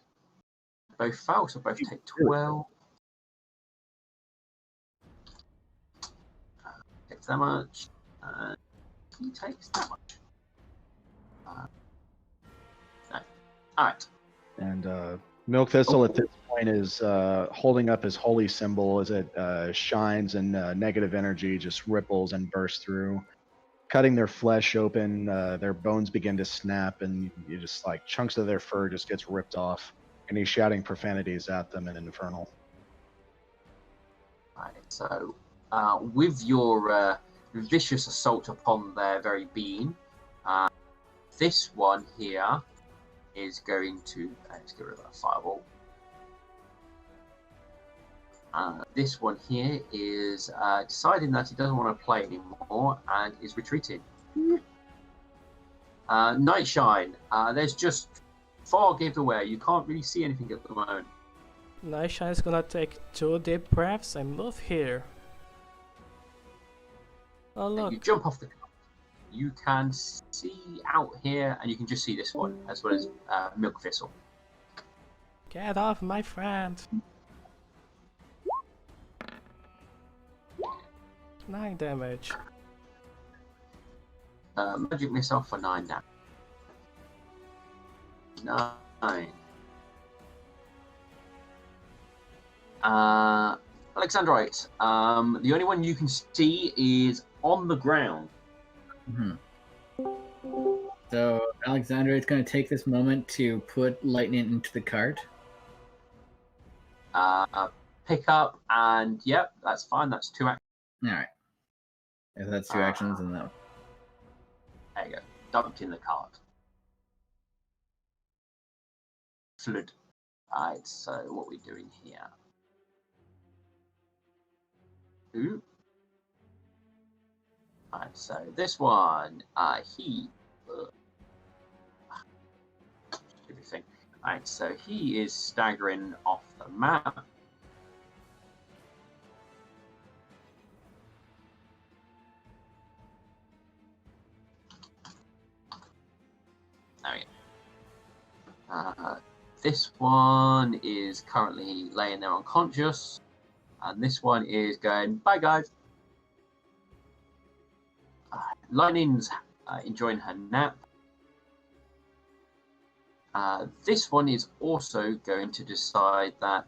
Both fail, so both take 12. Takes that much. He takes that much. No. All right. And Milk Thistle at this point is holding up his holy symbol as it shines, and negative energy just ripples and bursts through, cutting their flesh open. Their bones begin to snap, and you just like chunks of their fur just gets ripped off. And he's shouting profanities at them in Infernal. All right. So, with your vicious assault upon their very being, this one here is going to let's get rid of that fireball. This one here is deciding that he doesn't want to play anymore and is retreating. Nightshine, there's just fog everywhere. You can't really see anything at the moment. Nightshine's gonna take 2 deep breaths and move here. Oh look. You jump off the car. You can see out here, and you can just see this one, as well as Milk Thistle. Get off my friend. 9 damage. Magic missile for 9 damage. 9. Alexandrite, the only one you can see is on the ground. Mm-hmm. So Alexandra is going to take this moment to put Lightning into the cart. Pick up, and yep, that's fine. That's 2 actions. All right. If that's 2 actions, then that. There you go. Dumped in the cart. Flood. Alright, so what are we doing here? Ooh. Alright, so this one, he. Stupid thing. Alright, so he is staggering off the map. There we go. This one is currently laying there unconscious, and this one is going, bye guys. Lightning's enjoying her nap. This one is also going to decide that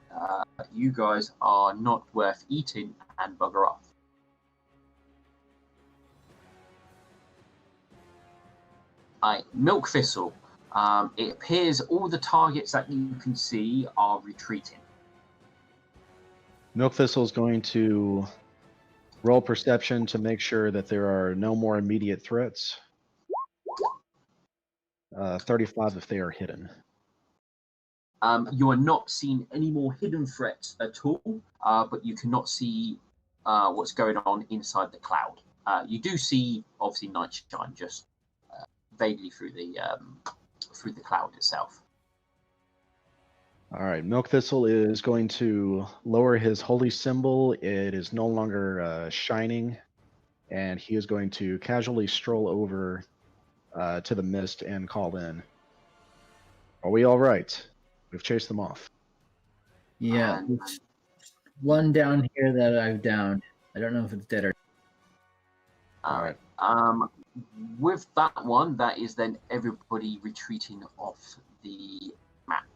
you guys are not worth eating and bugger off. Milk Thistle. It appears all the targets that you can see are retreating. Milk Thistle is going to roll perception to make sure that there are no more immediate threats. 35 if they are hidden. You are not seeing any more hidden threats at all, but you cannot see what's going on inside the cloud. You do see, obviously, night shine just vaguely through the cloud itself. All right, Milk Thistle is going to lower his holy symbol. It is no longer shining, and he is going to casually stroll over to the mist and call in. Are we all right? We've chased them off. Yeah, there's one down here that I've downed. I don't know if it's dead or. All right. With that one, that is then everybody retreating off the map.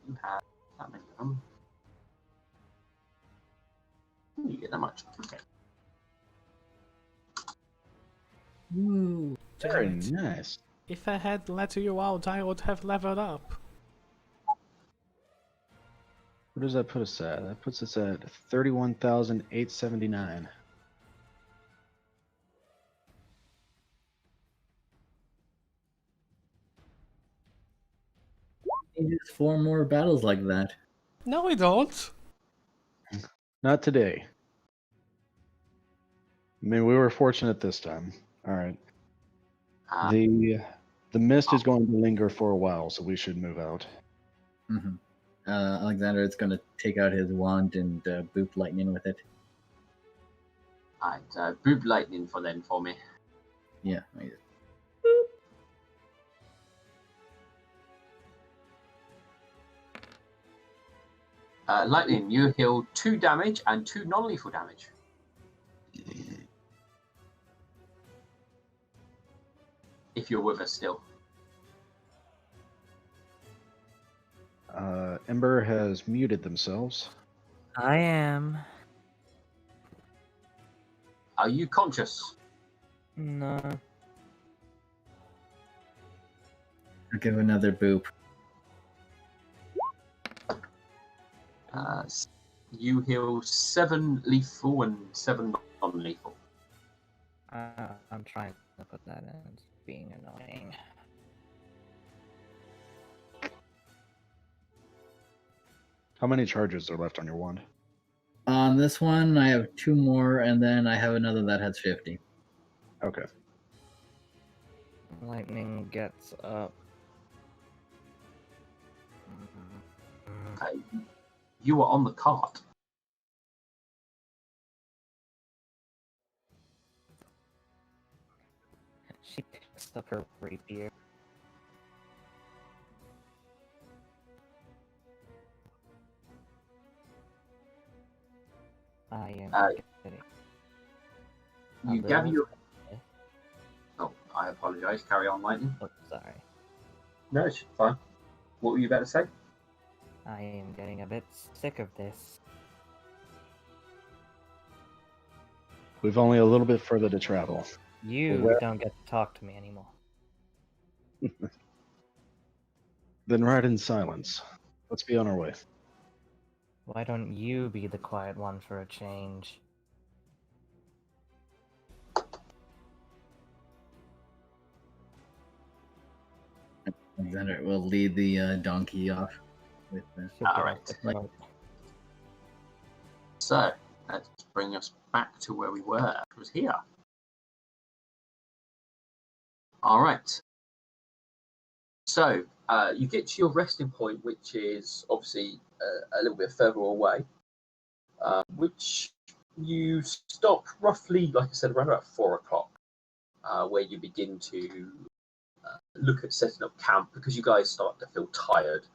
You have that many of them. You get that much. Okay. Ooh. Very Damn it. nice. If I had let you out, I would have leveled up. What does that put us at? That puts us at 31,879. Just 4 more battles like that. No, we don't. Not today. I mean, we were fortunate this time. All right. The mist is going to linger for a while, so we should move out. Mm-hmm. Alexander is going to take out his wand and boop lightning with it. Alright, boop lightning for me. Yeah. Lightning, you heal 2 damage and 2 non-lethal damage. If you're with us still. Ember has muted themselves. I am. Are you conscious? No. I'll give another boop. You heal 7 lethal and 7 non-lethal. I'm trying to put that in. It's being annoying. How many charges are left on your wand? On this one, I have 2 more, and then I have another that has 50. Okay. Lightning gets up. You are on the cart. She picks up her rapier. I am kidding. You Hello? gather your... Oh, I apologise. Carry on, Lightning. Oh, sorry. No, it's fine. What were you about to say? I am getting a bit sick of this. We've only a little bit further to travel. You don't get to talk to me anymore. Then ride in silence. Let's be on our way. Why don't you be the quiet one for a change? Alexander will lead the donkey off with the. Alright. So, let's bring us back to where we were. It was here. Alright. So, you get to your resting point, which is obviously a little bit further away, which you stop roughly, like I said, around about 4 o'clock, where you begin to look at setting up camp, because you guys start to feel tired,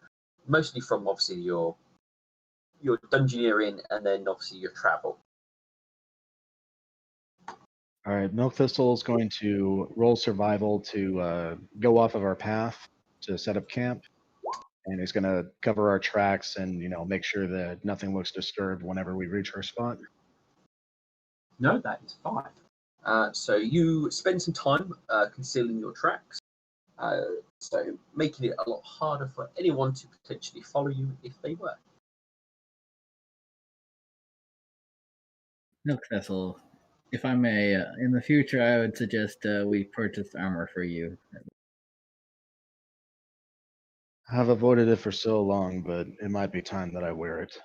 mostly from obviously your dungeoneering and then obviously your travel. All right, Milk Thistle is going to roll survival to go off of our path to set up camp, and he's going to cover our tracks and make sure that nothing looks disturbed whenever we reach our spot. No, that is fine. So you spend some time concealing your tracks, so making it a lot harder for anyone to potentially follow you if they were. Milk Vessel, if I may, in the future, I would suggest we purchase armor for you. I've avoided it for so long, but it might be time that I wear it.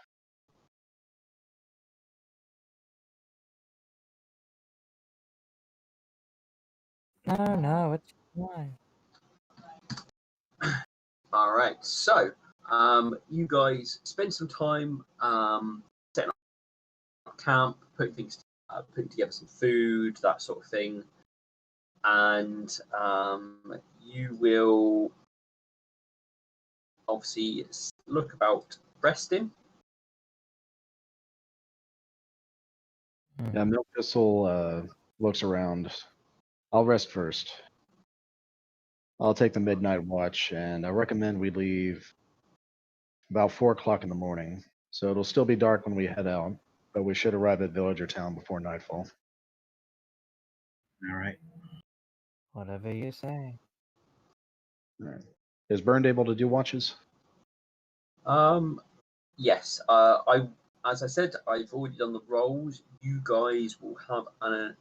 No, it's fine. All right, so you guys spend some time setting up camp, putting together some food, that sort of thing, and you will obviously look about resting. Yeah, Milk Thistle looks around. I'll rest first. I'll take the midnight watch, and I recommend we leave about 4 o'clock in the morning. So it'll still be dark when we head out, but we should arrive at Villager Town before nightfall. All right. Whatever you say. All right. Is Burned able to do watches? Yes, as I said, I've already done the rolls. You guys will have an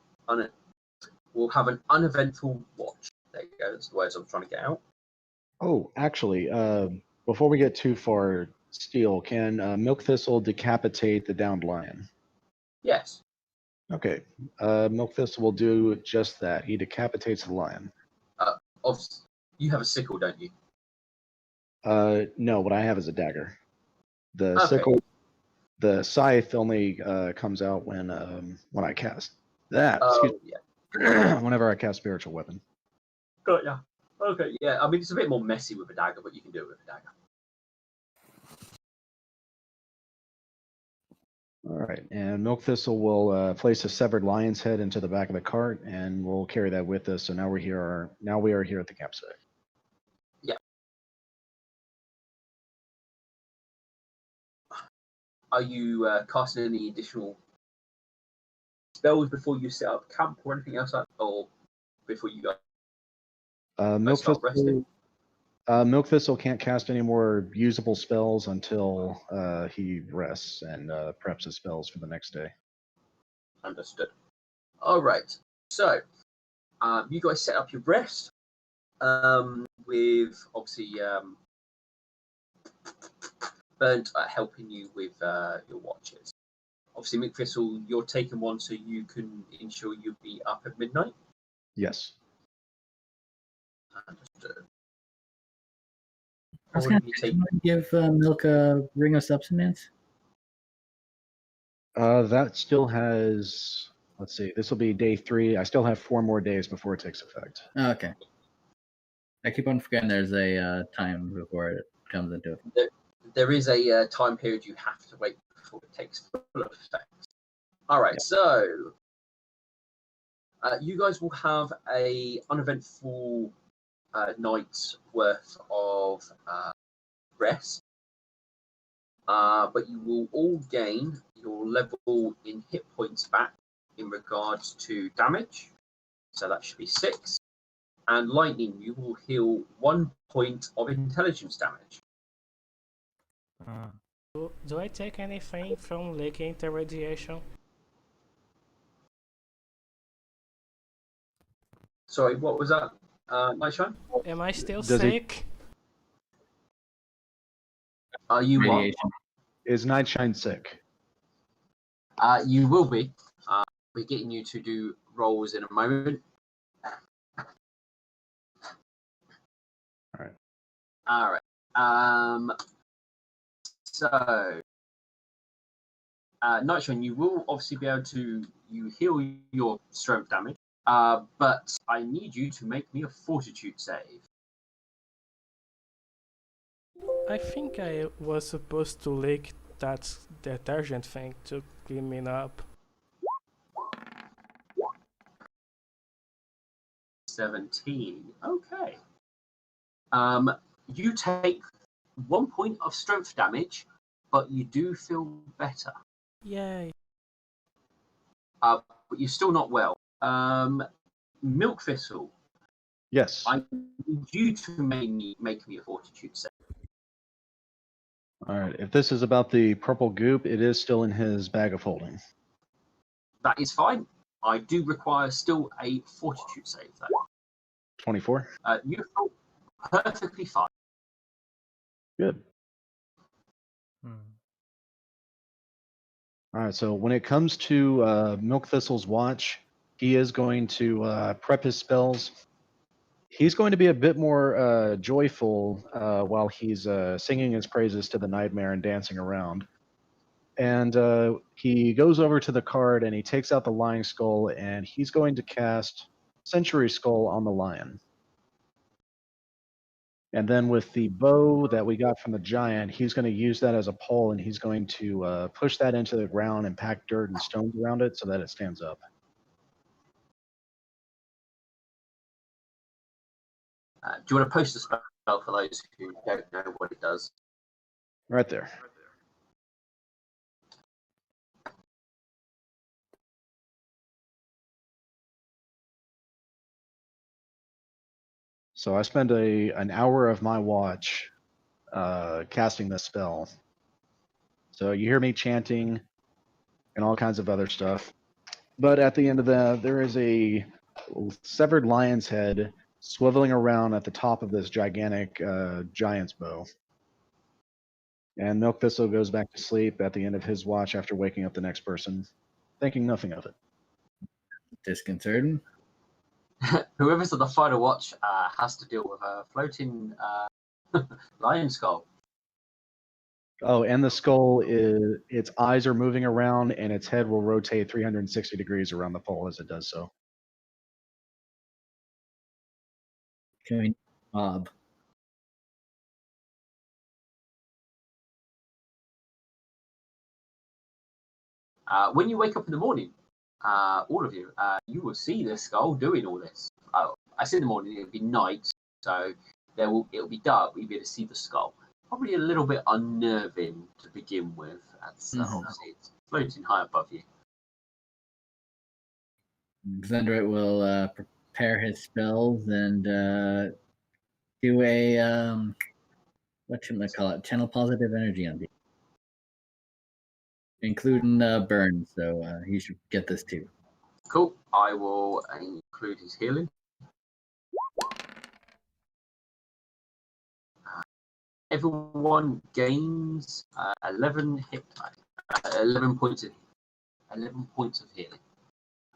uneventful watch. There you go. That's the words I'm trying to get out. Oh, actually, before we get too far, Steel, can Milk Thistle decapitate the downed lion? Yes. Okay. Milk Thistle will do just that. He decapitates the lion. You have a sickle, don't you? No, what I have is a dagger. The Okay. sickle, the scythe only comes out when I cast that. Excuse me. Yeah. Whenever I cast spiritual weapon. Got ya. Okay, yeah. I mean, it's a bit more messy with a dagger, but you can do it with a dagger. All right, and Milk Thistle will place a severed lion's head into the back of the cart, and we'll carry that with us. So now we are here at the campsite. Yeah. Are you casting any additional spells before you set up camp or anything else, or before you go Milk start resting? Milk Thistle can't cast any more usable spells until he rests and preps his spells for the next day. Understood. All right. So, you guys set up your rest with obviously Burnt helping you with your watches. Obviously, Milk Thistle, you're taking one so you can ensure you'll be up at midnight. Yes. Understood. I was going to give Milk a ring of substance. That still has. Let's see. This will be day 3. I still have 4 more days before it takes effect. Oh, okay. I keep on forgetting there's a time before it comes into effect. There is a time period you have to wait before it takes full effect. All right, so you guys will have a uneventful night's worth of rest, but you will all gain your level in hit points back in regards to damage. So that should be 6. And lightning, you will heal 1 point of intelligence damage. Do I take anything from Lake Interradiation? Sorry, what was that, Nightshine? Am I still Does it- sick? Are you what? Radiation. Is Nightshine sick? You will be. We're getting you to do rolls in a moment. All right. So, Nitron, you will obviously be able to heal your strength damage, but I need you to make me a fortitude save. I think I was supposed to lick that detergent thing to clean me up. 17. Okay. You take 1 point of strength damage, but you do feel better. Yay. But you're still not well. Milk Thistle. Yes. I need you to make me a fortitude save. All right. If this is about the purple goop, it is still in his bag of holding. That is fine. I do require still a fortitude save, though. 24. You feel perfectly fine. Good. Hmm. All right. So when it comes to Milk Thistle's watch, he is going to prep his spells. He's going to be a bit more joyful while he's singing his praises to the nightmare and dancing around. And he goes over to the card and he takes out the Lying Skull and he's going to cast Century Skull on the lion. And then with the bow that we got from the giant, he's going to use that as a pole and he's going to push that into the ground and pack dirt and stones around it so that it stands up. Do you want to post a spell for those who don't know what it does? Right there. So I spend an hour of my watch casting this spell. So you hear me chanting and all kinds of other stuff. But at the end of that, there is a severed lion's head swiveling around at the top of this gigantic giant's bow. And Milk Thistle goes back to sleep at the end of his watch after waking up the next person, thinking nothing of it. Disconcerting. Whoever's on the final watch has to deal with a floating lion skull. Oh, and the skull is its eyes are moving around, and its head will rotate 360 degrees around the pole as it does so. Can we mob? When you wake up in the morning, all of you, you will see the skull doing all this. I say in the morning, it'll be night, so it'll be dark, but you'll be able to see the skull. Probably a little bit unnerving to begin with, as obviously it's floating high above you. Xandroid will prepare his spells and do a what should I call it? Channel positive energy on people, including burn. So he should get this too. Cool. I will include his healing. Everyone gains 11 hit, 11 points of 11 points of healing.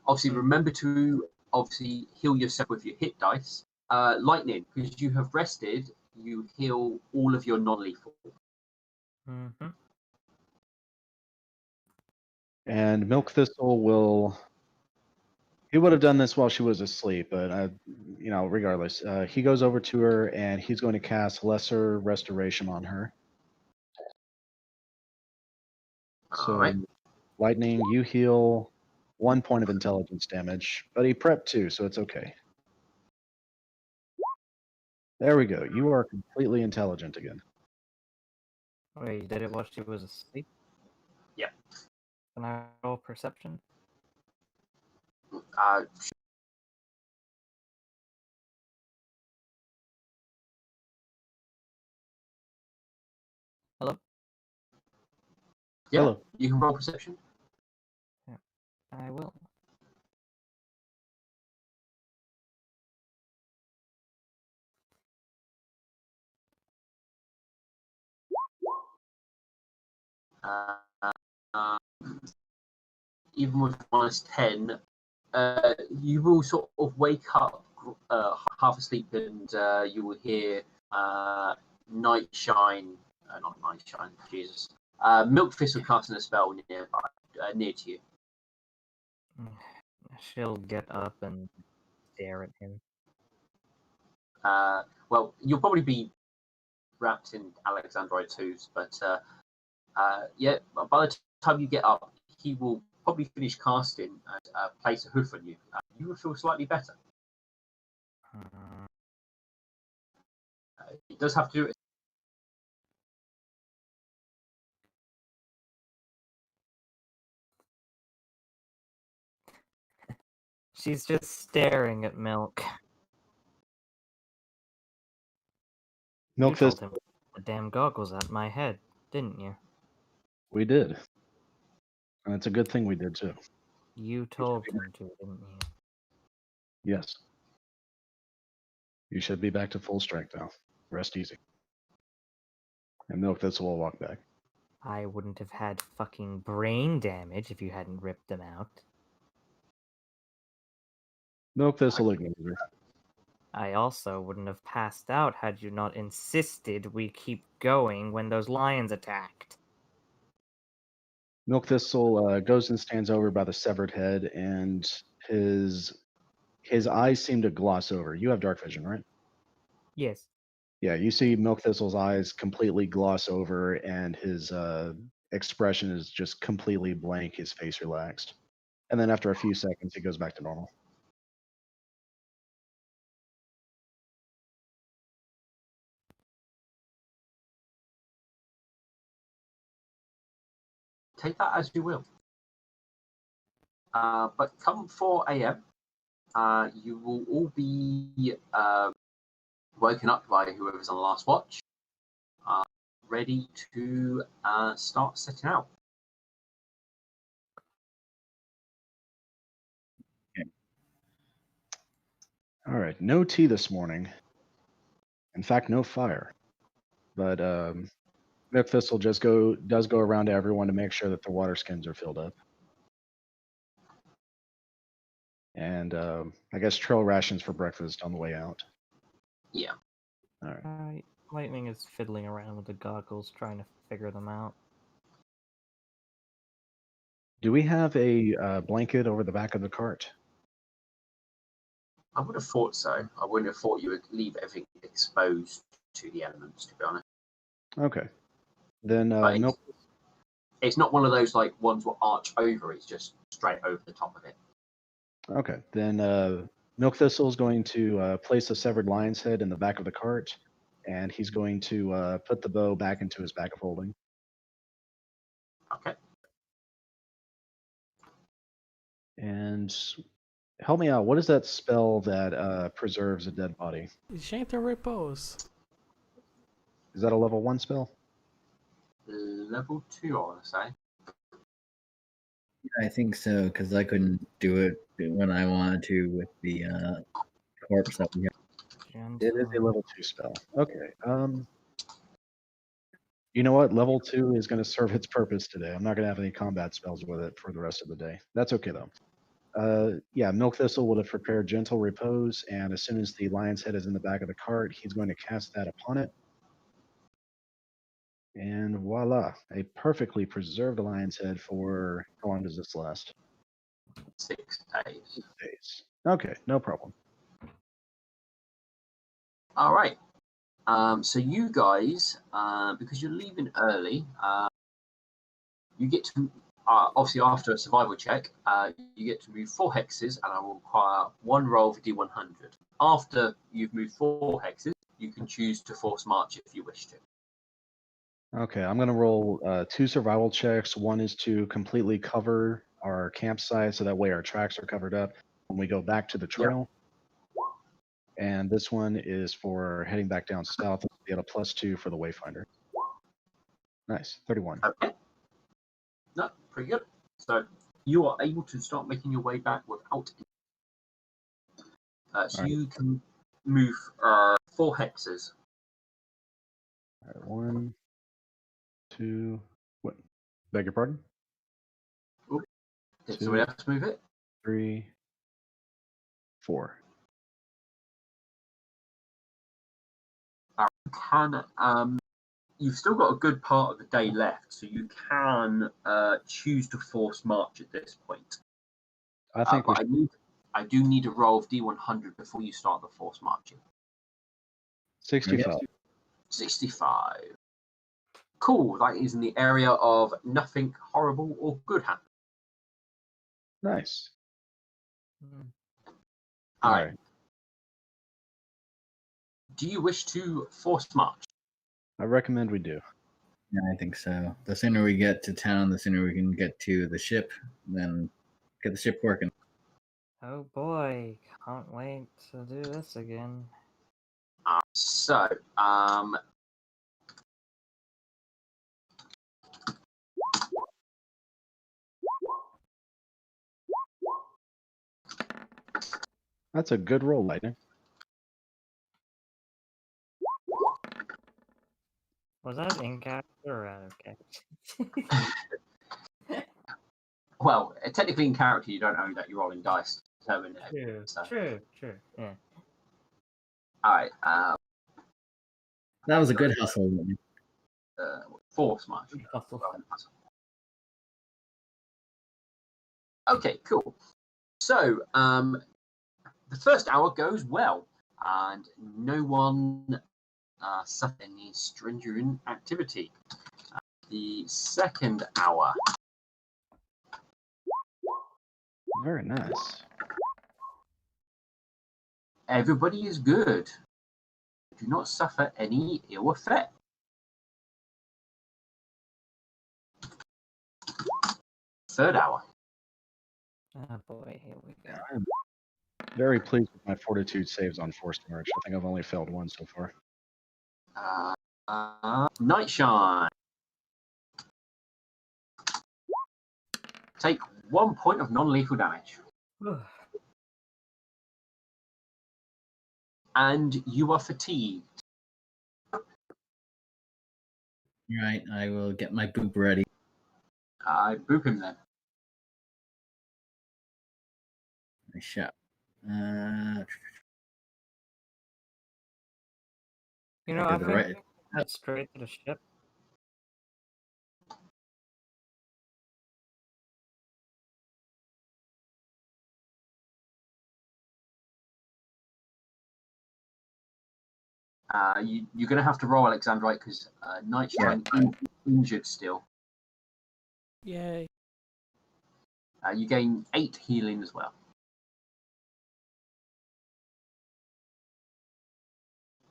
Obviously, remember to heal yourself with your hit dice. Lightning, because you have rested, you heal all of your non-lethal. Mm-hmm. And Milk Thistle will. He would have done this while she was asleep, but regardless, he goes over to her and he's going to cast Lesser Restoration on her. So, All right. Lightning, you heal 1 point of intelligence damage, but he prepped 2, so it's okay. There we go. You are completely intelligent again. Wait, you did it while she was asleep? Yep. Can I roll perception? Hello? Yeah, Hello. you can roll perception. Yeah, I will. Even with -10, you will sort of wake up half asleep and you will hear Night Shine, not Night Shine, Jesus. Milk Thistle casting a spell nearby, near to you. She'll get up and stare at him. Well, you'll probably be wrapped in Alexandrite 2s, but yeah, by the time you get up, he will probably finish casting and place a hoof on you. You will feel slightly better. He does have to do it. She's just staring at Milk. Milk You told Thistle, him the damn goggles at my head, didn't you? we did. And it's a good thing we did too. You told him to, didn't you? Yes. You should be back to full strength now. Rest easy. And Milk Thistle will walk back. I wouldn't have had fucking brain damage if you hadn't ripped them out. Milk Thistle ignores her. I also wouldn't have passed out had you not insisted we keep going when those lions attacked. Milk Thistle goes and stands over by the severed head, and his eyes seem to gloss over. You have dark vision, right? Yes. Yeah, you see Milk Thistle's eyes completely gloss over, and his expression is just completely blank, his face relaxed. And then after a few seconds, he goes back to normal. Take that as you will. But come 4 a.m., you will all be woken up by whoever's on last watch, ready to start setting out. All right, no tea this morning. In fact, no fire. But Milk Thistle does go around to everyone to make sure that the water skins are filled up. And I guess trail rations for breakfast on the way out. Yeah. All right. Lightning is fiddling around with the goggles, trying to figure them out. Do we have a blanket over the back of the cart? I would have thought so. I wouldn't have thought you would leave everything exposed to the elements, to be honest. Okay. Then But Milk. it's not one of those like ones that arch over. It's just straight over the top of it. Okay. Then Milk Thistle is going to place a severed lion's head in the back of the cart, and he's going to put the bow back into his bag of holding. Okay. And help me out. What is that spell that preserves a dead body? Gentle repose. Is that a level 1 spell? Level 2, I want to say. I think so, because I couldn't do it when I wanted to with the corpse that we have. It is a level 2 spell. Okay. You know what? Level 2 is going to serve its purpose today. I'm not going to have any combat spells with it for the rest of the day. That's okay, though. Yeah, Milk Thistle would have prepared Gentle Repose, and as soon as the lion's head is in the back of the cart, he's going to cast that upon it. And voila, a perfectly preserved lion's head for, how long does this last? 6 days. 6 days. Okay, no problem. All right. So you guys, because you're leaving early, you get to obviously after a survival check, you get to move 4 hexes, and I will require 1 roll for D100. After you've moved 4 hexes, you can choose to force march if you wish to. Okay, I'm going to roll 2 survival checks. One is to completely cover our campsite so that way our tracks are covered up when we go back to the trail. And this one is for heading back down south. It'll be at a +2 for the Wayfinder. Nice, 31. Okay. No, pretty good. So you are able to start making your way back without. So Right. you can move 4 hexes. All right, 1, 2, what? Beg your pardon? Did 2, somebody else move it? 3, 4. You've still got a good part of the day left, so you can choose to force march at this point. I think we but I do need a roll of D100 before you start the force marching. 65. 65. Cool. That is in the area of nothing horrible or good happening. Nice. All right. Do you wish to force march? I recommend we do. Yeah, I think so. The sooner we get to town, the sooner we can get to the ship, then get the ship working. Oh boy, can't wait to do this again. So, That's a good roll, Lightning. Was that in character or out of character? Well, technically in character, you don't know that you're rolling dice to determine it. True, So. true. Yeah. All right. That was a good hustle. Force march. Hustle. Okay, cool. So the first hour goes well, and no one suffered any stringent activity. The second hour. Very nice. Everybody is good. Do not suffer any ill effect. Third hour. Oh boy, here we go. I'm very pleased with my fortitude saves on forced march. I think I've only failed one so far. Night shine. Take 1 point of non-lethal damage. And you are fatigued. Right, I will get my boop ready. Boop him then. I shall. You know, Okay, I the think right- head straight to the ship. You're going to have to roll, Alexandrite, because Night Shine is injured still. Yay. You gain 8 healing as well.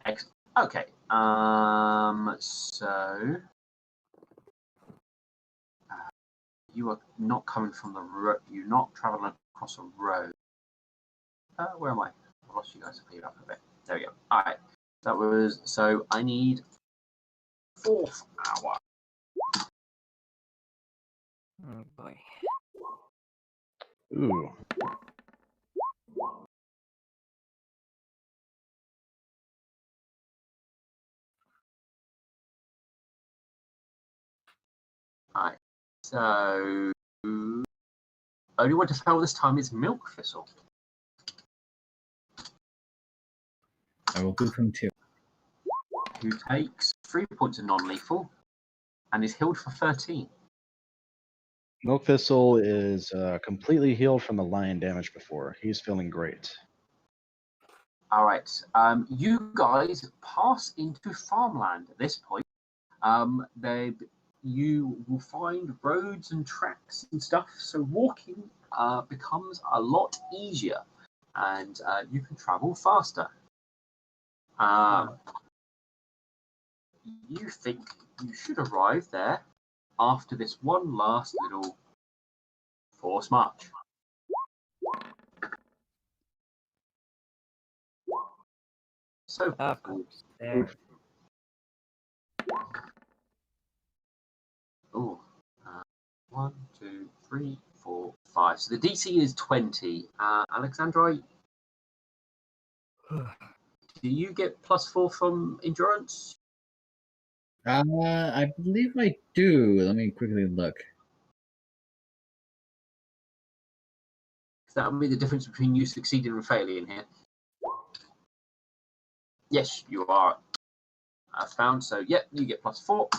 Excellent. Okay. So you are not coming from the road. You're not traveling across a road. Where am I? I lost you guys. Cleared up a bit. There we go. All right. That was so. I need 4th hour. Oh boy. Ooh. All right. So only one to fail this time is Milk Thistle, I will boop him too. who takes 3 points of non-lethal and is healed for 13. Milk Thistle is completely healed from the lion damage before. He's feeling great. All right. You guys pass into farmland at this point. You will find roads and tracks and stuff, so walking becomes a lot easier, and you can travel faster. You think you should arrive there after this one last little force march. So, Of course. There. oh, 1, 2, 3, 4, 5. So the DC is 20. Alexandra, do you get +4 from endurance? I believe I do. Let me quickly look. That would be the difference between you succeeding and failing here. Yes, you are found. So, yep, you get +4.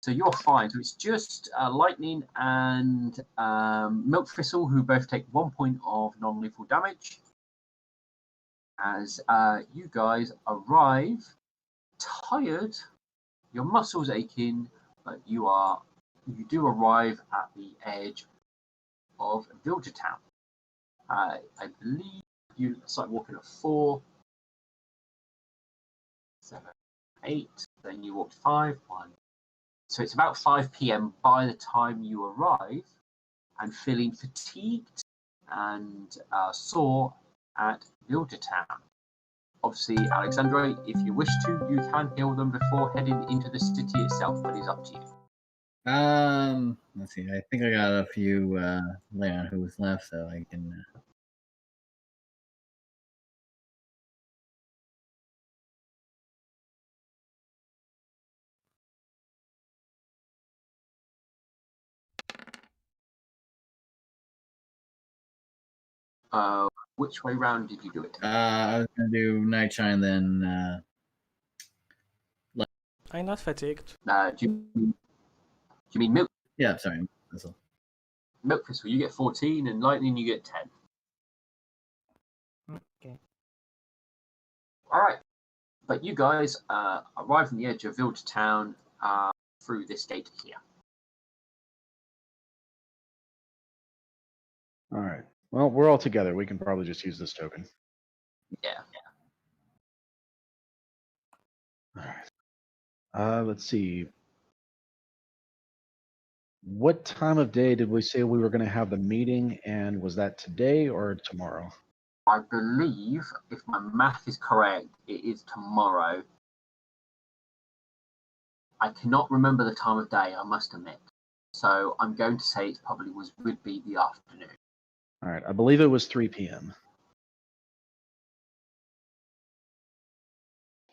So you're fine. So it's just Lightning and Milk Thistle who both take 1 point of non-lethal damage. As you guys arrive, tired, your muscles aching, but you do arrive at the edge of Villager Town. I believe you start walking at 4, 7, 8. Then you walked 5, 1. So it's about 5 p.m. by the time you arrive, and feeling fatigued and sore at Villager Town. Obviously, Alexandra, if you wish to, you can heal them before heading into the city itself, but it's up to you. Let's see. I think I got a few Leon who's left, so I can. Which way round did you do it? I was gonna do Night Shine, then I'm not fatigued. Do you mean milk? yeah, sorry. Thistle. Milk Thistle, you get 14, and Lightning, you get 10. Okay. All right. But you guys arrive on the edge of Village Town through this gate here. All right. Well, we're all together. We can probably just use this token. Yeah. All right. Let's see. What time of day did we say we were going to have the meeting, and was that today or tomorrow? I believe, if my math is correct, it is tomorrow. I cannot remember the time of day, I must admit. So I'm going to say it probably would be the afternoon. All right. I believe it was 3 p.m.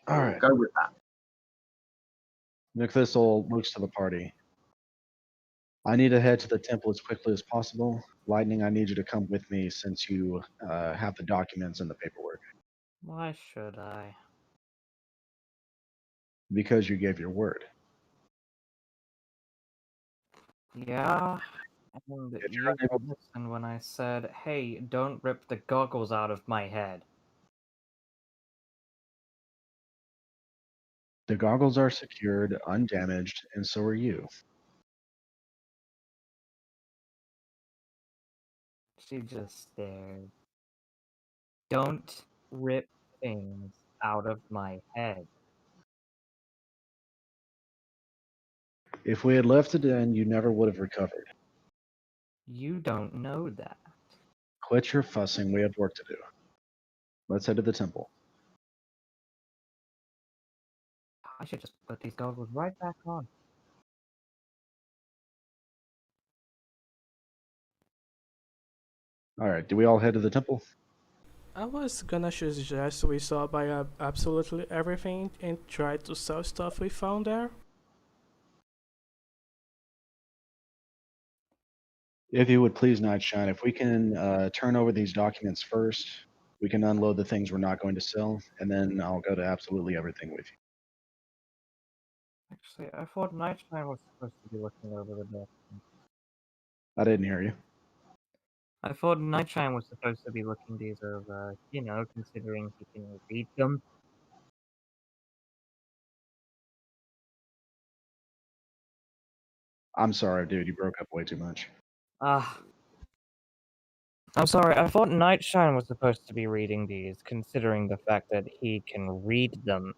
All right. Go with that. Nick Thistle looks to the party. I need to head to the temple as quickly as possible. Lightning, I need you to come with me since you have the documents and the paperwork. Why should I? Because you gave your word. Yeah. And If you you're unable didn't listen when I said, hey, don't rip the goggles out of my head. The goggles are secured, undamaged, and so are you. She just stared. Don't rip things out of my head. If we had left it in, you never would have recovered. You don't know that. Quit your fussing. We have work to do. Let's head to the temple. I should just put these goggles right back on. All right. Do we all head to the temple? I was gonna suggest we saw by absolutely everything and try to sell stuff we found there. If you would please, Nightshine, if we can turn over these documents first, we can unload the things we're not going to sell, and then I'll go to absolutely everything with you. Actually, I thought Nightshine was supposed to be looking over the document. I didn't hear you. I thought Nightshine was supposed to be looking these over, considering he can read them. I'm sorry, dude. You broke up way too much. I'm sorry, I thought Nightshine was supposed to be reading these, considering the fact that he can read them.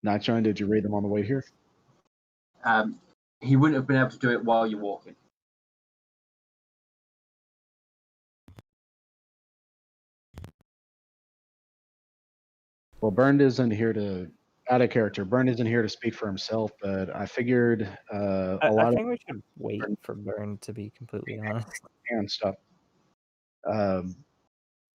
Nightshine, did you read them on the way here? He wouldn't have been able to do it while you're walking. Well, Bernd isn't here to, out of character, Bernd isn't here to speak for himself, but I figured I think we should wait for Burn, to be completely honest. and stuff.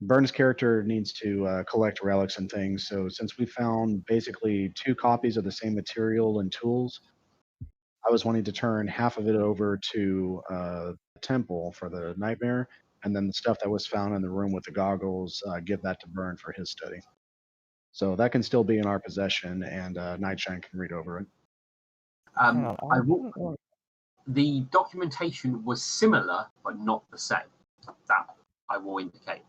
Bernd's character needs to collect relics and things, so since we found basically 2 copies of the same material and tools, I was wanting to turn half of it over to the temple for the nightmare, and then the stuff that was found in the room with the goggles, give that to Bernd for his study. So that can still be in our possession, and Nightshine can read over it. The documentation was similar, but not the same. That I will indicate.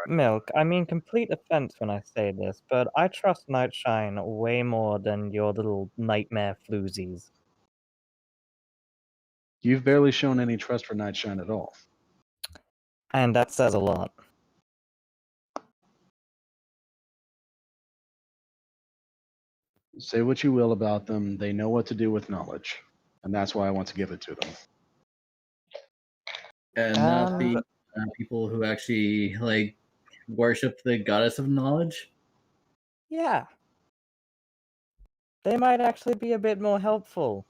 Milk, I mean complete offense when I say this, but I trust Nightshine way more than your little nightmare floozies. You've barely shown any trust for Nightshine at all. And that says a lot. Say what you will about them, they know what to do with knowledge, and that's why I want to give it to them. And not the people who actually worship the goddess of knowledge. Yeah. They might actually be a bit more helpful.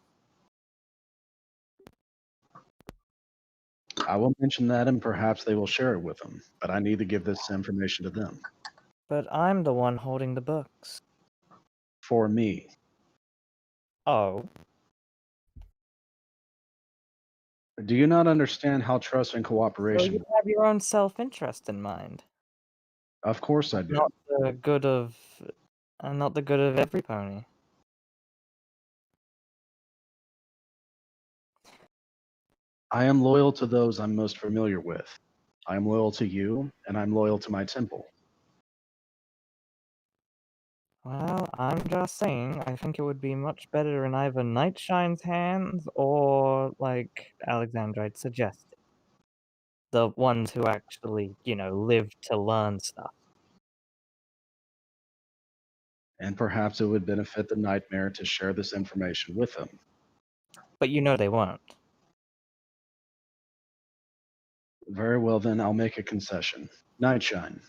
I will mention that, and perhaps they will share it with them, but I need to give this information to them. But I'm the one holding the books. For me. Oh. Do you not understand how trust and So cooperation? you have your own self-interest in mind, Of course I do. not the good of every pony. I am loyal to those I'm most familiar with. I am loyal to you, and I'm loyal to my temple. Well, I'm just saying, I think it would be much better in either Nightshine's hands or, like Alexandrite suggested, the ones who actually, live to learn stuff. And perhaps it would benefit the Nightmare to share this information with them. But they won't. Very well, then I'll make a concession. Nightshine,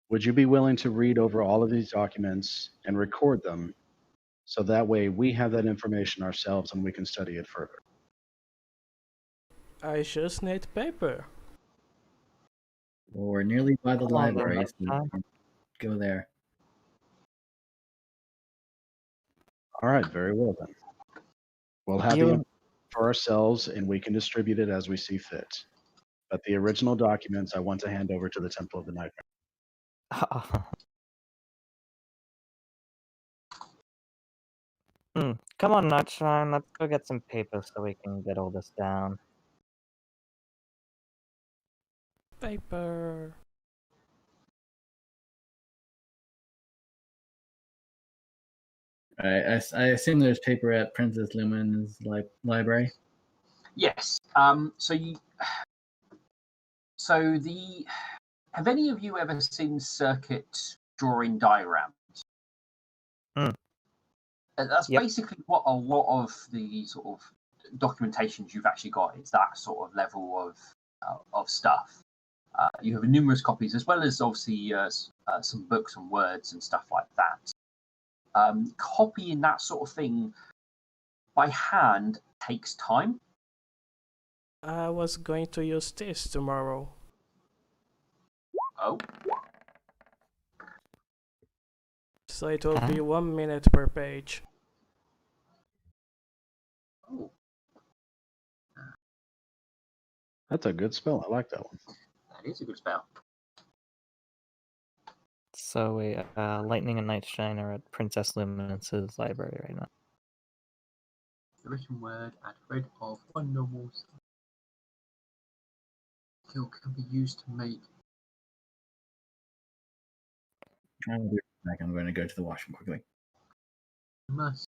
would you be willing to read over all of these documents and record them so that way we have that information ourselves and we can study it further? I just need paper. Well, we're nearly by the Come on, then, library, so we Nightshine. can go there. All right, very well then. We'll have the You info for ourselves and we can distribute it as we see fit. But the original documents I want to hand over to the Temple of the Nightmare. Come on, Nightshine, let's go get some paper so we can get all this down. Paper. I assume there's paper at Princess Lumen's library. Yes. Have any of you ever seen circuit drawing diagrams? That's Yep. basically what a lot of the sort of documentations you've actually got is that sort of level of stuff. You have numerous copies, as well as obviously some books and words and stuff like that. Copying that sort of thing by hand takes time. I was going to use this tomorrow. Oh. So it will be 1 minute per page. Oh. That's a good spell. I like that one. That is a good spell. So Lightning and Nightshine are at Princess Luminance's library right now. The written word at red of one normal skill can be used to make. I'm going to go to the washroom quickly. You must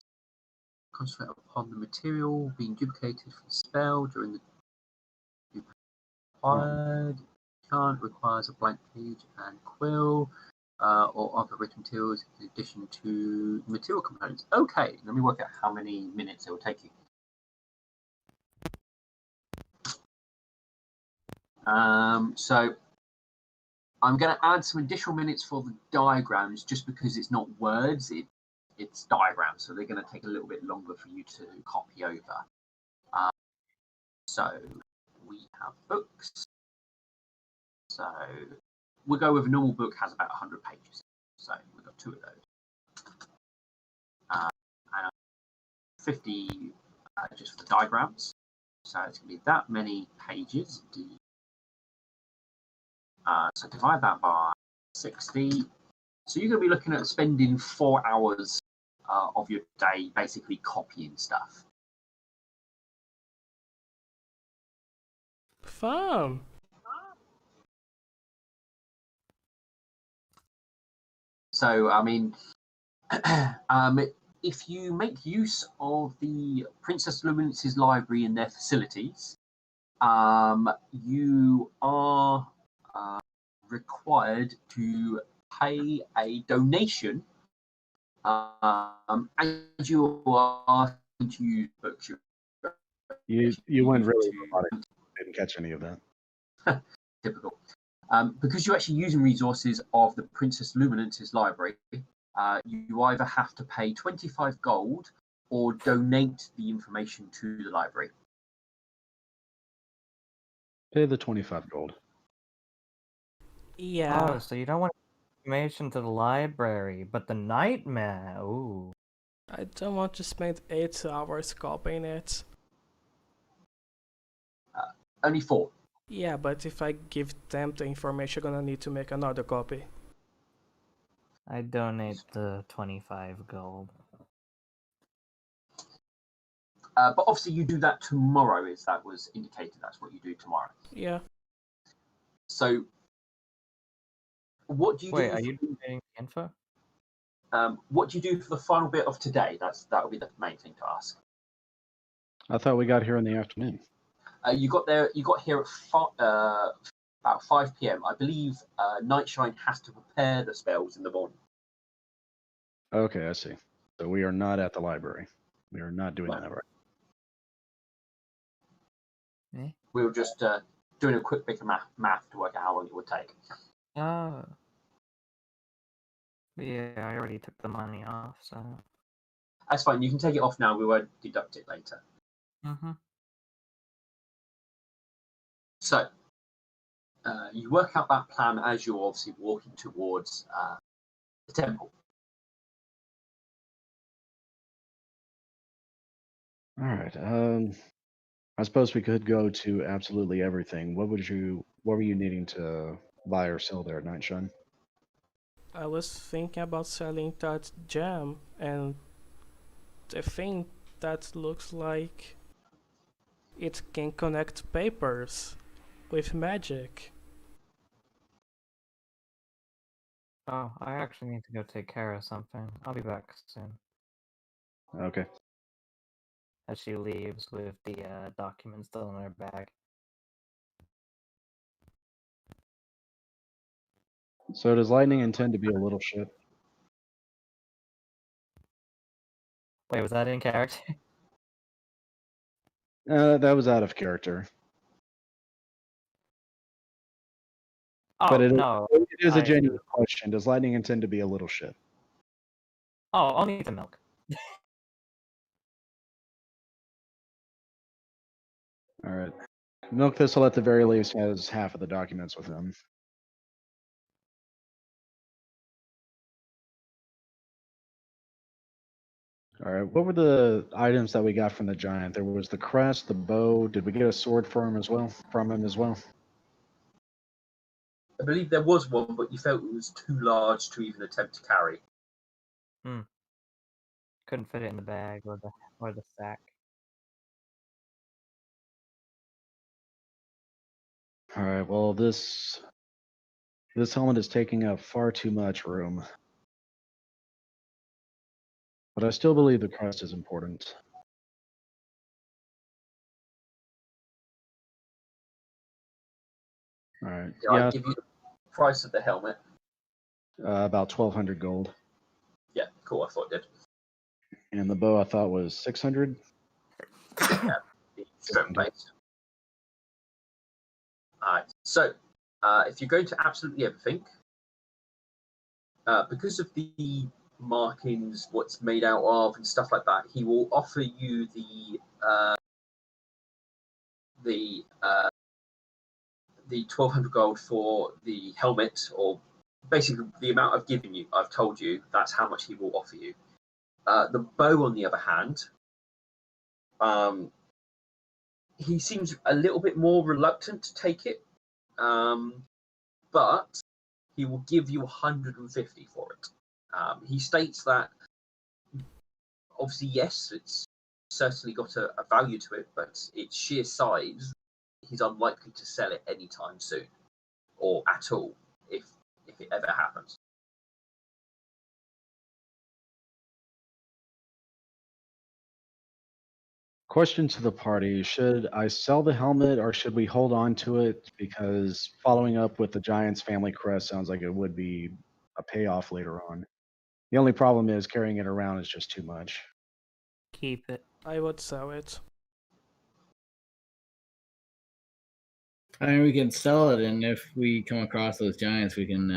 concentrate upon the material being duplicated for the spell during the required. Can't requires a blank page and quill or other written materials in addition to material components. Okay, let me work out how many minutes it will take you. So I'm going to add some additional minutes for the diagrams just because it's not words, it's diagrams, so they're going to take a little bit longer for you to copy over. So we have books. So we'll go with a normal book has about 100 pages. So we've got 2 of those. And 50 just for the diagrams. So it's going to be that many pages. So divide that by 60. So you're going to be looking at spending 4 hours of your day basically copying stuff. Fun. So, I mean, if you make use of the Princess Luminance's library and their facilities, you are required to pay a donation and you are going to use books. You went really robotic. Didn't catch any of that. Typical. Because you're actually using resources of the Princess Luminance's library, you either have to pay 25 gold or donate the information to the library. Pay the 25 gold. Yeah. Oh, so you don't want information to the library, but the Nightmare. Ooh. I don't want to spend 8 hours copying it. Only 4. Yeah, but if I give them the information, I'm gonna need to make another copy. I donate the 25 gold. But obviously you do that tomorrow, as that was indicated. That's what you do tomorrow. Yeah. So, what do you Wait, do? are you donating the info? What do you do for the final bit of today? That would be the main thing to ask. I thought we got here in the afternoon. You got here at about 5 p.m. I believe Nightshine has to prepare the spells in the morning. Okay, I see. So we are not at the library. We are not doing No. that right. We were just doing a quick bit of math to work out how long it would take. Oh. Yeah, I already took the money off, so. That's fine. You can take it off now. We won't deduct it later. Mm-hmm. So, you work out that plan as you're obviously walking towards the temple. All right. I suppose we could go to absolutely everything. What were you needing to buy or sell there, Nightshine? I was thinking about selling that gem and the thing that looks like it can connect papers with magic. Oh, I actually need to go take care of something. I'll be back soon. Okay. As she leaves with the document still in her bag. So does lightning intend to be a little shit? Wait, was that in character? That was out of character. Oh, But no. it is a genuine question. Does lightning intend to be a little shit? Oh, I'll need some milk. All right. Milk Thistle at the very least has half of the documents with him. All right. What were the items that we got from the giant? There was the crest, the bow. Did we get a sword for him as well? From him as well? I believe there was one, but you felt it was too large to even attempt to carry. Couldn't fit it in the bag or the sack. All right. Well, this helmet is taking up far too much room. But I still believe the crest is important. All right. Yeah, I'll give you the price of the helmet. About 1,200 gold. Yeah, cool. I thought it did. And the bow I thought was 600. Yeah, the strip base. Alright, so if you're going to absolutely everything, because of the markings, what's made out of, and stuff like that, he will offer you the 1,200 gold for the helmet, or basically the amount I've given you. I've told you that's how much he will offer you. The bow, on the other hand, he seems a little bit more reluctant to take it, but he will give you 150 for it. He states that obviously, yes, it's certainly got a value to it, but its sheer size, he's unlikely to sell it anytime soon, or at all, if it ever happens. Question to the party: should I sell the helmet or should we hold on to it? Because following up with the Giants family crest sounds like it would be a payoff later on. The only problem is carrying it around is just too much. Keep it. I would sell it. I mean, we can sell it, and if we come across those giants, we can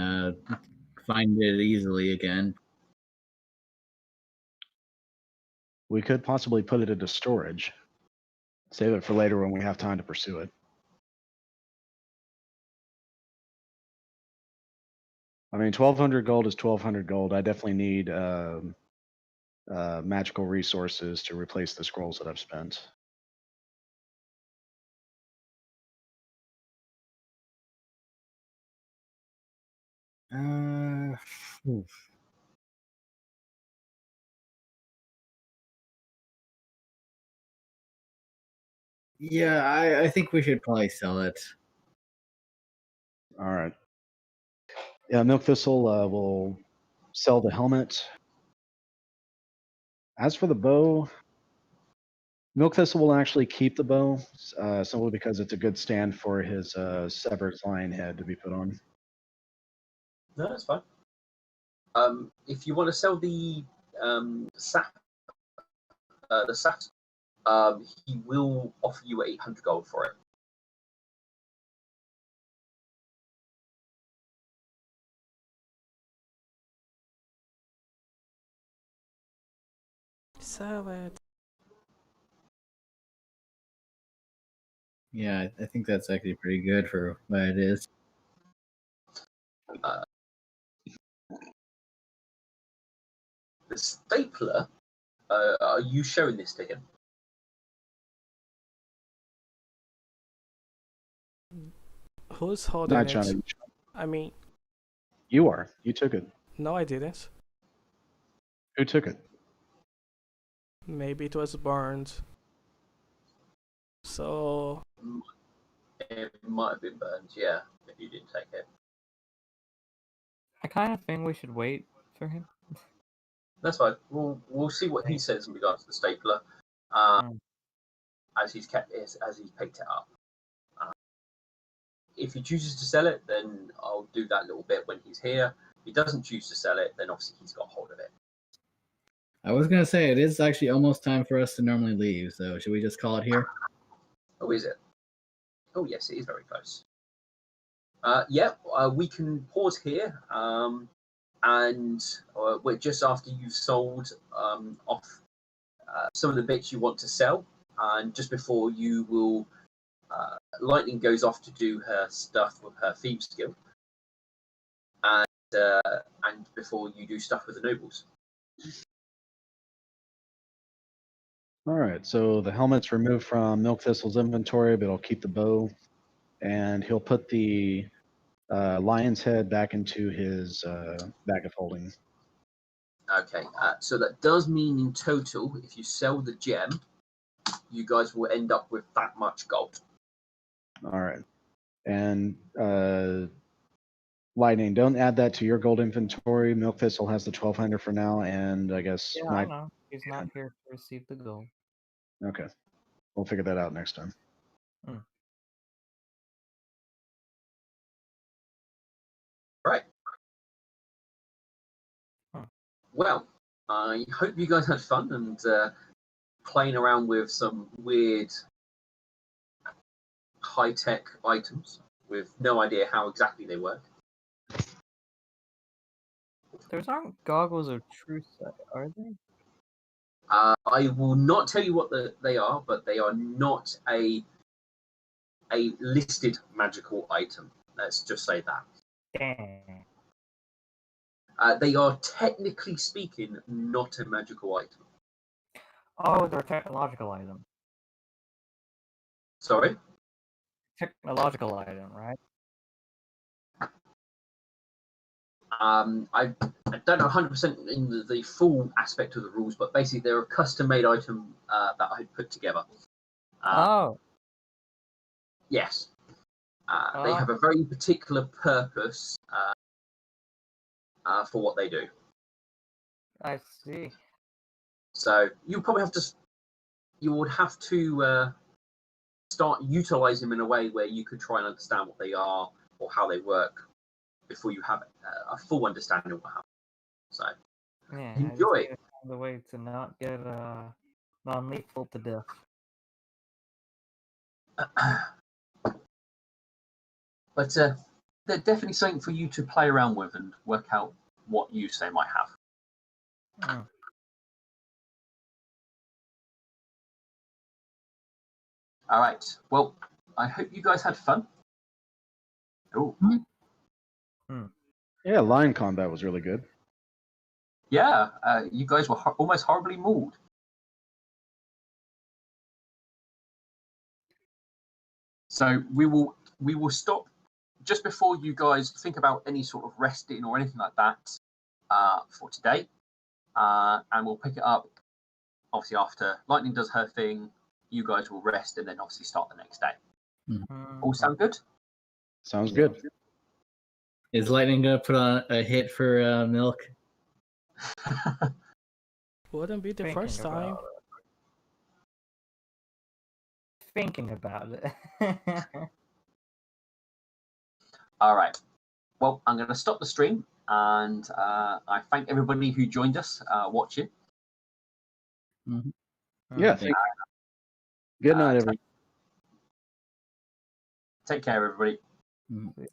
find it easily again. We could possibly put it into storage. Save it for later when we have time to pursue it. I mean, 1,200 gold is 1,200 gold. I definitely need magical resources to replace the scrolls that I've spent. Oof. Yeah, I think we should probably sell it. All right. Yeah, Milk Thistle will sell the helmet. As for the bow, Milk Thistle will actually keep the bow, simply because it's a good stand for his severed lion head to be put on. No, that's fine. If you want to sell the sap, he will offer you 800 gold for it. Sell it. Yeah, I think that's actually pretty good for what it is. The stapler, are you showing this to him? Who's holding Not it? Johnny. I mean, You are. You took it. no, I didn't. Who took it? Maybe it was burned. So, It might have been burned, yeah, if you didn't take it. I kind of think we should wait for him. That's fine. We'll see what he says in regards to the stapler, as he's picked it up. If he chooses to sell it, then I'll do that little bit when he's here. If he doesn't choose to sell it, then obviously he's got hold of it. I was gonna say it is actually almost time for us to normally leave, so should we just call it here? Oh, is it? Oh, yes, it is very close. We can pause here, and we're just after you've sold off some of the bits you want to sell, and just before you will, Lightning goes off to do her stuff with her thieves guild, and before you do stuff with the nobles. All right. So the helmet's removed from Milk Thistle's inventory, but he'll keep the bow, and he'll put the lion's head back into his bag of holding. Okay, so that does mean in total, if you sell the gem, you guys will end up with that much gold. All right. And Lightning, don't add that to your gold inventory. Milk Thistle has the 1200 for now, and I guess Yeah, I know. He's not here to receive the gold. Okay. We'll figure that out next time. Right. Well, I hope you guys had fun and playing around with some weird high-tech items with no idea how exactly they work. Those aren't goggles of true sight, are they? I will not tell you what they are, but they are not a listed magical item. Let's just say that. Dang. They are technically speaking not a magical item. Oh, they're a technological item. Sorry? Technological item, right? I don't know 100% in the full aspect of the rules, but basically they're a custom-made item that I put together. Oh. Yes. They have a very particular purpose for what they do. I see. So you would have to start utilizing them in a way where you could try and understand what they are or how they work before you have a full understanding of what happens. So Yeah, enjoy. I just need to find a way to not get non-lethal to death. But they're definitely something for you to play around with and work out what use they might have. All right. Well, I hope you guys had fun. Oh. Yeah, lion combat was really good. Yeah, you guys were almost horribly mauled. So we will stop just before you guys think about any sort of resting or anything like that for today, and we'll pick it up obviously after Lightning does her thing. You guys will rest and then obviously start the next day. All sound good? Sounds good. Is Lightning gonna put on a hit for milk? Wouldn't be the Thinking first time. about it. Thinking about it. All right. Well, I'm going to stop the stream, and I thank everybody who joined us watching. Yeah. Thank you. Good night, everyone. Take care, everybody. Mhm.